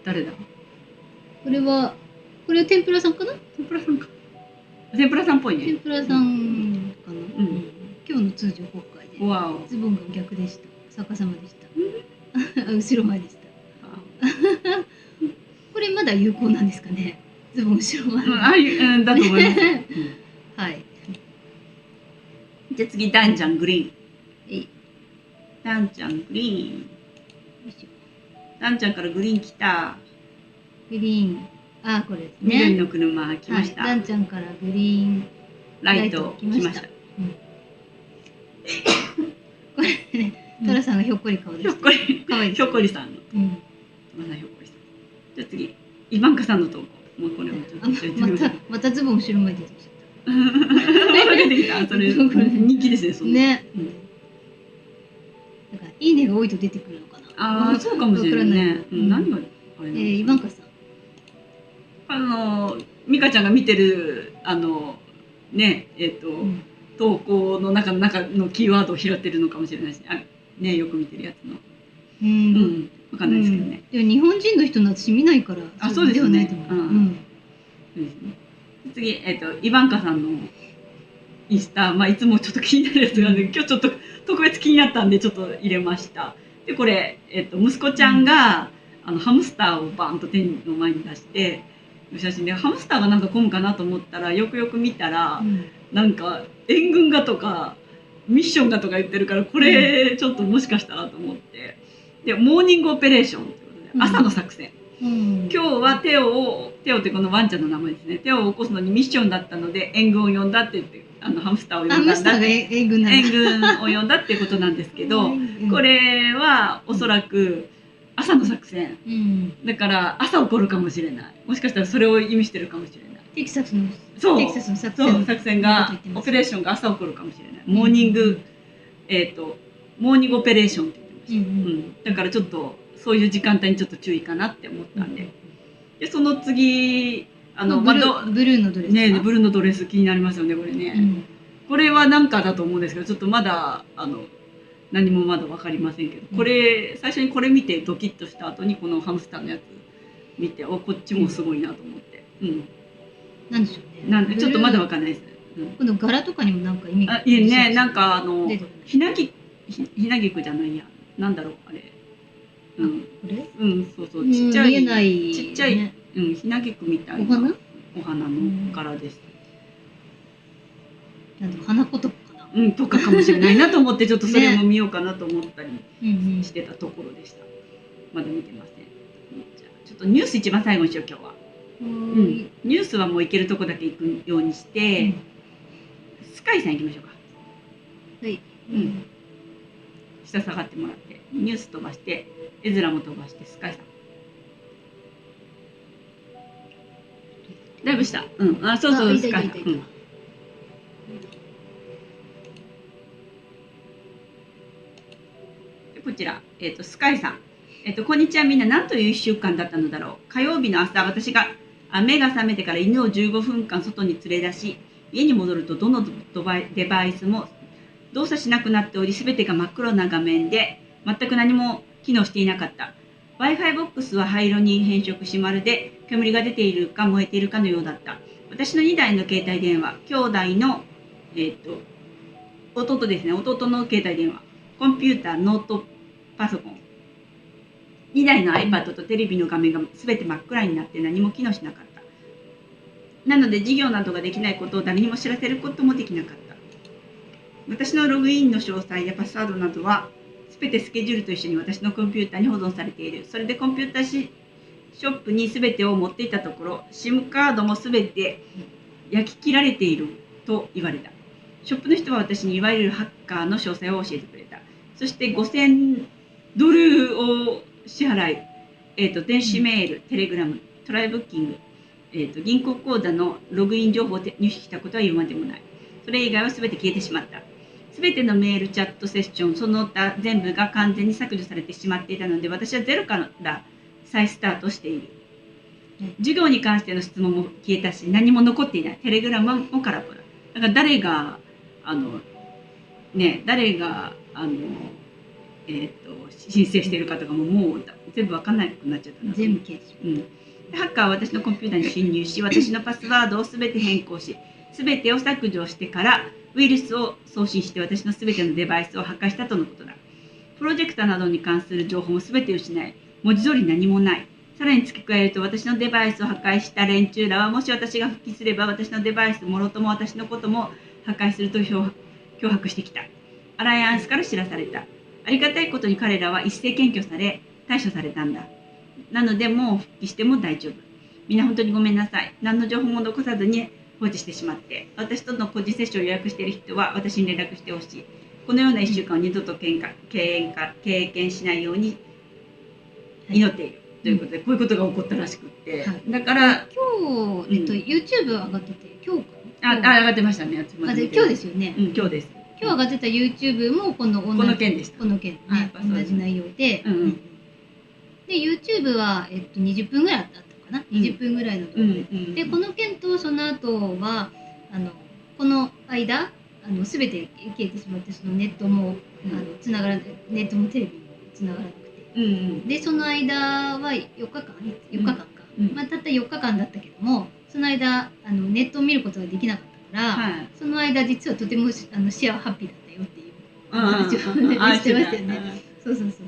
誰だ。これは天ぷらさんかな。天ぷらさんか。天ぷらさんっぽいね。天ぷらさんかな。今日の通常国会で。ズボンが逆でした。逆さまでした。後ろ前でした。これまだ有効なんですかね。ズボン後ろ前。だと思います。はい。じゃあ次ダンちゃんグリーン。ダンちゃんグリーン。ダンちゃんからグリーン来た。グリーン。これですね。緑の車来ました。ダンちゃんからグリーンライト来ました。これね、トラさんがひょっこり顔です。ひょっこり。可愛い。ひょっこりさんの。まだひょっこりさん。じゃあ次イバンカさんの投稿。もうこれもちょっとまたズボン後ろ前出てきちゃった。出てきた。それ人気ですね。そんな。ね。だからいいねが多いと出てくるのかな。そうかもしれないね。何があれ。イバンカさん。ミカちゃんが見てるね投稿の中のキーワードを拾ってるのかもしれないしね、よく見てるやつのわかんないですけどね。でも日本人の人の私見ないからそうですね。次イバンカさんのインスタいつもちょっと気になるやつがあるんで今日ちょっと特別気になったんでちょっと入れました。でこれ息子ちゃんがハムスターをバーンと手の前に出して写真でハムスターがなんか混むかなと思ったらよくよく見たら、なんか援軍がとかミッションがとか言ってるからこれちょっともしかしたらと思ってでモーニングオペレーションってことで朝の作戦、今日はテオってこのワンちゃんの名前ですね。テオを起こすのにミッションだったので援軍を呼んだって言ってハムスターを呼んだんだって援軍を呼んだっていうことなんですけどこれはおそらく朝の作戦、だから朝起こるかもしれない。もしかしたらそれを意味してるかもしれない。テキサスの作戦がオペレーションが朝起こるかもしれない。モーニングオペレーションって言ってました。だからちょっとそういう時間帯にちょっと注意かなって思ったんで。でその次ブルーのドレスね、ブルーのドレス気になりますよねこれね。これは何かだと思うんですけどちょっとまだ何もまだ分かりませんけど、これ最初にこれ見てドキッとした後にこのハムスターのやつ見てこっちもすごいなと思って、なんでしょうね。なんでちょっとまだ分かんないです。この柄とかにもなんか意味がいいね。なんかひなぎくじゃないや、なんだろうあれ。これ？そうちっちゃい見えないちっちゃいひなぎくみたいなお花の柄です。なんだ花言葉。とかかもしれないなと思ってちょっとそれも見ようかなと思ったりしてたところでした。まだ見てません。じゃあちょっとニュース一番最後にしよう今日は。ニニュースはもう行けるとこだけ行くようにして、スカイさん行きましょうか。はい。下下がってもらってニュース飛ばして絵面も飛ばしてスカイさん。だいぶ下。あ、そうそう、スカイさん。こちら、スカイさん。こんにちはみんな、何という1週間だったのだろう。火曜日の朝、私が目が覚めてから犬を15分間外に連れ出し、家に戻るとどのデバイスも動作しなくなっており、すべてが真っ黒な画面で、全く何も機能していなかった。Wi-Fi ボックスは灰色に変色し、まるで煙が出ているか燃えているかのようだった。私の2台の携帯電話、兄弟の、弟ですね、弟の携帯電話、コンピューター、ノートパソコン、2台の iPad とテレビの画面が全て真っ暗になって何も機能しなかった。なので授業などができないことを誰にも知らせることもできなかった。私のログインの詳細やパスワードなどは全てスケジュールと一緒に私のコンピューターに保存されている。それでコンピューターショップに全てを持っていたところ、SIM カードも全て焼き切られていると言われた。ショップの人は私にいわゆるハッカーの詳細を教えてくれた。そして$5000を支払い、電子メール、テレグラム、トライブッキング、銀行口座のログイン情報を入手したことは言うまでもない。それ以外は全て消えてしまった。全てのメール、チャットセッション、その他全部が完全に削除されてしまっていたので、私はゼロから再スタートしている。授業に関しての質問も消えたし、何も残っていない。テレグラムも空っぽだ。だから誰が申請しているかとかもう全部分かんなくなっちゃったな。全部消えてしまうハッカーは私のコンピューターに侵入し、私のパスワードを全て変更し、全てを削除してからウイルスを送信して私の全てのデバイスを破壊したとのことだ。プロジェクターなどに関する情報も全て失い、文字通り何もない。さらに付け加えると、私のデバイスを破壊した連中らは、もし私が復帰すれば私のデバイスもろとも私のことも破壊すると脅迫してきた。アライアンスから知らされた。ありがたいことに彼らは一斉検挙され、対処されたんだ。なのでもう復帰しても大丈夫。みんな本当にごめんなさい。何の情報も残さずに放置してしまって。私との個人セッションを予約している人は私に連絡してほしい。このような1週間を二度と経験しないように祈っている。ということで、こういうことが起こったらしくって。だから、今日、YouTube 上がってて、今日かな上がってましたね。今日ですよね。今日です。今日上がってた YouTube もこの件でした。この件ね、同じ内容で。で、YouTube は、20分ぐらいあったかな。20分ぐらいの動画で、この件とその後は、この間、すべて消えてしまって、そのネットも、つながらない、ネットもテレビもつながらなくて。で、その間は4日間か。まあ、たった4日間だったけども、その間、ネットを見ることができなかったから、その間、実はとてもシェアハッピーだったよっていう話をしてましたよね。そうそうそ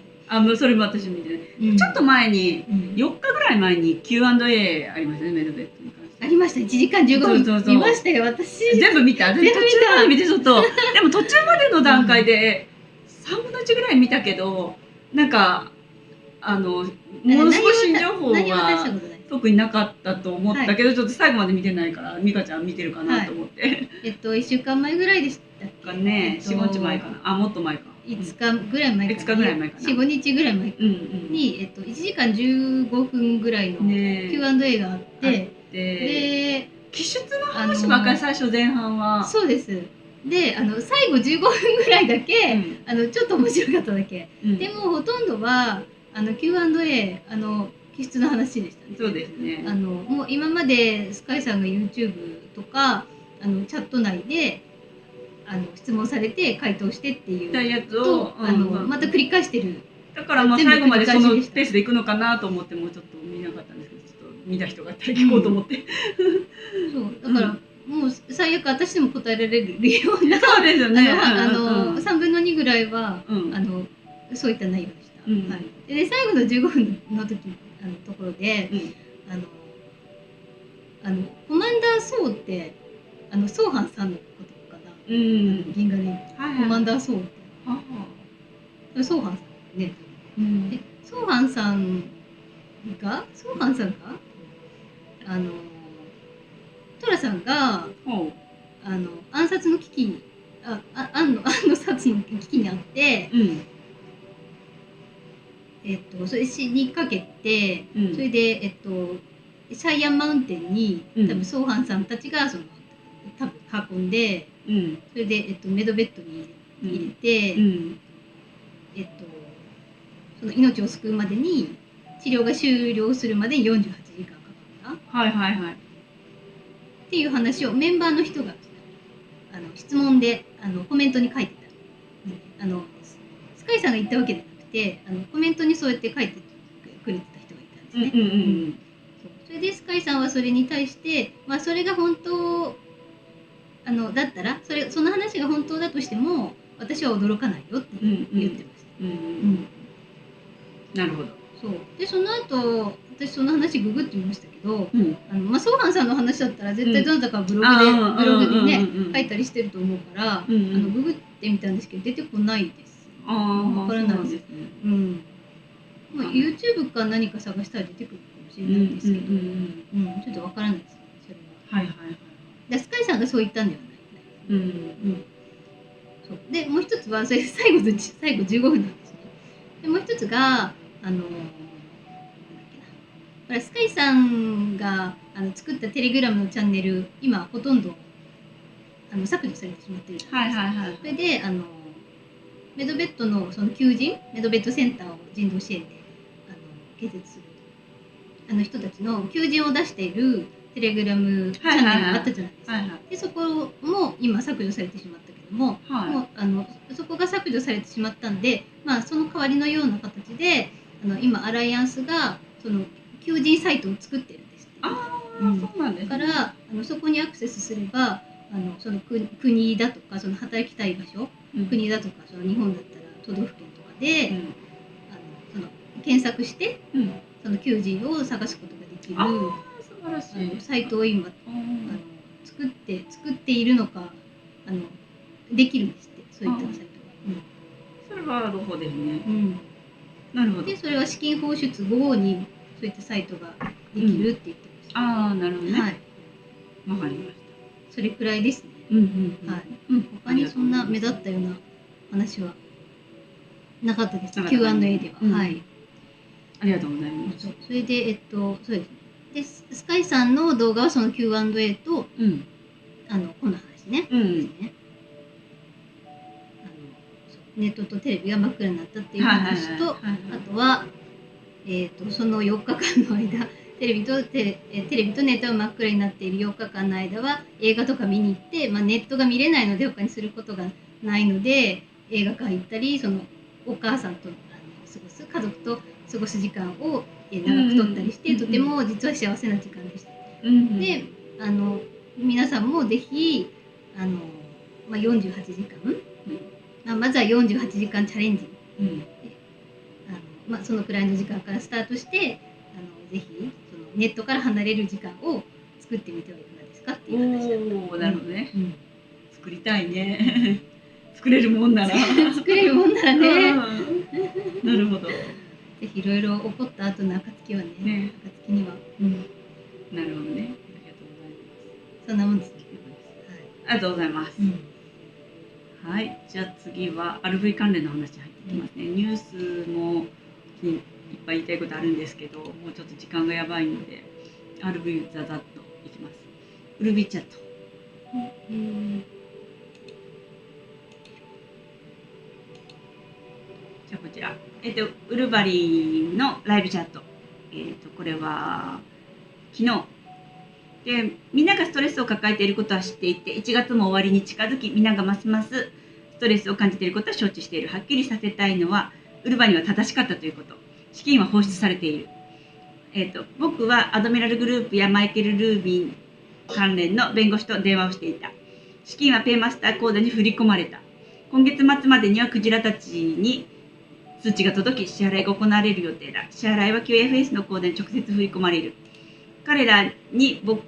う。それも私見てね。ちょっと前に、4日ぐらい前に Q&A ありましたね、メルベットに関して。ありました、1時間15分見ましたよ、私。全部見た。全部途中まで見て、ちょっと、でも途中までの段階で、3分の1ぐらい見たけど、なんか、ものすごい新情報は特になかったと思ったけど、ちょっと最後まで見てないから、美香ちゃん見てるかなと思って。1週間前ぐらいでしたっけね、4、5日前かな。もっと前か。5日ぐらい前かな。4、5日ぐらい前に、1時間15分ぐらいの Q&A があって、で、気質の話ばっかり最初前半は。そうです。で、最後15分ぐらいだけ、ちょっと面白かっただけ。でも、ほとんどは、Q&A、気質の話でしたね。そうですね。もう今までスカイさんが YouTube とか、チャット内で、質問されて回答してっていうやつをまた繰り返してる。だからまあ最後までそのペースでいくのかなと思ってもちょっと見なかったんですけど、ちょっと見た人がいたら聞こうと思って。そうだからもう最悪私でも答えられるような。そうですよね。3分の2ぐらいはそういった内容でした。で最後の15分の時ところでコマンダーソーってソーハンさんのこと銀河でコマンダーソーってソーハンさんね。でソーハンさんソーハンさんがトラさんがほう。暗殺の危機に暗の殺の危機にあって、それ死にかけて、それでシャイアンマウンテンに多分ソーハンさんたちが多分運んで、それでメドベッドに入れて、その命を救うまでに治療が終了するまでに48時間かかった。はいはいはい。っていう話をメンバーの人が質問でコメントに書いてた。スカイさんが言ったわけじゃなくてコメントにそうやって書いてくれてた人がいたんですね。それでスカイさんはそれに対して、まあ、それが本当だったらその話が本当だとしても私は驚かないよって言ってました。なるほど。そうでその後私その話ググってみましたけど、まあ、ソーハンさんの話だったら絶対どなたかブログでね書いたりしてると思うからググってみたんですけど出てこないです。わからないです。まあ YouTube か何か探したら出てくるかもしれないんですけど、ちょっとわからないですねそれは。はいはいはい。スカイさんがそう言ったんではない。そうでもう一つはそれ最後15分なんですね。でもう一つがスカイさんが作ったテレグラムのチャンネル今ほとんど削除されてしまってるじゃないですか。それでメドベッドのその求人メドベッドセンターを人道支援で建設する人たちの求人を出しているテレグラムチャンネルがあったじゃないですか。でそこも今削除されてしまったけども、もうそこが削除されてしまったんで、まあ、その代わりのような形で今アライアンスがその求人サイトを作ってるんですって。そうなんですね。だからそこにアクセスすればその国だとかその働きたい場所、国だとかその日本だったら都道府県とかで、その検索して、その求人を探すことができる素晴らしいサイトを今作っているのかできるんですってそういったサイトが。それは朗報ですね。なるほど。でそれは資金放出後にそういったサイトができるって言ってました。なるほどね。はい。わかりました。それくらいですね。他にそんな目立ったような話はなかったです。Q&A では。はい。ありがとうございます。それでそうですね。でスカイさんの動画はその Q&A とこの話ね。ネットとテレビが真っ暗になったっていう話と、あとはその4日間の間テレビとネットが真っ暗になっている4日間の間は映画とか見に行って、まあ、ネットが見れないので他にすることがないので映画館行ったりそのお母さんと家族と過ごす時間を長く取ったりしてとても実は幸せな時間でした。で皆さんもぜひまあ、48時間、まずは48時間チャレンジ、まあ、そのくらいの時間からスタートしてぜひそのネットから離れる時間を作ってみてはいかがですかっていう話だった。なるほどね。作りたいね。作れるもんなら。作れるもんならね。なるほど。ぜひいろいろ起こった後の暁はね、暁には。なるほどね。そんなもんですね。ありがとうございます。はい、じゃあ次は RV 関連の話入ってきますね。ニュースもいっぱい言いたいことあるんですけど、もうちょっと時間がやばいので RV ざざっといきます。ウルビーチャット。じゃあこちら、ウルバリのライブチャット。これは昨日。でみんながストレスを抱えていることは知っていて1月も終わりに近づきみんながますますストレスを感じていることは承知している。はっきりさせたいのはウルバには正しかったということ。資金は放出されている。僕はアドミラルグループやマイケル・ルービン関連の弁護士と電話をしていた。資金はペイマスター口座に振り込まれた。今月末までにはクジラたちに通知が届き支払いが行われる予定だ。支払いは QFS の口座に直接振り込まれる。彼らに僕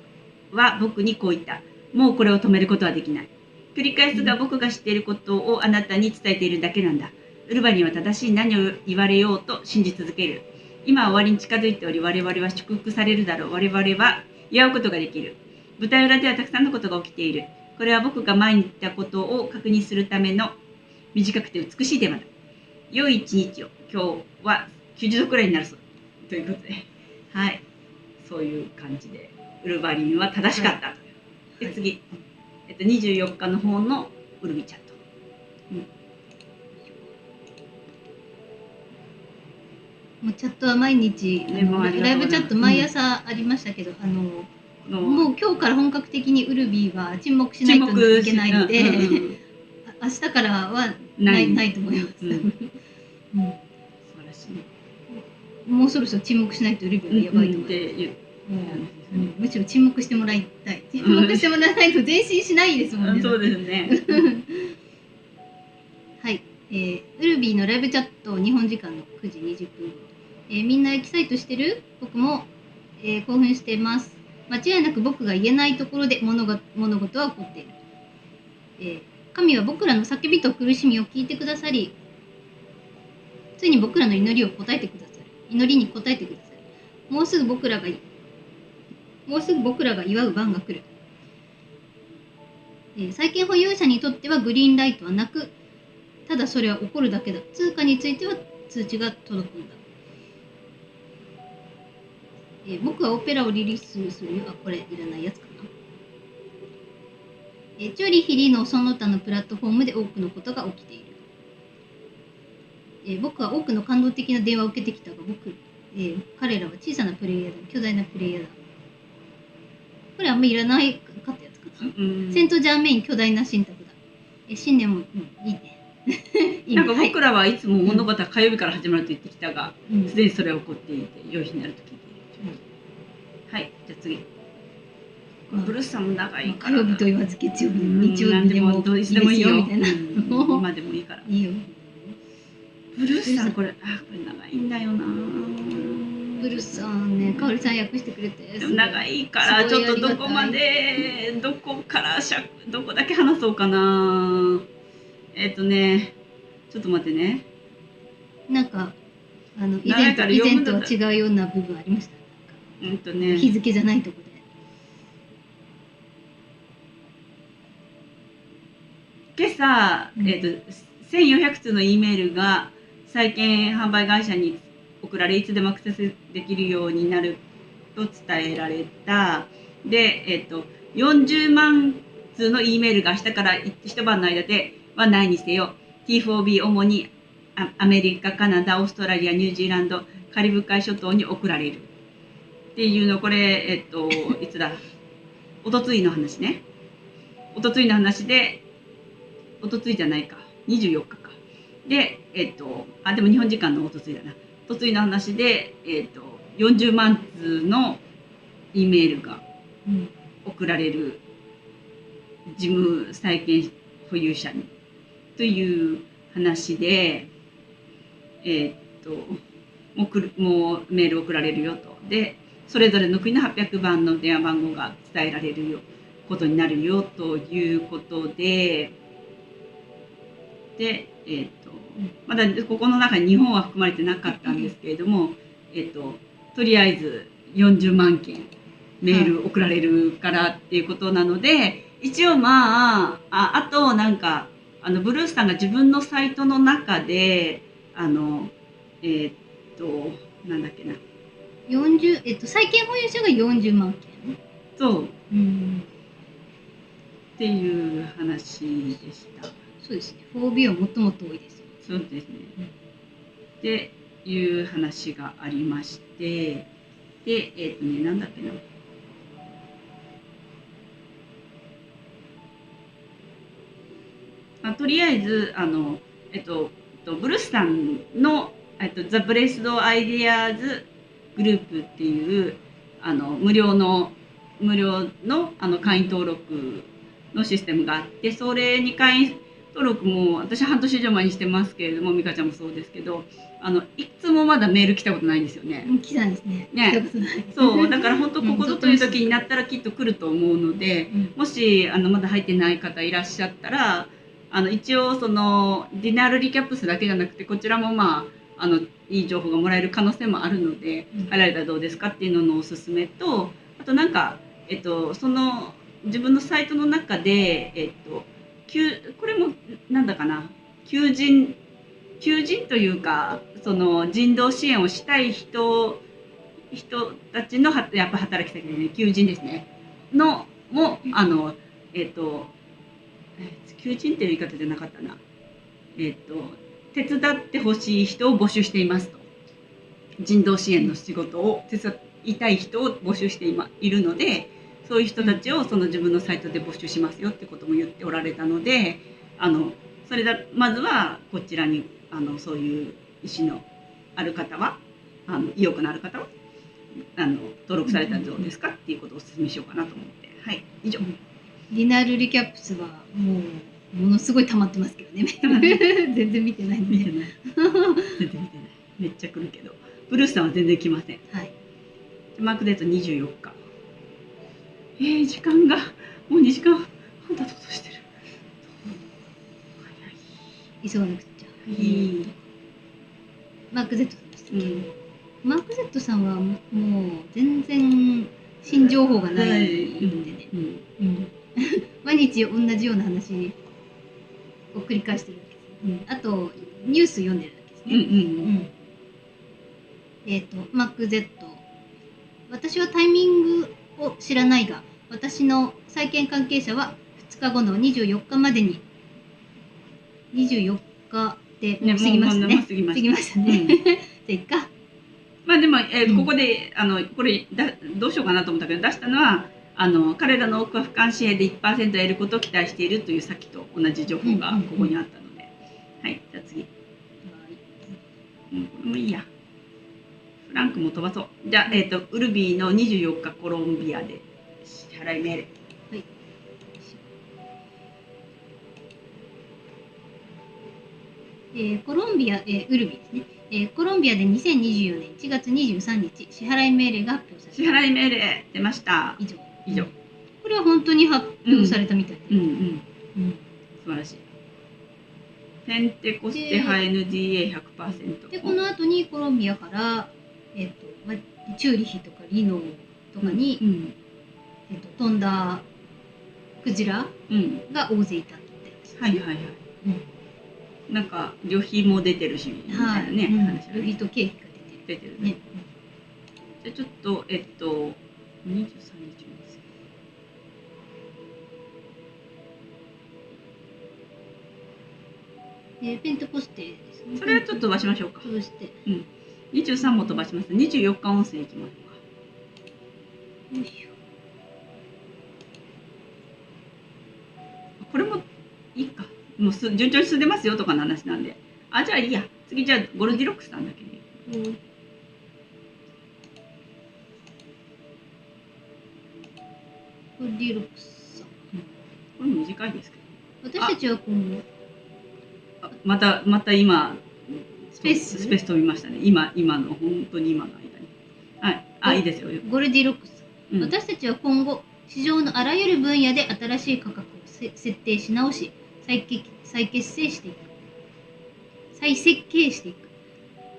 にこう言った。もうこれを止めることはできない。繰り返すが僕が知っていることをあなたに伝えているだけなんだ。ウルバには正しい何を言われようと信じ続ける。今は終わりに近づいており、我々は祝福されるだろう。我々は祝うことができる。舞台裏ではたくさんのことが起きている。これは僕が前に言ったことを確認するための短くて美しいテーマだ。良い一日を。今日は90度くらいになるそう。ということで、はい。そういう感じで、ウルヴァリンは正しかったという。で、次。24日の方のウルビチャット。もうチャットは毎日、ライブチャット毎朝ありましたけど、もう今日から本格的にウルビーは沈黙しないといけないので、明日からはないと思います。素晴らしい。もうそろそろ沈黙しないとウルビーはやばいと思います。むしろ沈黙してもらいたい。沈黙してもらわないと前進しないですもんね。そうですね。はい、ウルビーのライブチャット日本時間の9時20分頃。みんなエキサイトしてる？僕も、興奮しています。間違いなく僕が言えないところで物事は起こっている。神は僕らの叫びと苦しみを聞いてくださり、ついに僕らの祈りに応えてくださる。もうすぐ僕らが祝う番が来る。債権保有者にとってはグリーンライトはなく、ただそれは起こるだけだ。通貨については通知が届くんだ。僕はオペラをリリースするよ。これいらないやつかな。チューリヒリのその他のプラットフォームで多くのことが起きている。僕は多くの感動的な電話を受けてきたが、彼らは小さなプレイヤーだ。巨大なプレイヤーだ。これあんまりいらないかったやつかな。セントジャーメイン巨大な信託だ。新年も、いいね。なんか僕らはいつも物事は火曜日から始まると言ってきたが、すでにそれは起こっていて、良い日になると聞いている。はい、じゃあ次。ブルースさんも長いから。火曜日と言わず月曜日、日曜日でもどうしてもいいよみたいな。今でもいいから。いいよ。ブルースさんこれ長いんだよな。ブルースさんね、かおりさん訳してくれて。でも長いからちょっとどこまでどこだけ話そうかな。ちょっと待ってね。なんか以前とは違うような部分ありました。日付じゃないとこで。今朝、1400通の E メールが債券販売会社に送られ、いつでもアクセスできるようになると伝えられた。で、40万通の E メールが明日から一晩の間ではないにせよ、T4B 主にアメリカ、カナダ、オーストラリア、ニュージーランド、カリブ海諸島に送られる。っていうの、これ、いつだ、おとついの話ね。おとついの話で、おとついじゃないか、24日か。で、でも日本時間のおとついだな。おとついの話で、40万通の E メールが送られる事務債権保有者にという話で、もうメール送られるよと。で、それぞれの国の800番の電話番号が伝えられることになるよということで、まだここの中に日本は含まれてなかったんですけれども、とりあえず40万件メール送られるからっていうことなので、一応あとなんか、ブルースさんが自分のサイトの中で、なんだっけな。債権保有者が40万件。そう。っていう話でした。そうですね。4B はもっともっと多いです。そうですね。っていう話がありまして、で、なんだっけな。とりあえず、ブルースさんの、ザ・ブレスド・アイデアーズグループっていう、無料の会員登録のシステムがあって、それに会員登録も私半年以上前にしてますけれども、美香ちゃんもそうですけど、いつもまだメール来たことないんですよね。来たんですね。そう、だから本当ここぞという時になったらきっと来ると思うので、もしまだ入ってない方いらっしゃったら、一応そのディナールリキャップスだけじゃなくて、こちらもいい情報がもらえる可能性もあるので、入られたらどうですかっていうののおすすめと、あとなんか、その自分のサイトの中で、これもなんだかな、求人というか、その人道支援をしたい人たちのやっぱ働き先でね、求人ですねのも求人っていう言い方じゃなかったな、手伝ってほしい人を募集していますと、人道支援の仕事を手伝いたい人を募集しているので、そういう人たちをその自分のサイトで募集しますよってことも言っておられたので、それだまずはこちらにそういう意思のある方は意欲のある方は登録されたらどうですかっていうことをお勧めしようかなと思って、はい、以上。リナールリキャップスはもうものすごい溜まってますけどね。全然見てないんで。見てない。全然見てない。めっちゃ来るけど、ブルースさんは全然来ません。はい。マークデート24日。時間がもう2時間半経とうとしてる。急がなくちゃ。マーク Z さんでしたっけ、マーク Z さんはもう全然新情報がないんでね。毎日同じような話を繰り返してるわけです。あとニュース読んでるだけですね。マーク Z。私はタイミングを知らないが、私の債権関係者は2日後の24日までに、24日で過ぎましたね。過ぎましたね。じゃあいっか。まあでも、ここでこれどうしようかなと思ったけど、出したのは彼らの多くは俯瞰支援で 1% 得ることを期待しているというさっきと同じ情報がここにあったので、はい、じゃあ次。これもいいや。フランクも飛ばそう。じゃあ、ウルビーの24日コロンビアで支払い命令。はい。コロンビア、ウルビーですね。コロンビアで2024年1月23日、支払い命令が発表された。支払い命令出ました。以上。これは本当に発表されたみたいで。素晴らしい。ペンテコステハ NDA100%。で、この後にコロンビアから、チューリヒとかリノとかに、飛んだクジラが大勢いたって。はいはいはい。なんか旅費も出てるしみたいなね、話はね。旅費と経費が出てるね。じゃあちょっと23日です。ペンテコステですね。それはちょっと飛ばしましょうか。飛ばして。23も飛ばします。24日温泉行きましょうか。よいしょ。これもいいか。もう順調に進んでますよとかの話なんで。じゃあいいや。次じゃあゴルディロックスさんだけで。ゴルディロックスさん。これ短いですけど。私たちは今後。また今スペース飛びましたね。今の本当に今の間に。はい。いいですよ。ゴルディロックス。私たちは今後市場のあらゆる分野で新しい価格を設定し直し、再設計していく。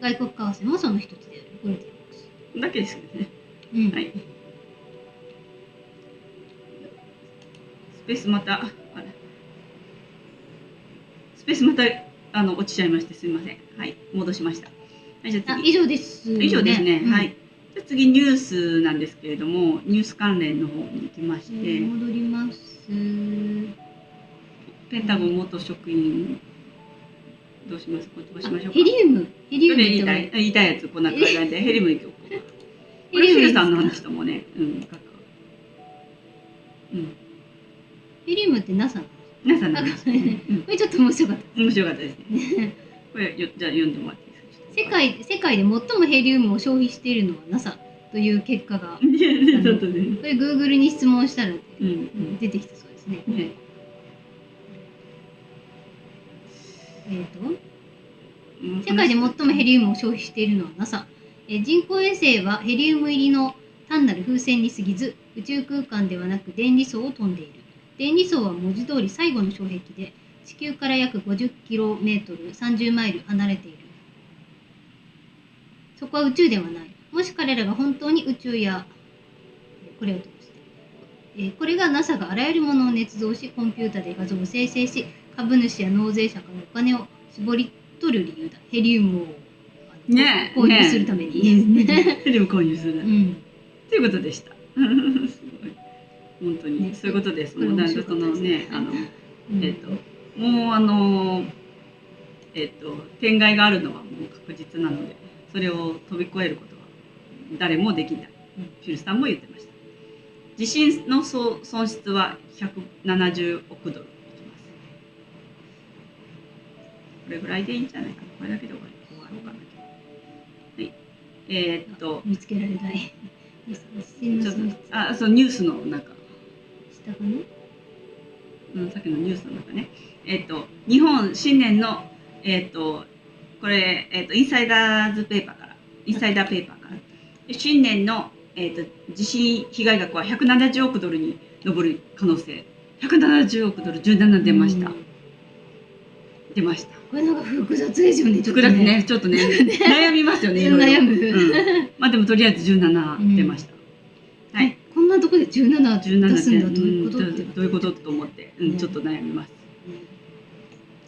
外国為替もその一つである。ゴルディロックス。だけですけどね。はい。スペースまた落ちちゃいましてすみません。はい、戻しました。はい、じゃあ次。以上です。以上ですね。はい。じゃあ次ニュースなんですけれども、ニュース関連の方に行きまして。戻ります。ペンタゴン元職員。どうします？これ飛ばしましょうか。ヘリウム言いたいやつこんな感じでヘリウム行こうか。これヒルさんの話ともね、ヘリウムって NASA の話。これちょっと面白かった。面白かったですね。これじゃあ読んでもらっていいですか。世界で最もヘリウムを消費しているのは NASA という結果が、これ Google に質問したら出てきたそうですね。世界で最もヘリウムを消費しているのは NASA。人工衛星はヘリウム入りの単なる風船に過ぎず、宇宙空間ではなく電離層を飛んでいる。電離層は文字通り最後の障壁で、地球から約 50km、30マイル離れている。そこは宇宙ではない。もし彼らが本当に宇宙や、これを通して、これが NASA があらゆるものを捏造し、コンピュータで画像を生成し、株主や納税者からお金を絞り取る理由だ。ヘリウムを購入するために。ヘリウム購入する。ということでした。すごい。本当に、そういうことです。もうなんかそのね、もう天外があるのはもう確実なので、それを飛び越えることは誰もできない。フィルさんも言ってました。地震の損失は170億ドルいきます。これぐらいでいいんじゃないかな。これだけで終わろうかな。はい。見つけられない。そう、ニュースの中。下かな？さっきのニュースの中ね。日本新年のこれインサイダーペーパーから、新年の地震被害額は170億ドルに上る可能性。170億ドル17出ました。出ました。これなんか複雑でしょうね。複雑ね、ちょっとね悩みますよね。悩む。まあでもとりあえず17出ました。はい。こんなとこで17出すんだ。どういうこと？どういうことと思ってちょっと悩みます。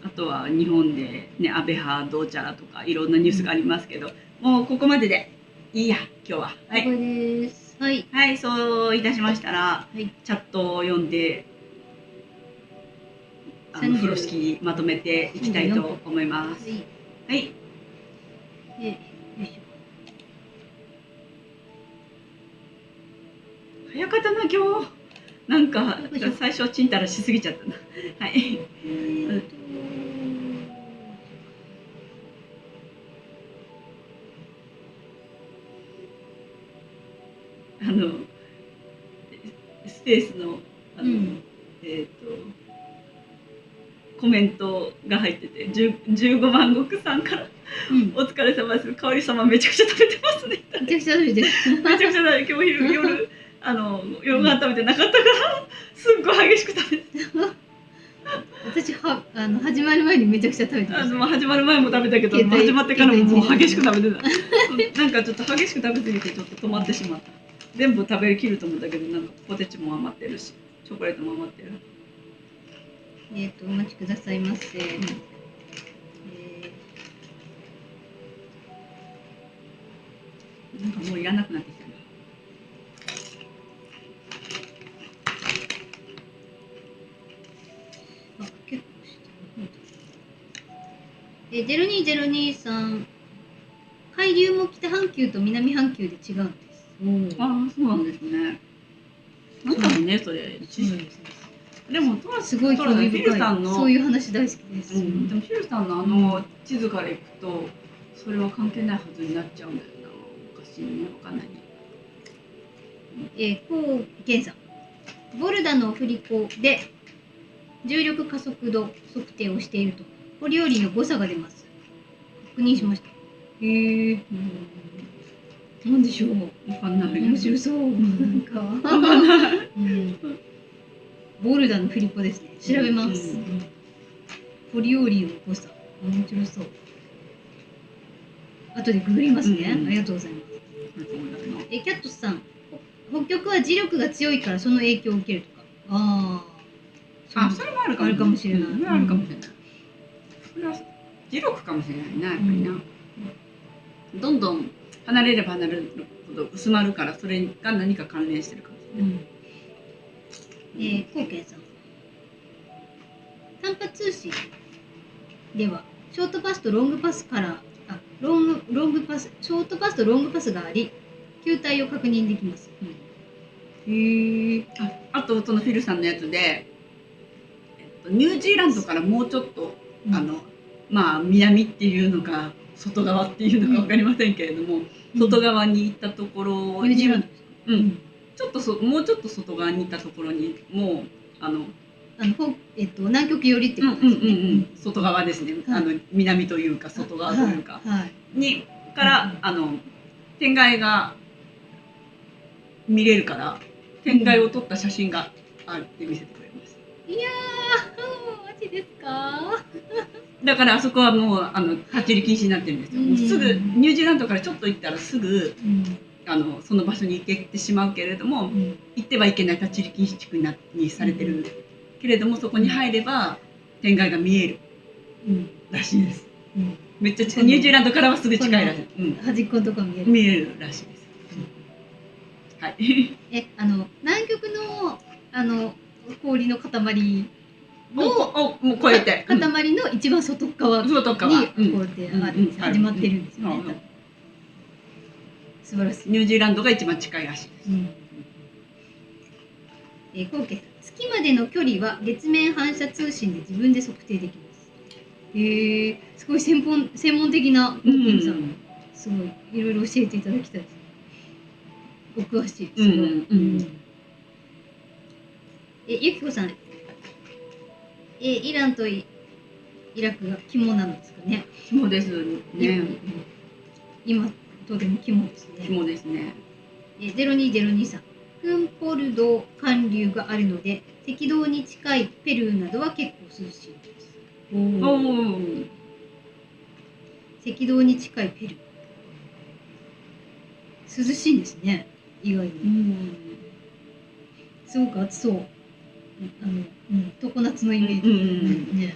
あとは日本でね、安倍派どうちゃらとかいろんなニュースがありますけど、もうここまででいいや今日は。はい。これです。はい。はい、そういたしましたら、チャットを読んで風呂敷にまとめていきたいと思います。はい。よいしょ。早かったな今日。なんか最初ちんたらしすぎちゃったな。はい。スペースのコメントが入ってて、15万石さんからお疲れ様です。香織様めちゃくちゃ食べてますね。めちゃくちゃ食べてる。めちゃくちゃ食べて、今日夜夜ご飯食べてなかったからすっごい激しく食べて。私始まる前にめちゃくちゃ食べてました。始まる前も食べたけど、始まってからももう激しく食べてた。なんかちょっと激しく食べ過ぎてちょっと止まってしまった。全部食べきると思ったけど、なんかポテチも余ってるし、チョコレートも余ってる。お待ちくださいませ。なんかもういらなくなってきたな。結構してる。0202さん、海流も北半球と南半球で違うんです。ああ、そうなんですね。なんだろうね、それ。でもすごい興味深い。そういう話大好きです。でもフィルさんの地図からいくと、それは関係ないはずになっちゃうんだよな。おかしいね、わかんないね。こう健さん、ボルダの振り子で重力加速度測定をしているとコリオリの誤差が出ます。確認しました。なんでしょう。わかんない。面白そう。なんか。ボルダの振り子ですね。調べます。コリオリの誤差。面白そう。後でググりますね。ありがとうございます。キャットさん、北極は磁力が強いからその影響を受けるとか。それもあるかもしれない。それはあるかもしれない。それは磁力かもしれないな、やっぱりな。どんどん離れれば離れるほど薄まるから、それが何か関連してるかもしれない。コウケンさん、短波通信ではショートパスとロングパスからショートパスとロングパスがあり、球体を確認できます。あとそのフィルさんのやつで、ニュージーランドからもうちょっとまあ南っていうのか外側っていうのか分かりませんけれども、外側に行ったところに、ニュージーランドですか？もうちょっと外側に行ったところにもう南極寄りってことですね。外側ですね。南というか外側というかにから天外が見れるから、天外を撮った写真があって見せてくれました。いやー、マジですか？だからあそこはもう立ち入り禁止になってるんですよ。もうすぐニュージーランドからちょっと行ったらすぐその場所に行けてしまうけれども、行ってはいけない立ち入り禁止地区にされてるけれども、そこに入れば天外が見えるらしいです。めっちゃニュージーランドからはすぐ近いらしい。端っこのとこ見える。見えるらしいです。はい。南極の氷の塊のもう超えて塊の一番外側にこうやって始まってるんですよね。素晴らしい。ニュージーランドが一番近いらしいです。コウケさん、月までの距離は月面反射通信で自分で測定できます。すごい専門的なコウケさん、すごいいろいろ教えていただきたいです。お詳しい。すごい。ゆきこさん、イランとイラクが肝なんですかね。肝ですね。今とても肝ですね。肝ですね。0202さん、フンポルド寒流があるので赤道に近いペルーなどは結構涼しいです。赤道に近いペルー。涼しいんですね。意外に。すごく暑そう。常夏のイメージ。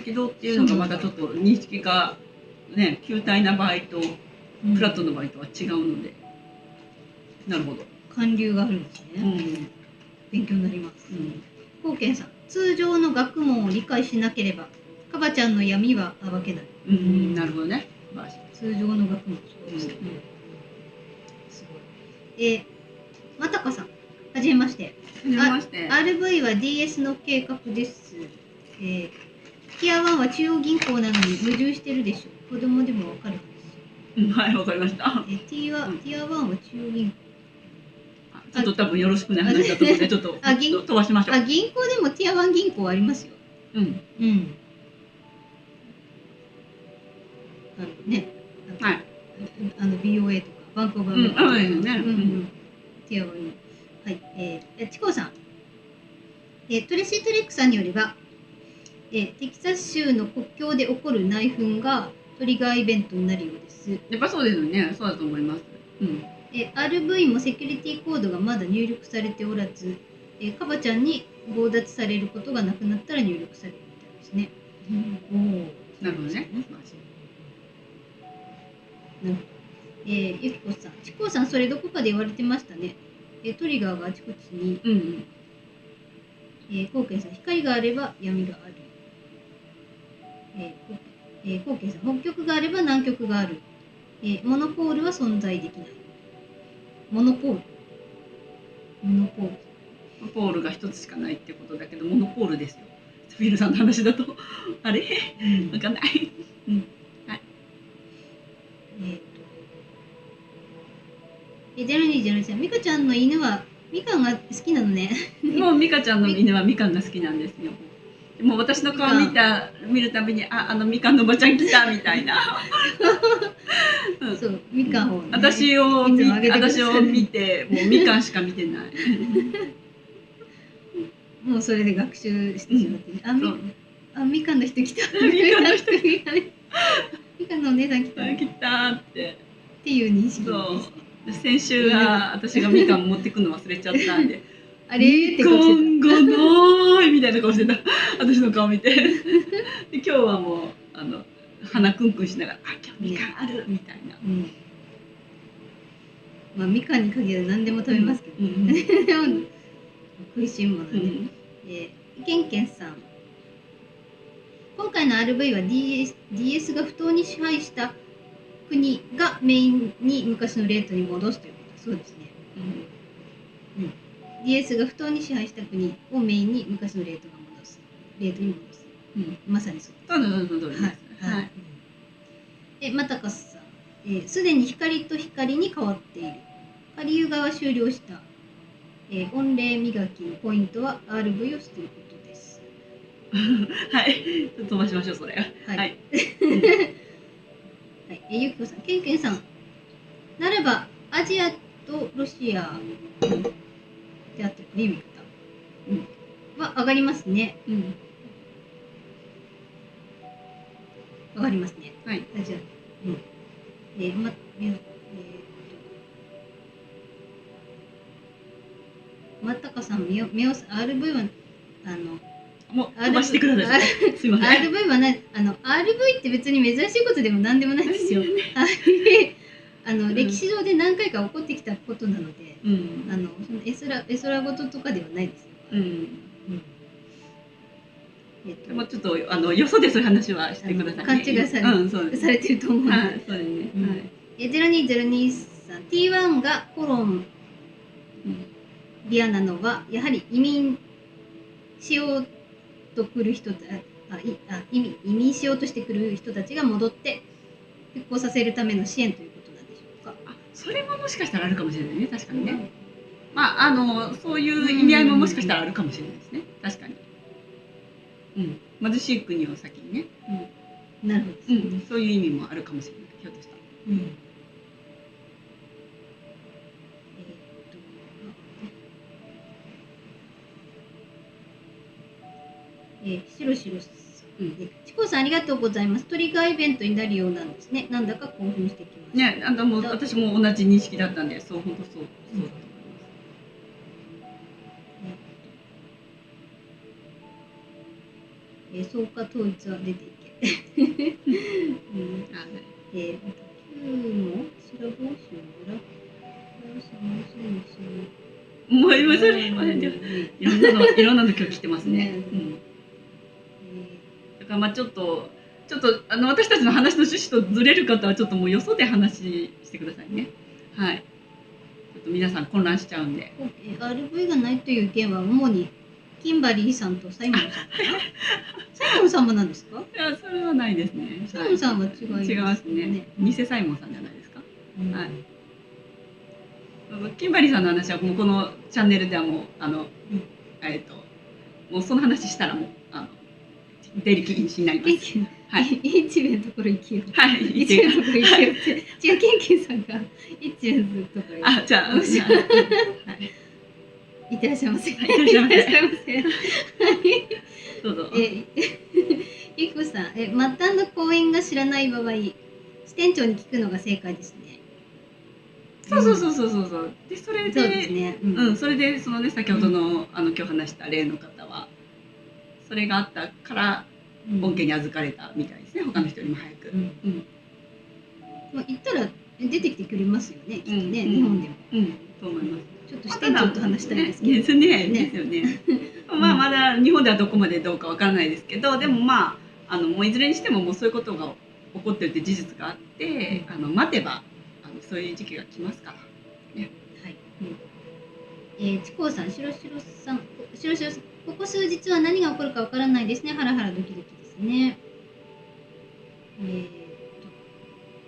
赤道っていうのがまたちょっと認識がね、球体な場合とフラットの場合とは違うので、なるほど。寒流があるんですね。勉強になります。コウケンさん、通常の学問を理解しなければカバちゃんの闇は暴けない。なるほどね。通常の学問、そうですね。すごい。またかさん、はじめまして。RV は DS の計画です。ティア1は中央銀行なのに矛盾してるでしょ。子供でもわかる話。はい、わかりました。ティア1は中央銀行。ちょっと多分よろしくない話だと思ってちょっと飛ばしましょう。銀行でもティア1銀行ありますよ。ね。はい。BOA とかバンコブアメリカとか。ティア1に。はい、チコさん、トレシートレックさんによれば、テキサス州の国境で起こる内紛がトリガーイベントになるようです。やっぱそうですよね。そうだと思います。RV もセキュリティコードがまだ入力されておらず、カバちゃんに強奪されることがなくなったら入力されるみたいですね。なるほどね。ゆきこさん、チコさん、それどこかで言われてましたね。トリガーがあちこちに、コウケンさん、光があれば闇がある。コウケンさん、北極があれば南極がある。モノポールは存在できない。モノポールが一つしかないってことだけど、モノポールですよ。フィルさんの話だとあれ、わかんない。はい。0203さん、ミカちゃんの犬はみかんが好きなのね。もうミカちゃんの犬はみかんが好きなんですよ。もう私の顔見るたびにみかんのおばちゃん来たみたいな。そうみかんを、私を見てもうみかんしか見てない。もうそれで学習してしまって、みかんの人来た。みかんの人みかんのお姉さん来た。来たっていう認識です。先週は私がみかん持ってくの忘れちゃったんで。あれーって顔してた。みかんがないみたいな顔してた。私の顔見て。で今日はもう鼻クンクンしながら今日みかんあるみたいな。まあみかんに限らず何でも食べますけどね。食いしん坊なんで。ケンケンさん。今回の RV は DS が不当に支配した国がメインに昔のレートに戻すということそうですね。DS が不当に支配した国をメインに昔のレートに戻す。まさにそう。はい。またかさん、すでに光と光に変わっている。下流側終了した。御礼磨きのポイントは RV を捨てることです。はい。飛ばしましょうそれ。はい。はい。ゆきこさん、ケンケンさん。ならばアジアとロシアであってリミッターは上がりますね。上がりますね。はい。あ、じゃあ、まったかさん、みおさん、RV は、もう飛ばしてください。すいません。 RV はRV って別に珍しいことでも何でもないですよ。歴史上で何回か起こってきたことなので、その絵空事とかではないですよ。もうちょっとよそでそういう話はしてくださいね。勘違いされてると思うので。そうですね。0202さん、T1 がコロンビアなのはやはり移民しようと来る人移民しようとしてくる人たちが戻って復興させるための支援ということなんでしょうか。それももしかしたらあるかもしれないね。確かにね。そういう意味合いももしかしたらあるかもしれないですね。確かに。貧しい国を先にね。なるほど。そういう意味もあるかもしれない。ひょっとしたら。しろしろさん、チコさんありがとうございます。トリガーイベントになるようなんですね。なんだか興奮してきました。ね、もう私も同じ認識だったんで、本当そうだと思います。そうか統一は出ていけ。もう今それいろんなの今日来てますね。だからちょっと私たちの話の趣旨とずれる方はちょっともうよそで話してくださいね。はい。ちょっと皆さん混乱しちゃうんで。RV がないという意見は主にキンバリーさんとサイモンさんかな。サイモンさんもなんですか？いや、それはないですね。サイモンさんは違いますね。偽サイモンさんじゃないですか。はい。キンバリーさんの話はもうこのチャンネルではもうもうその話したらもう出入り禁止になります。はい。一名のところ行きよ。はい。一名のところ行きよって。違う、ケンケンさんが一名のところ。じゃあ。いってらっしゃいませ。いってらっしゃいませ。どうぞ。ゆきこさん、末端の公園が知らない場合、支店長に聞くのが正解ですね。そう。でそれで、それでそのね先ほどの今日話した例の方はそれがあったから恩恵に預かれたみたいですね。他の人よりも早く。まあ言ったら出てきてくれますよね。きっとね、日本でも。と思います。ちょっと支店長と話したいんですけど。ですよね。まあまだ日本ではどこまでどうかわからないですけど、でももういずれにしてももうそういうことが起こってるって事実があって、待てばそういう時期が来ますから。ね。はい。ちこうさん、しろしろさん、ここ数日は何が起こるかわからないですね。ハラハラドキドキですね。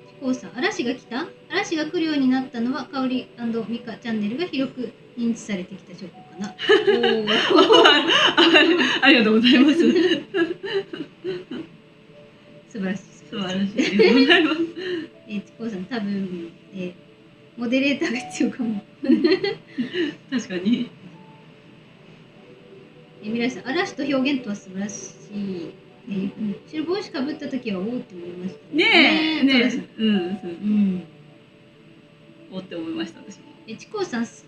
ちこうさん、嵐が来た？嵐が来るようになったのは、かおり&ミカチャンネルが広く認知されてきた証拠かな。ありがとうございます。素晴らしい。素晴らしい。ありがとうございます。ちこうさん、多分、モデレーターが必要かも。確かに。皆さん、嵐と表現とは素晴らしい。白帽子かぶった時はおおって思いました。ねえ。おって思いました私も。ちこうさん、ス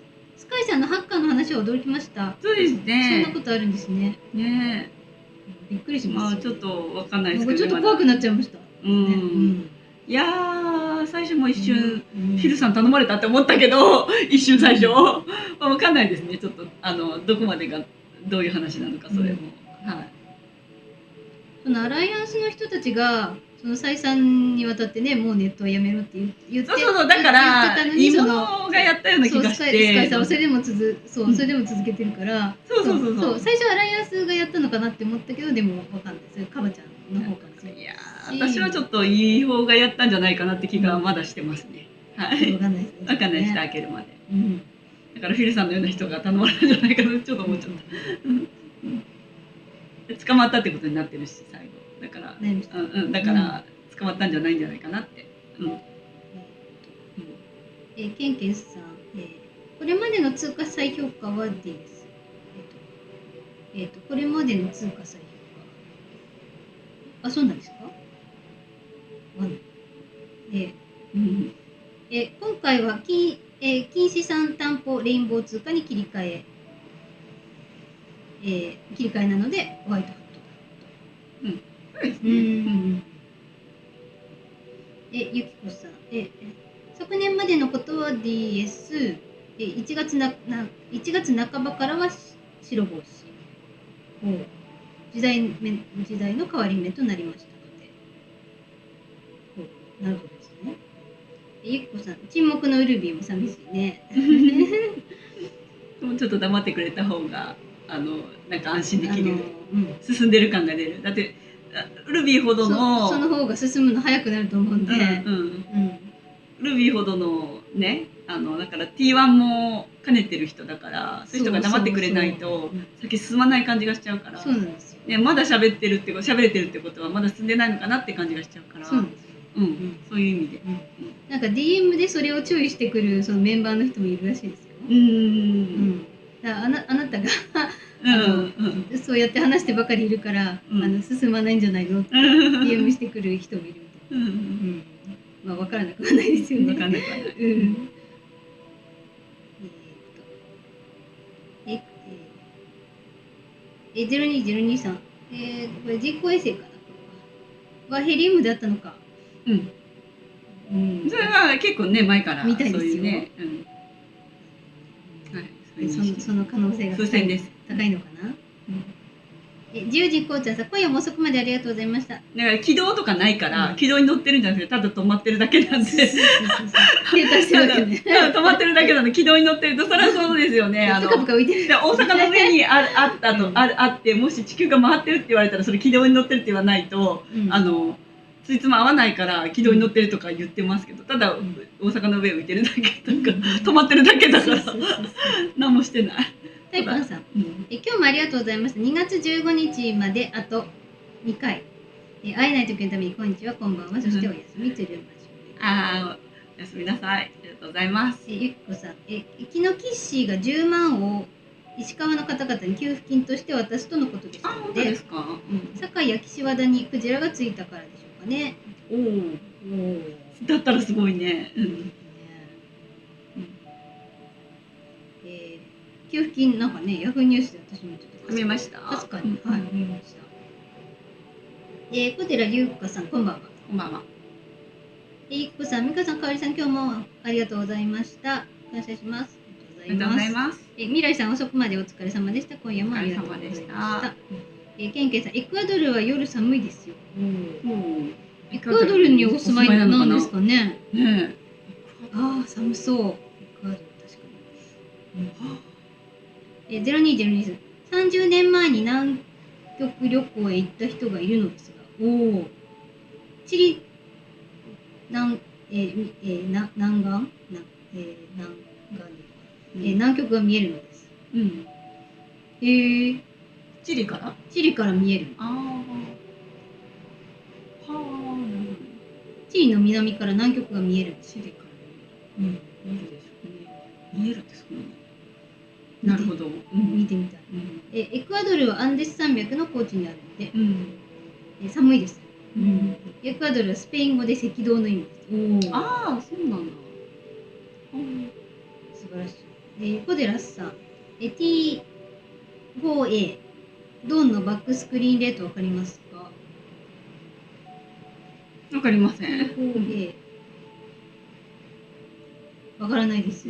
カイさんのハッカーの話は驚きました。そうですね。そんなことあるんですね。ねえ。びっくりしました。ちょっとわかんないですけど。ちょっと怖くなっちゃいました。いやー、最初も一瞬、ヒルさん頼まれたって思ったけど、一瞬最初。わかんないですね。ちょっとどこまでがどういう話なのかそれも。はい。そのアライアンスの人たちがその再三にわたってね、もうネットはやめろって言って、そうだから妹がやったような気がして、スカイさんはそれでも続けてるから、そう最初アライアンスがやったのかなって思ったけど、でもわかんないです。カバちゃんの方かもしれない。いや私はちょっといい方がやったんじゃないかなって気がまだしてますね。はい。わかんないですね。わかんないです。開けるまで。だからフィルさんのような人が頼まれるんじゃないかなってちょっと思っちゃった。捕まったってことになってるし最後だから、だから捕まったんじゃないんじゃないかなって。ケンケンさん、これまでの通貨再評価は D です。これまでの通貨再評価。そうなんですか？うん。今回は金資産担保レインボー通貨に切り替えなのでホワイトハットだ。そうですね。ゆきこさん、昨年までのことは DS、1月半ばからは白帽子。時代の変わり目となりましたので。なるほどですね。ゆきこさん、沈黙のウルビーも寂しいね。もうちょっと黙ってくれた方がなんか安心できる、進んでる感が出る。だってルビーほどのその方が進むの早くなると思うんで、ルビーほどのねだから T1 も兼ねてる人だから、そういう人が黙ってくれないと先進まない感じがしちゃうから、そうなんですよ、ね、まだ喋れてるってことはまだ進んでないのかなって感じがしちゃうから、そうなんですよ、そういう意味で、なんか DM でそれを注意してくるそのメンバーの人もいるらしいですよ。だからあなたがそうやって話してばかりいるから、進まないんじゃないのって DM してくる人もいるみたいな。まあ分からなくはないですよね。分からなくはない。0202さん、これ人工衛星かな。はヘリウムだったのか。それは結構ね前からみたいですよ。そういうね。その可能性が高いのかな。10時こうちゃんさん、今夜も遅くまでありがとうございました。だから軌道とかないから、軌道に乗ってるんじゃなくてただ止まってるだけなんで、停滞してるわけね。止まってるだけなんで、軌道に乗ってるとそれはそうですよね。ぷかぷか浮いてる。大阪の上にあって、もし地球が回ってるって言われたらそれ軌道に乗ってるって言わないと、ついつま合わないから軌道に乗ってるとか言ってますけど、ただ大阪の上浮いてるだけとか、止まってるだけだから何もしてない。タイパンさん、今日もありがとうございました。2月15日まであと2回。会えない時のためにこんにちは、こんばんは、そしておやすみというおやすみなさい。ありがとうございます。ゆきこさん、昨日キッシーが10万を石川の方々に給付金として渡すとのことでしたので、堺や岸和田にクジラがついたからでしょうかね。だったらすごいね。給付金なんかね、ヤフーニュースで私もちょっと見ました。確かに、はい、見ました。小寺優香さん、こんばんは。こんばんは。ゆきこさん、美香さん、かおりさん、今日もありがとうございました。感謝します。ありがとうございます。未来さん、遅くまでお疲れ様でした。今夜もありがとうございました。ケンケンさん、エクアドルは夜寒いですよ。エクアドルにお住まいなんですかね。ああ、寒そう。エクアドル、確かに。0202さん、30年前に南極旅行へ行った人がいるのですが、チリ南極が見えるのです。チリから見える。チリの南から南極が見える。チリから見えるでしょうね。見えるってそうね。なるほど。見てみたい。エクアドルはアンデス山脈の高地にあるので、寒いです。エクアドルはスペイン語で赤道の意味です。ああ、そうなんだ。素晴らしい。小寺さん、T4A ドンのバックスクリーンレートわかりますか？わかりません。T4A わからないです。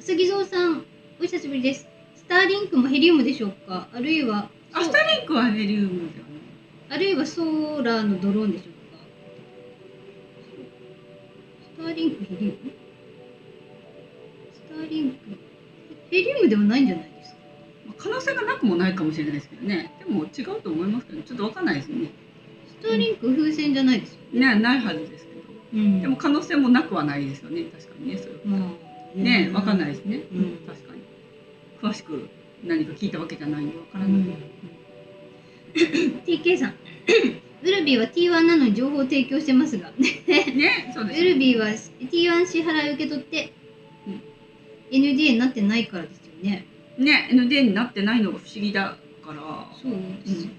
杉蔵さん、お久しぶりです。スターリンクもヘリウムでしょうか？あるいはスターリンクはヘリウムではない。あるいはソーラーのドローンでしょうか？スターリンクヘリウム？スターリンクヘリウムではないんじゃないですか？可能性がなくもないかもしれないですけどね。でも違うと思いますけど、ちょっとわかんないですね。スターリンク風船じゃないですよね。ないはずですけど。でも可能性もなくはないですよね。確かにね、それは。ね、わかんないですね。確かに。詳しく何か聞いたわけじゃないんでわからない。TK さん、ウルビーは T1 なのに情報を提供してますがね、そうです。ウルビーは T1 支払い受け取って、NDA になってないからですよね。ね、NDA になってないのが不思議だから。そうですよ。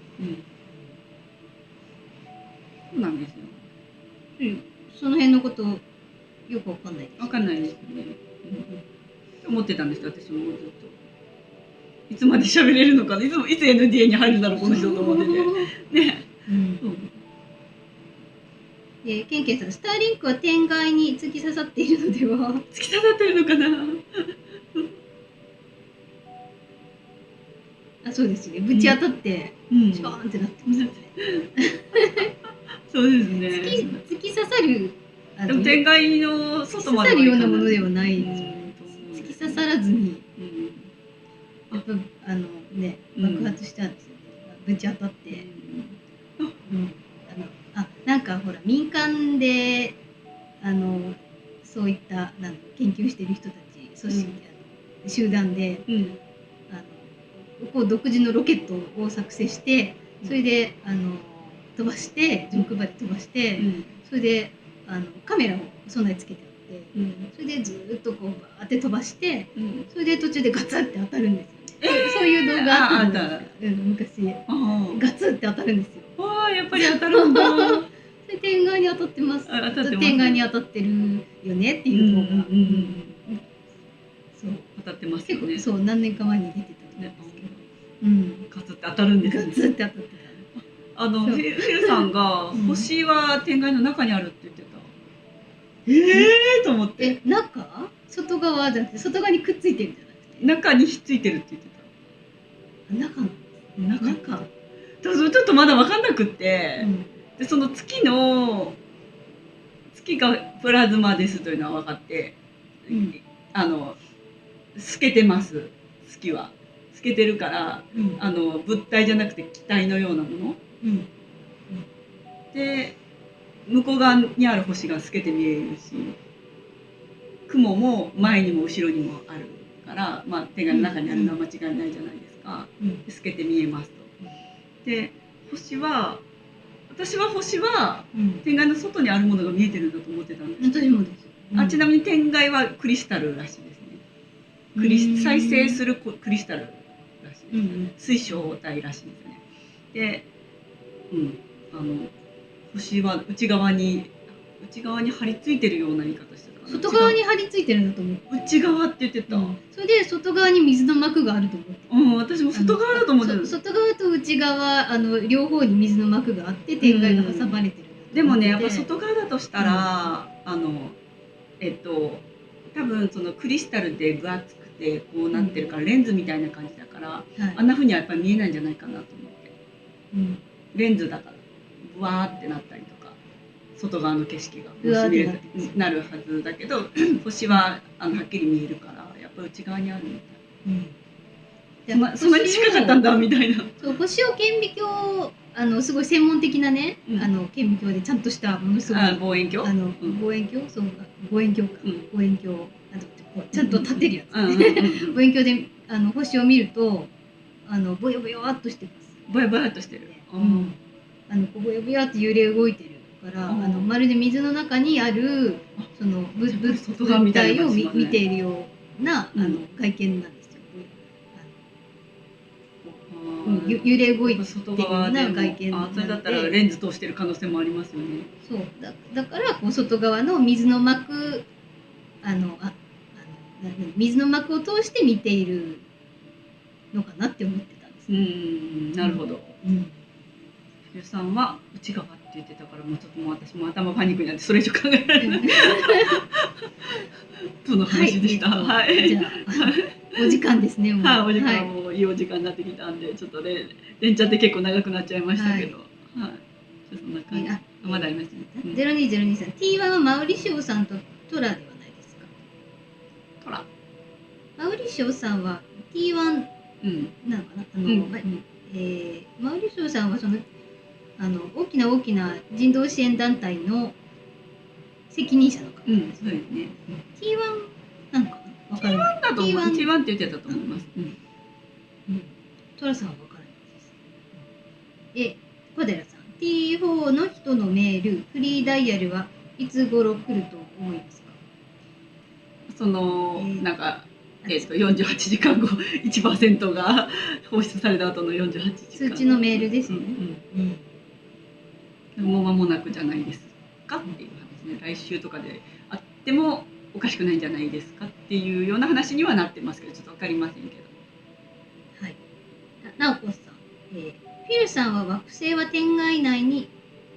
そうなんですよ。その辺のことよくわかんないです。わかんないですよね。思ってたんですよ、私もずっと。いつまで喋れるのかな、いつ NDA に入るんだろうこの人と思ってて。ね。ケンケンさん、スターリンクは天外に突き刺さっているのでは。突き刺さってるのかな。あ、そうですね。ぶち当たって、シャーンってなってますね。そうですね。突き刺さる。でも天外の外まで刺さるようなものではないですよね。突き刺さらずに。やっぱね、爆発したんですよね。ぶち当たって。なんかほら民間でそういった研究してる人たち組織、集団で、こう独自のロケットを作成して、それで飛ばして上空まで飛ばして、それでカメラを備え付けてあって、それでずっとこうバーって飛ばして、それで途中でガツって当たるんですよね。そういう動画あったんですか、昔。ガツって当たるんですよ。わあ、やっぱり当たるんだ。それ天外に当たってます。天外に当たってるよねっていう動画。そう当たってますよね。そう何年か前に出てたと思うんですけど。ガツって当たるんですね。ガツって当たってた。フィルさんが星は天外の中にあるって言ってた。と思って。中？外側じゃなくて外側にくっついてるんじゃなくて。中にひっついてるって言ってた。中。ちょっとまだ分かんなくって、でその月がプラズマですというのは分かって、透けてます。月は透けてるから、物体じゃなくて気体のようなもの、で向こう側にある星が透けて見えるし、雲も前にも後ろにもあるから、天外の中にあるのは間違いないじゃないですか。透けて見えますと。で私は星は天外の外にあるものが見えてるんだと思ってたんです。私もです。ちなみに天外はクリスタルらしいですね。再生するクリスタルらしいです。水晶体らしいですよね。で、星は内側に張り付いてるような言い方してたかな。外側に張り付いてるんだと思う。内側って言ってた。それで外側に水の膜があると思って。私も外側だと思ってた。外側と内側両方に水の膜があって天外が挟まれてる。でもね、やっぱ外側だとしたら、多分そのクリスタルで分厚くてこうなってるからレンズみたいな感じだから、あんな風にはやっぱり見えないんじゃないかなと思って。レンズだからブワーってなったりとか、外側の景色が見えるなるはずだけど、星ははっきり見えるからやっぱり内側にあるみたい。そんなに近かったんだみたいな。そう、星を顕微鏡すごい専門的なね、顕微鏡でちゃんとしたものすごい望遠鏡、望遠鏡、そう望遠鏡か、望遠鏡ちゃんと立てるやつね。望遠鏡で星を見るとボヨボヨっとしてます。ボヨボヨっとしてる。ボヨボヨって揺れ動いてるから、まるで水の中にあるその物体を見ているような外見なんです。揺れ動いてるような外見なので、それだったらレンズ通してる可能性もありますよね。そうだからこう外側の水の膜水の膜を通して見ているのかなって思ってたんです。なるほど。ゆうさんは内側って言ってたから、もうちょっと私も頭パニックになってそれ以上考えられない。との話でした。はい。じゃあお時間ですね。はい、お時間もいいお時間になってきたんで、ちょっと連チャンって結構長くなっちゃいましたけど、はい。そんな感じ。まだありますね。0202さん、T1 はマウリシオさんとトラではないですか。トラ。マウリシオさんは T1 なのかな。マウリシオさんはその大きな人道支援団体の責任者の方ですね。T1 なのかな。T1 だと思う。T1 って言ってたと思います。トラさんは分からないです。小寺さん、T4 の人のメール、フリーダイヤルはいつ頃来ると思いますか。そのなんか48時間後 1% が放出された後の48時間。通知のメールですね。もう間もなくじゃないです。かっていう話ね、来週とかであってもおかしくないんじゃないですかっていうような話にはなってますけど、ちょっと分かりませんけど。はい。なおこさん、フィルさんは惑星は天外内に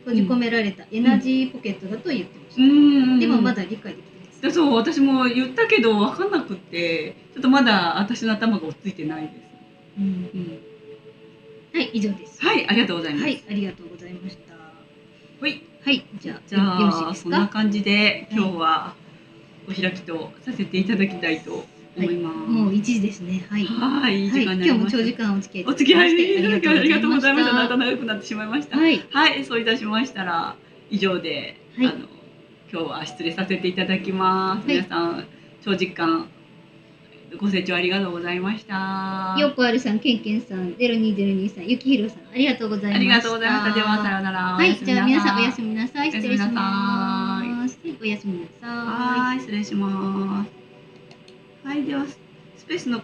閉じ込められたエナジーポケットだと言ってました。でもまだ理解できてないです。そう、私も言ったけど分かんなくってちょっとまだ私の頭が落ち着いてないです。はい、以上です。はい、ありがとうございます。はい、ありがとうございました。はい、はい、じゃあよろしいですか。そんな感じで今日はお開きとさせていただきたいと思います。もう1時ですね。はい。はい、いい時間になりました。今日も長時間お付き合いお付き合いありがとうございました。また長くなってしまいました。はい、そういたしましたら以上で、今日は失礼させていただきます。皆さん長時間ご清聴ありがとうございました。よこあるさん、けんけんさん、0202さん、ゆきひろさん、ありがとうございました。ありがとうございました。ではさようなら。はい、じゃあ皆さんおやすみなさい。失礼します。おやすみなさい。はい、失礼します。はい、ではスペースの